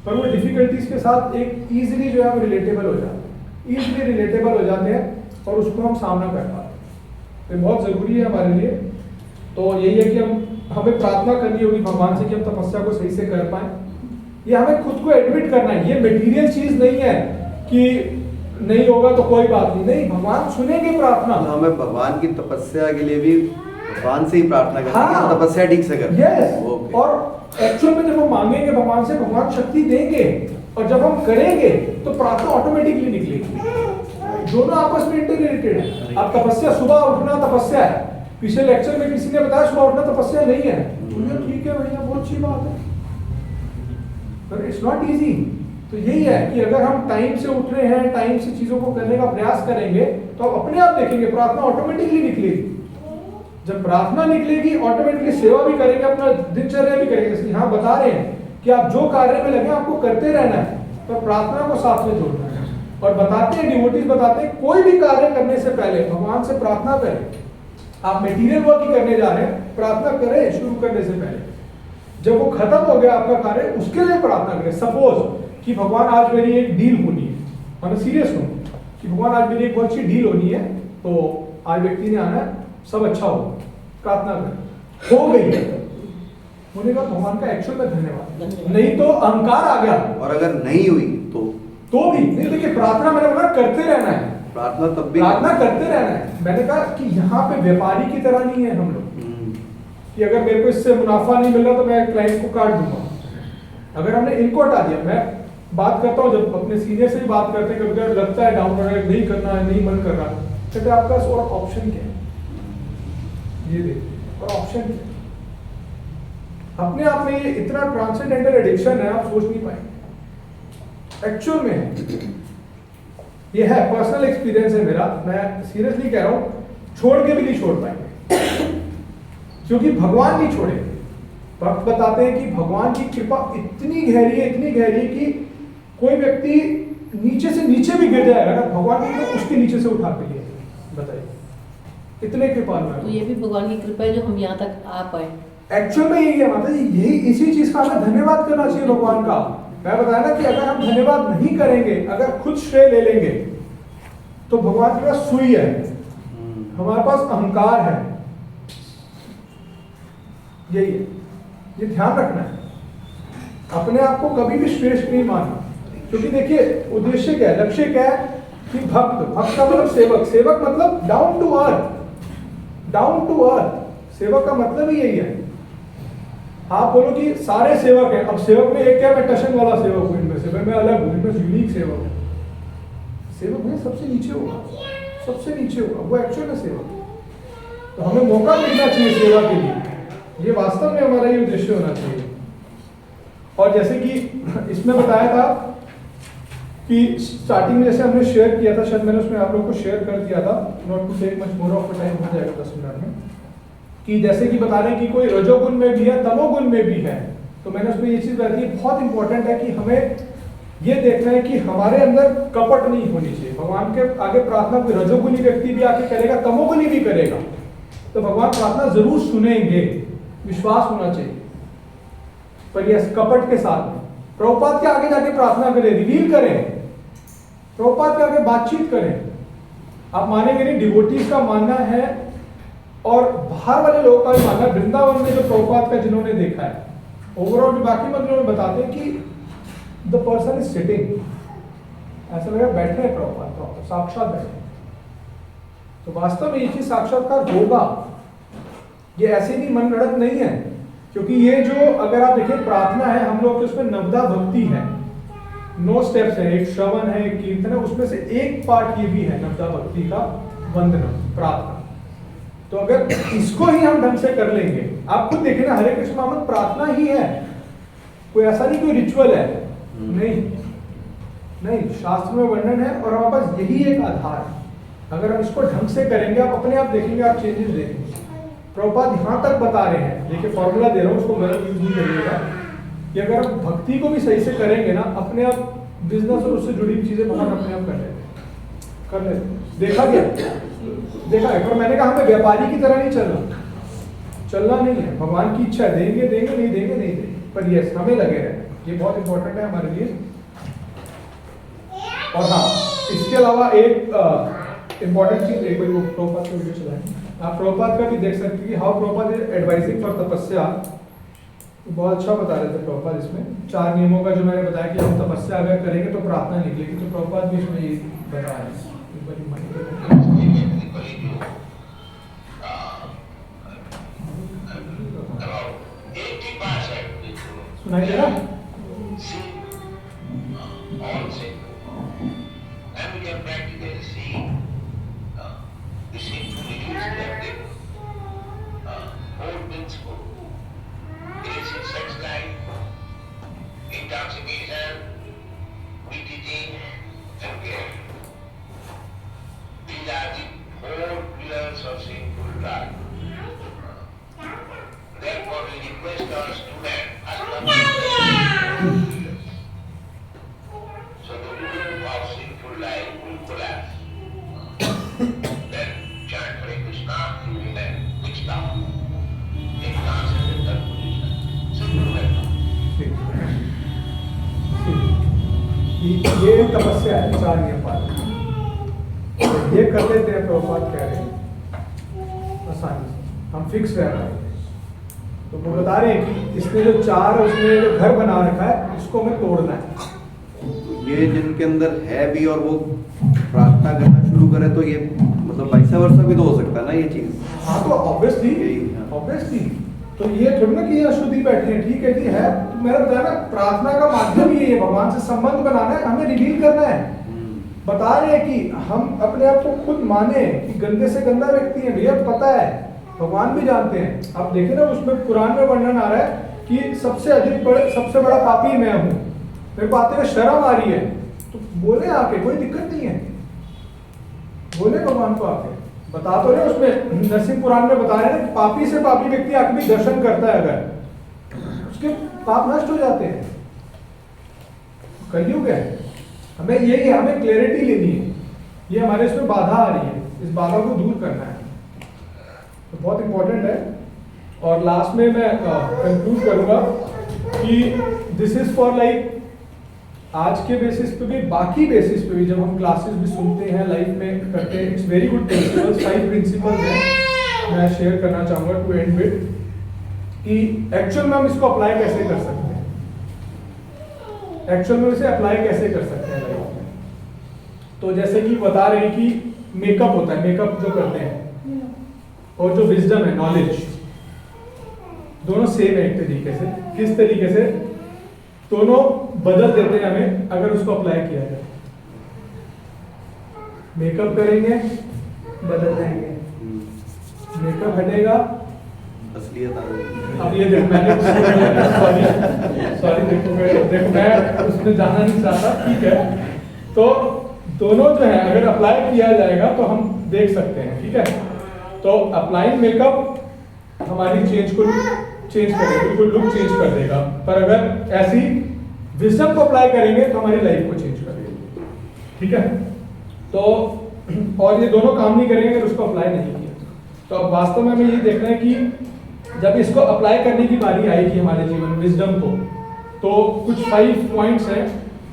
पर वो डिफिकल्टीज के साथ एक इजीली जो है हम रिलेटेबल हो जाते हैं, इजीली रिलेटेबल हो जाते हैं और उसको हम सामना कर पाते हैं। तो बहुत ज़रूरी है हमारे लिए। तो यही है कि हमें प्रार्थना करनी होगी भगवान से कि हम तपस्या को सही से कर पाए। ये हमें खुद को एडमिट करना है, ये मटेरियल चीज नहीं है कि नहीं होगा तो कोई बात नहीं, नहीं, भगवान सुनेंगे प्रार्थना। हमें भगवान की तपस्या के लिए भी भगवान से ही प्रार्थना करनी है, हाँ, तपस्या ठीक से करनी यस। ओके। और एक्चुअल में जब हम मांगेंगे भगवान से, भगवान शक्ति देंगे, और जब हम करेंगे तो प्रार्थना ऑटोमेटिकली निकलेगी। दोनों आपस में इंटर रिलेटेड है। अब तपस्या, सुबह उठना तपस्या है। पिछले लेक्चर में किसी ने बताया सुबह उठना तपस्या नहीं है, ठीक है भैया, बहुत अच्छी बात है, पर इट्स नॉट इजी। तो यही है कि अगर हम टाइम से उठ रहे हैं, टाइम से चीजों को करने का प्रयास करेंगे, तो आप अपने आप देखेंगे प्रार्थना ऑटोमेटिकली निकलेगी। जब प्रार्थना निकलेगी, ऑटोमेटिकली सेवा भी करेंगे, अपना दिनचर्या भी करेंगे। इसलिए यहाँ बता रहे हैं कि आप जो कार्य में लगे आपको करते रहना है, पर प्रार्थना को साथ में जोड़ना है। और बताते हैं, डिवोटीज बताते हैं, कोई भी कार्य करने से पहले भगवान से प्रार्थना करें। आप मटेरियल वर्क ही करने जा रहे हैं, प्रार्थना करें शुरू करने से पहले। जब वो खत्म हो गया आपका कार्य, उसके लिए प्रार्थना करें। सपोज कि भगवान आज मेरी एक डील होनी है, मैं सीरियस हूँ कि भगवान आज मेरी एक बहुत अच्छी डील होनी है, तो आज व्यक्ति ने आना है, सब अच्छा हो, प्रार्थना करें, हो गई, होने का भगवान का एक्चुअल में धन्यवाद। नहीं तो अहंकार आ गया, और अगर नहीं हुई तो भी नहीं। देखिए प्रार्थना मैंने बोला करते रहना है, प्रार्थना तब भी प्रार्थना करते रहना है। मैंने कहा कि यहाँ पे व्यापारी की तरह नहीं है हम लोग कि अगर मेरे को इससे मुनाफा नहीं मिल रहा तो मैं क्लाइंट को काट दूंगा। अगर हमने इनको हटा दिया, मैं बात करता हूँ, जब अपने सीनियर से भी बात करते हैं, कभी कभी लगता है डाउन नहीं करना है, नहीं मन कर रहा, कहते आपका और ऑप्शन क्या है, ये देखिए, और ऑप्शन क्या है। अपने आप में ये इतना ट्रांसेंडेंटल एडिक्शन है, आप सोच नहीं पाएंगे। एक्चुअल में है, ये है पर्सनल एक्सपीरियंस है मेरा, मैं सीरियसली कह रहा हूँ, छोड़ के भी नहीं छोड़ पाएंगे, क्योंकि भगवान नहीं छोड़े। भक्त बताते हैं कि भगवान की कृपा इतनी गहरी है, इतनी गहरी कि कोई व्यक्ति नीचे से नीचे भी गिर जाएगा ना, भगवान ने तो उसके नीचे से उठा के लिए। बताइए, इतने कृपालु है। तो ये भी भगवान की कृपा है जो हम यहाँ तक आ पाए। एक्चुअल में यही है माता जी, यही इसी चीज का हमें धन्यवाद करना चाहिए भगवान का। मैं बताया ना कि अगर हम धन्यवाद नहीं करेंगे, अगर खुद श्रेय ले लेंगे, तो भगवान के पास सुई है, हमारे पास अहंकार है। यही है, ये ध्यान रखना है। अपने आप को कभी भी श्रेष्ठ नहीं मानना, क्योंकि देखिए उद्देश्य क्या है, लक्ष्य क्या है कि भक्त, भक्त का मतलब सेवक, सेवक मतलब down to earth, down to earth. सेवक का मतलब ही यही है। आप बोलो कि सारे सेवक हैं, अब सेवक में एक क्या, मैं टशन वाला सेवक हूं इनमें से, मैं अलग हूं, इनमें यूनिक सेवक हूं। सेवक में सबसे नीचे होगा, सबसे नीचे होगा, वो एक्चुअल में सेवक। तो हमें मौका मिलना चाहिए सेवा के लिए, ये वास्तव में हमारा ये उद्देश्य होना चाहिए। और जैसे कि इसमें बताया था कि स्टार्टिंग में जैसे हमने शेयर किया था, शायद मैंने उसमें आप लोगों को शेयर कर दिया था, not to take much more of time, हो जाएगा 10 मिनट में, कि जैसे कि बता रहे हैं कि कोई रजोगुण में भी है, तमोगुण में भी है। तो मैंने उसमें ये चीज बताई, बहुत इंपॉर्टेंट है कि हमें ये देखना है कि हमारे अंदर कपट नहीं होनी चाहिए। भगवान के आगे प्रार्थना कोई रजोगुणी व्यक्ति भी आके करेगा, तमोगुणी भी करेगा, तो भगवान प्रार्थना जरूर सुनेंगे, विश्वास होना चाहिए। पर यस, कपट के साथ में प्रभुपाद के आगे जाके प्रार्थना करें, रिवील करें, प्रभुपाद के आगे बातचीत करें। आप मानेंगे नहीं, डिवोटीज का मानना है और बाहर वाले लोगों का भी मानना, वृंदावन में जो प्रभुपाद का जिन्होंने देखा है, ओवरऑल भी बाकी मंदिरों में बताते हैं कि द पर्सन इज सिटिंग, ऐसा लगा बैठे हैं प्रभुपाद, साक्षात बैठे। तो वास्तव में ये चीज साक्षात्कार होगा, ये ऐसे भी मन गढ़ंत नहीं है। क्योंकि ये जो अगर आप देखिए प्रार्थना है, हम लोग के उसमें नवदा भक्ति है, 9 स्टेप्स है, एक श्रवण है, एक कीर्तन है, उसमें से एक पार्ट ये भी है नवदा भक्ति का, वंदना, प्रार्थना। तो अगर इसको ही हम ढंग से कर लेंगे, आप खुद देखें ना, हरे कृष्ण नामक प्रार्थना ही है, कोई ऐसा नहीं कोई रिचुअल है, नहीं, शास्त्र में वर्णन है और हमारे पास यही एक आधार है। अगर हम इसको ढंग से करेंगे, आप अपने आप देखेंगे, आप चेंजेस देखेंगे। प्रभुपाद यहाँ तक बता रहे हैं, देखिए फॉर्मूला दे रहा हूँ, उसको गलत यूज नहीं करिएगा, कि अगर हम भक्ति को भी सही से करेंगे ना, अपने आप बिजनेस और उससे जुड़ी हुई चीजें भगवान अपने आप कर लेते। देखा गया, देखा है। पर मैंने कहा हमें व्यापारी की तरह नहीं चलना नहीं है। भगवान की इच्छा है, देंगे देंगे, नहीं देंगे नहीं देंगे, पर यस हमें लगे रहे, ये बहुत इंपॉर्टेंट है हमारे लिए। और हाँ, इसके अलावा एक इंपॉर्टेंट चीज, एक वो प्रभुपाद का वीडियो चलाएंगे, आप प्रभुपाद का भी देख सकते हैं कि how Prabhupada is advising for तपस्या। बहुत अच्छा बता रहे थे प्रभुपाद इसमें, 4 नियमों का जो मैंने बताया कि हम तपस्या अगर करेंगे तो प्रार्थना निकलेगी, तो प्रभुपाद भी इसमें ये बता रहे हैं। सुनाई दे रहा? And we can practically see request our student Aslam so the rule of sinful life will collapse. Then chant Hare Krishna during an Wichita. Take class in the third position. Simple like that. ये तपस्या है, 4 नियम पालन। ये कर लेते हैं, प्रभुपाद कह रहे हैं आसानी से, हम फिक्स रह पाएंगे। तो वो बता रहे हैं कि इसने जो 4 उसने जो घर बना रखा है, इसको हमें तोड़ना है। ये जिनके अंदर है भी और वो प्रार्थना करना शुरू करे तो ये मतलब वाइसा वर्षा भी तो हो सकता है ना ये चीज। हाँ तो ऑब्वियसली हाँ। ऑब्वियसली तो ये थोड़ी ना कि ये अशुद्धि बैठे हैं, ठीक है जी है, तो मेरा बताया ना प्रार्थना का माध्यम ये है, भगवान से संबंध बनाना है, हमें रिवील करना है। बता रहे हैं कि हम अपने आप को खुद माने कि गंदे से गंदा व्यक्ति है, भैया पता है, भगवान भी जानते हैं। आप देखें ना उसमें कुरान में वर्णन आ रहा है कि सबसे बड़ा पापी मैं हूँ, मेरे को आते हुए शर्म आ रही है, तो बोले आके, कोई दिक्कत नहीं है, बोले भगवान को आके। बता तो रहे उसमें नरसिंह पुराण में बता रहे हैं कि पापी से पापी व्यक्ति आके भी दर्शन करता है अगर, उसके पाप नष्ट हो जाते हैं। कलयुग है, हमें यही है, हमें क्लैरिटी लेनी है, ये हमारे इसमें बाधा आ रही है, इस बाधा को दूर करना है, तो बहुत इंपॉर्टेंट है। और लास्ट में मैं कंक्लूड करूंगा कि दिस इज फॉर लाइक आज के बेसिस पे भी, बाकी बेसिस पे भी, जब हम क्लासेस भी सुनते हैं, लाइफ में करते हैं, it's very good principles. 5 principles हैं मैं शेयर करना चाहूंगा टू एंड विद, कि एक्चुअल में हम इसको अप्लाई कैसे कर सकते हैं, एक्चुअल में इसे अप्लाई कैसे कर सकते हैं लाइफ में। तो जैसे कि बता रहे हैं कि मेकअप होता है, मेकअप जो करते हैं, और जो विजडम है, नॉलेज, दोनों सेम है एक तरीके से। किस तरीके से? दोनों बदल देते हैं हमें अगर उसको अप्लाई किया जाए। मेकअप करेंगे, बदल जाएंगे, मेकअप हटेगा, असलियत आ गई। अब ये देखो मैंने सॉरी देखो मैं उसमें जाना नहीं चाहता, ठीक है। तो दोनों जो है अगर अप्लाई किया जाएगा तो हम देख सकते हैं, ठीक है। तो अप्लाइंग मेकअप हमारी चेंज करेगा, बिल्कुल लुक चेंज कर देगा, पर अगर ऐसी विजडम को अप्लाई करेंगे तो हमारी लाइफ को चेंज कर देगा, ठीक है। तो और ये दोनों काम नहीं करेंगे अगर उसको अप्लाई नहीं किया। तो अब वास्तव में हमें ये देखना है कि जब इसको अप्लाई करने की बारी आएगी हमारे जीवन में विजडम को, तो कुछ 5 पॉइंट्स हैं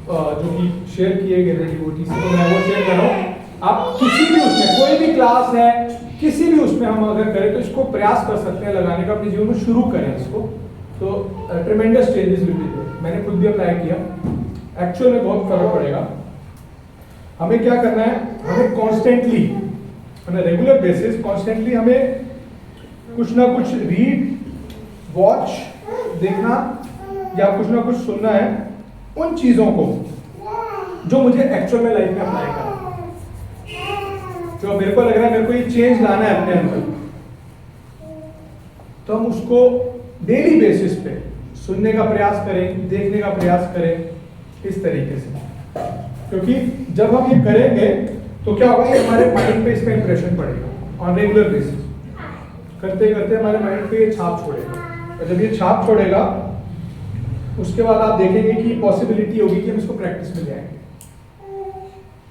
जो कि शेयर किए गए थे डिवोटी से, तो मैं वो शेयर कर रहा हूँ। आप किसी भी उसमें, कोई भी क्लास है, किसी भी उसमें हम अगर करें तो इसको प्रयास कर सकते हैं लगाने का, अपने जीवन में शुरू करें इसको, तो tremendous changes will be there. मैंने खुद भी अप्लाई किया, एक्चुअल में बहुत फर्क पड़ेगा। हमें क्या करना है, हमें constantly on a regular basis constantly हमें कुछ ना कुछ रीड, वॉच, देखना या कुछ ना कुछ सुनना है उन चीजों को जो मुझे एक्चुअल में लाइफ में अप्लाई करना, जो मेरे को लग रहा है मेरे को ये चेंज लाना है अपने अंदर, तो हम उसको डेली बेसिस पे सुनने का प्रयास करें, देखने का प्रयास करें, इस तरीके से। क्योंकि जब हम ये करेंगे तो क्या होगा, ये हमारे माइंड पे इसका इंप्रेशन पड़ेगा ऑन रेगुलर बेसिस, करते करते हमारे माइंड पे ये छाप छोड़ेगा, और जब ये छाप छोड़ेगा उसके बाद आप देखेंगे कि पॉसिबिलिटी होगी कि हम इसको प्रैक्टिस में ले आएंगे।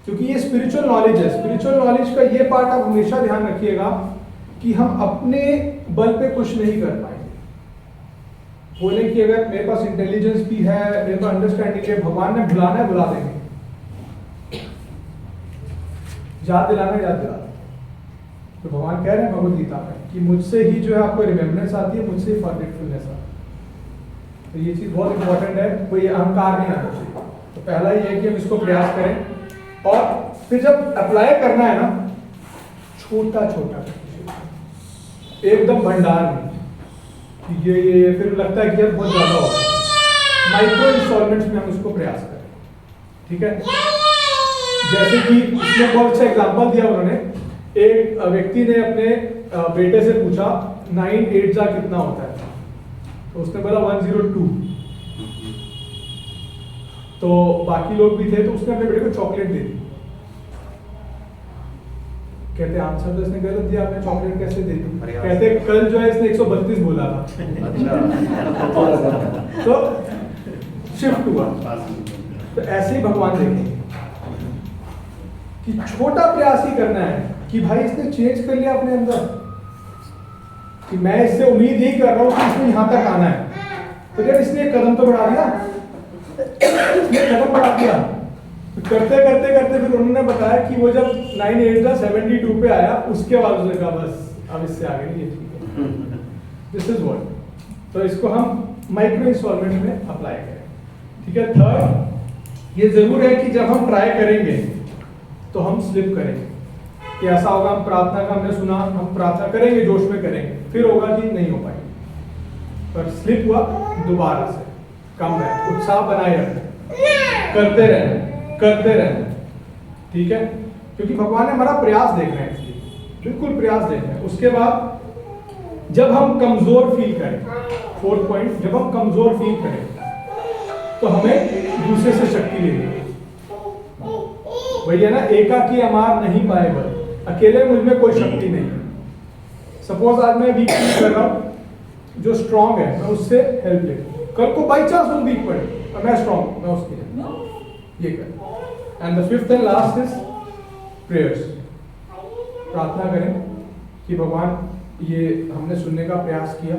क्योंकि ये स्पिरिचुअल नॉलेज है, स्पिरिचुअल नॉलेज का ये पार्ट आप हमेशा ध्यान रखिएगा कि हम अपने बल पे कुछ नहीं कर पाएंगे। बोले कि अगर मेरे पास इंटेलिजेंस भी है, मेरे पास अंडरस्टैंडिंग है, भगवान ने बुलाना है बुला देंगे, याद दिलाना है याद दिला। तो भगवान कह रहे हैं भगवद गीता में कि मुझसे ही जो है आपको रिमेम्बरेंस आती है, मुझसे ही फॉरगेटफुलनेस आती है। तो ये चीज बहुत इंपॉर्टेंट है, कोई अहंकार नहीं आना चाहिए। तो पहला ये है कि हम इसको प्रयास करें, और फिर जब अप्लाई करना है ना, छोटा छोटा एकदम भंडार नहीं, ये फिर लगता है कि यार बहुत ज्यादा हो गया, माइक्रो इंस्टॉलमेंट्स में हम उसको प्रयास करें, ठीक है। जैसे कि इसमें बहुत अच्छा एग्जांपल दिया उन्होंने, एक व्यक्ति ने अपने बेटे से पूछा 9 8 जा कितना होता है, तो उसने बोला 102। तो बाकी लोग भी थे, तो उसने अपने बेटे को चॉकलेट दे दी। कहते आंसर तो इसने गलत दिया, आपने चॉकलेट कैसे दे दी? अरे यार। कहते कल जो है इसने 132 बोला था। अच्छा तो शिफ्ट हुआ। तो ऐसे ही भगवान देखेंगे कि छोटा प्रयास ही करना है कि भाई इसने चेंज कर लिया अपने अंदर, कि मैं इससे उम्मीद यही कर रहा हूँ कि इसने यहाँ तक आना है, तो यार इसने एक कदम तो बढ़ा दिया, इसने कदम बढ़ा दिया। तो करते करते करते फिर उन्होंने बताया कि वो जब 9/8/72 पे आया, उसके बाद उसने कहा बस अब इससे आगे नहीं है, ठीक है। This is what. तो इसको हम माइक्रो इंस्टॉलमेंट में अप्लाई करें, ठीक है। थर्ड, ये जरूर है कि जब हम ट्राई करेंगे तो हम स्लिप करेंगे, कि ऐसा होगा हम प्रार्थना का, हमने सुना हम प्रार्थना करेंगे, जोश में करेंगे, फिर होगा कि नहीं हो पाएगी, पर स्लिप हुआ दोबारा से कम है, उत्साह बनाए रखें, करते रहना, ठीक है, क्योंकि भगवान ने हमारा प्रयास देख रहे हैं, इसलिए बिल्कुल प्रयास देख रहे हैं। उसके बाद जब हम कमजोर फील करें, फोर्थ पॉइंट, जब हम कमजोर फील करें तो हमें दूसरे से शक्ति लेनी है। वही है ना, एकाकी अमार नहीं पाए बल, अकेले मुझ में कोई शक्ति नहीं है। सपोज आज मैं वीक फील कर रहा हूँ, जो स्ट्रांग है मैं उससे हेल्प ले, कल को बाई चांस वो वीक पड़े और मैं स्ट्रांग, मैं उसकी ये कर। And the fifth and last is prayers. प्रार्थना करें कि भगवान ये हमने सुनने का प्रयास किया,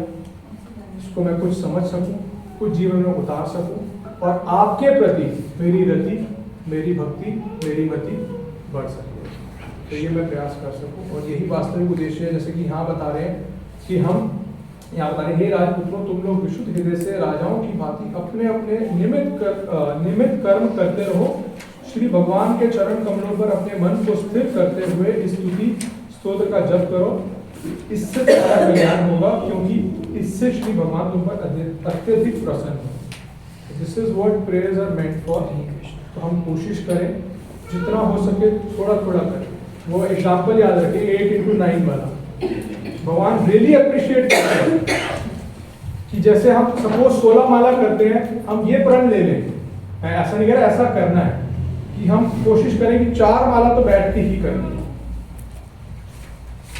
इसको मैं कुछ समझ सकूं, कुछ जीवन में उतार सकूं, और आपके प्रति मेरी रति, मेरी भक्ति, मेरी मति बढ़ सके, तो ये मैं प्रयास कर सकूं। और यही वास्तविक उद्देश्य है, जैसे कि यहाँ बता रहे हैं कि हम यहाँ बता रहे हैं, हे राजपुत्रों, तुम लोग विशुद्ध हृदय से राजाओं की भांति अपने अपने निमित्त कर्म करते रहो, श्री भगवान के चरण कमलों पर अपने मन को स्थिर करते हुए स्तुति स्तोत्र का जप करो, इससे तुम्हारा कल्याण होगा, क्योंकि इससे श्री भगवान तुम पर अत्यधिक प्रसन्न हो। This is what prayers are meant for. तो हम कोशिश करें जितना हो सके थोड़ा थोड़ा करें। वो एग्जाम्पल याद रखें 8x9 वाला, भगवान रियली अप्रिशिएट करते हैं कि जैसे हम सपोज 16 माला करते हैं, हम ये प्रण ले लें, ऐसा नहीं कह रहा, ऐसा करना है कि हम कोशिश करें कि 4 माला तो बैठ के ही करनी है,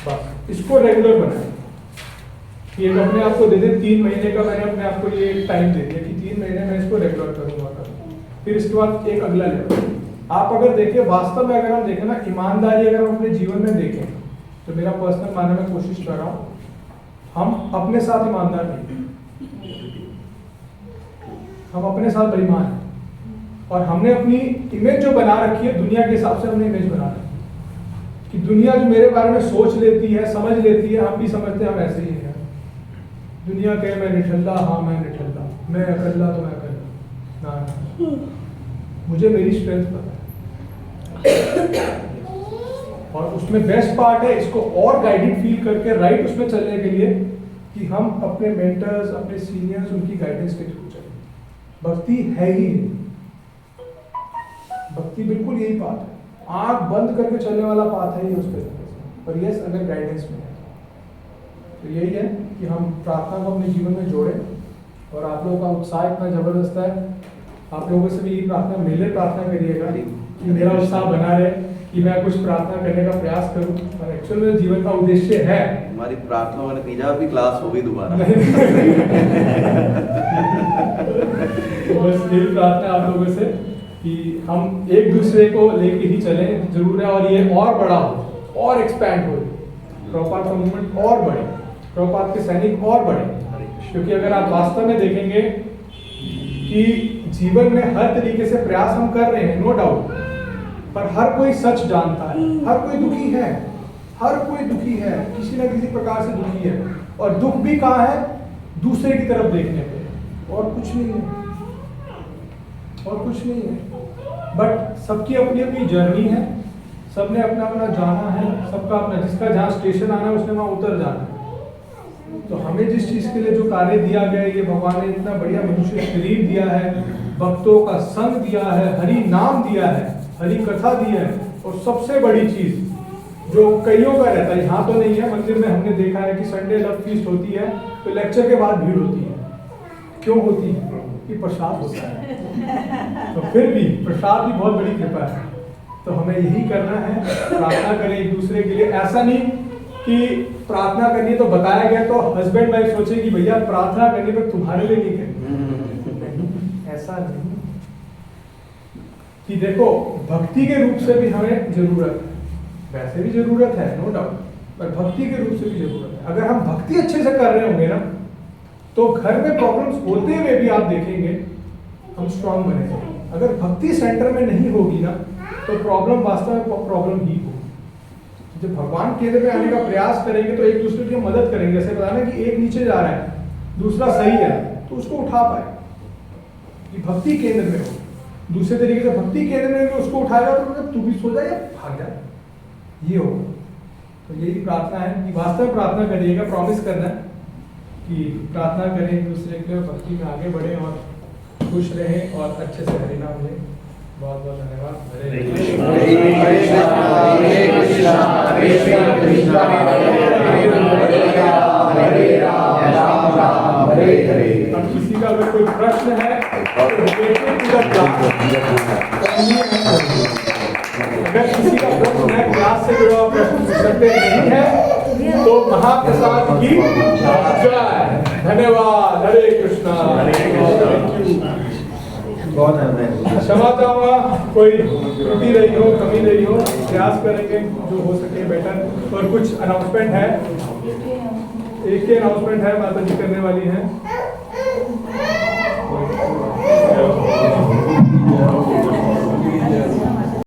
बस इसको रेगुलर बनाएं। कि एक अपने आप को दे दें, 3 महीने का मैंने अपने आप को ये टाइम दे दिया कि 3 महीने में इसको रेगुलर करूंगा। फिर इसके बाद एक अगला लेवल। आप अगर देखें, वास्तव में अगर हम देखें ना, ईमानदारी अगर हम अपने जीवन में देखें, तो मेरा पर्सनल मानने में कोशिश कर रहा हूँ, हम अपने साथ ईमानदार नहीं, हम अपने साथ बेईमान हैं, और हमने अपनी इमेज जो बना रखी है दुनिया के हिसाब से हमने इमेज बना रखी है, कि दुनिया जो मेरे बारे में सोच लेती है, समझ लेती है, हम भी समझते हैं हम ऐसे ही हैं। दुनिया कहे मैं निठल्ला, हाँ मैं निठल्ला, मैं अकेला तो मैं अकेला, ना मुझे मेरी स्ट्रेंथ पता है। और उसमें बेस्ट पार्ट है, इसको और गाइडेड फील करके राइट उसमें चलने के लिए, कि हम अपने मेंटर्स, अपने सीनियर्स, उनकी गाइडेंस के थ्रू चलें। भक्ति है ही, भक्ति बिल्कुल यही पाथ है, आंख बंद करके चलने वाला पाथ है ये उस पर यस अगर गाइडेंस में है। तो यही है कि हम प्रार्थना को अपने जीवन में जोड़ें, और आप लोगों का उत्साह इतना जबरदस्त है, आप लोगों से भी यही प्रार्थना, मेरे लिए प्रार्थना करिएगा कि मेरा उत्साह बना रहे, कि मैं कुछ प्रार्थना करने का प्रयास करूं। और एक्चुअल में जीवन का उद्देश्य है, हमारी प्रार्थना का नतीजा भी क्लास होगी दोबारा। तो बस यही प्रार्थना आप लोगों से कि हम एक दूसरे को लेके ही चलें, जरूर है, और ये और बड़ा हो, और एक्सपैंड हो, प्रभुपाद का मूवमेंट और बढ़े, प्रभुपाद के सैनिक और बढ़े। क्योंकि अगर आप वास्तव में देखेंगे कि जीवन में हर तरीके से प्रयास हम कर रहे हैं, नो डाउट, पर हर कोई सच जानता है, हर कोई दुखी है, हर कोई दुखी है, किसी न किसी प्रकार से दुखी है, और दुख भी कहाँ है, दूसरे की तरफ देखने पे, और कुछ नहीं है, और कुछ नहीं है। बट सबकी अपनी अपनी जर्नी है, सबने अपना अपना जाना है, सबका अपना, जिसका जहाँ स्टेशन आना है उसने वहाँ उतर जाना है। तो हमें जिस चीज के लिए जो कार्य दिया गया है, ये भगवान ने इतना बढ़िया मनुष्य शरीर दिया है, भक्तों का संग दिया है, हरि नाम दिया है, हरि कथा दी है, और सबसे बड़ी चीज जो कईयों का रहता है, यहाँ तो नहीं है, मंदिर में हमने देखा है कि संडे लव फीस्ट होती है तो लेक्चर के बाद भीड़ होती है। क्यों होती है? कि प्रसाद होता है। तो फिर भी प्रसाद भी बहुत बड़ी कृपा है, तो हमें यही करना है, प्रार्थना करें एक दूसरे के लिए। ऐसा नहीं कि प्रार्थना करनी है तो बताया गया तो हस्बैंड वाइफ सोचे कि भैया प्रार्थना करनी पर तुम्हारे लिए नहीं करनी, ऐसा नहीं। कि देखो भक्ति के रूप से भी हमें जरूरत है, वैसे भी जरूरत है नो डाउट, पर भक्ति के रूप से भी जरूरत है। अगर हम भक्ति अच्छे से कर रहे होंगे ना तो घर में प्रॉब्लम्स होते हुए भी आप देखेंगे हम स्ट्रांग बनेंगे। अगर भक्ति सेंटर में नहीं होगी ना तो प्रॉब्लम वास्तव में प्रॉब्लम ही होगी। जब भगवान केंद्र में आने का प्रयास करेंगे तो एक दूसरे की मदद करेंगे। जैसे बताना कि एक नीचे जा रहा है दूसरा सही है तो उसको उठा पाए, कि भक्ति केंद्र में हो। दूसरे तरीके से भक्ति केंद्र में भी उसको उठाएगा तो तू भी सो जा या भाग जा, ये हो। तो यही प्रार्थना है कि वास्तव में प्रार्थना करिएगा, प्रॉमिस करना है कि प्रार्थना करें एक दूसरे के लिए, भक्ति में आगे बढ़े और खुश रहें और अच्छे से हरि नाम लें। बहुत बहुत धन्यवाद। हरे कृष्णा हरे कृष्णा कृष्ण कृष्ण हरे राम राम राम हरे हरे। अब किसी का अगर कोई प्रश्न है तो अगर किसी का प्रश्न है क्लास से जुड़ा प्रश्न पूछ सकते नहीं है तो महाप्रसाद की जय। धन्यवाद। हरे कृष्णा। बहुत है। क्षमा चाहूंगा कोई त्रुटि रही हो, कमी रही हो, प्रयास करेंगे जो हो सके बेटर। और कुछ अनाउंसमेंट है, एक ही अनाउंसमेंट है, माता जी करने वाली है।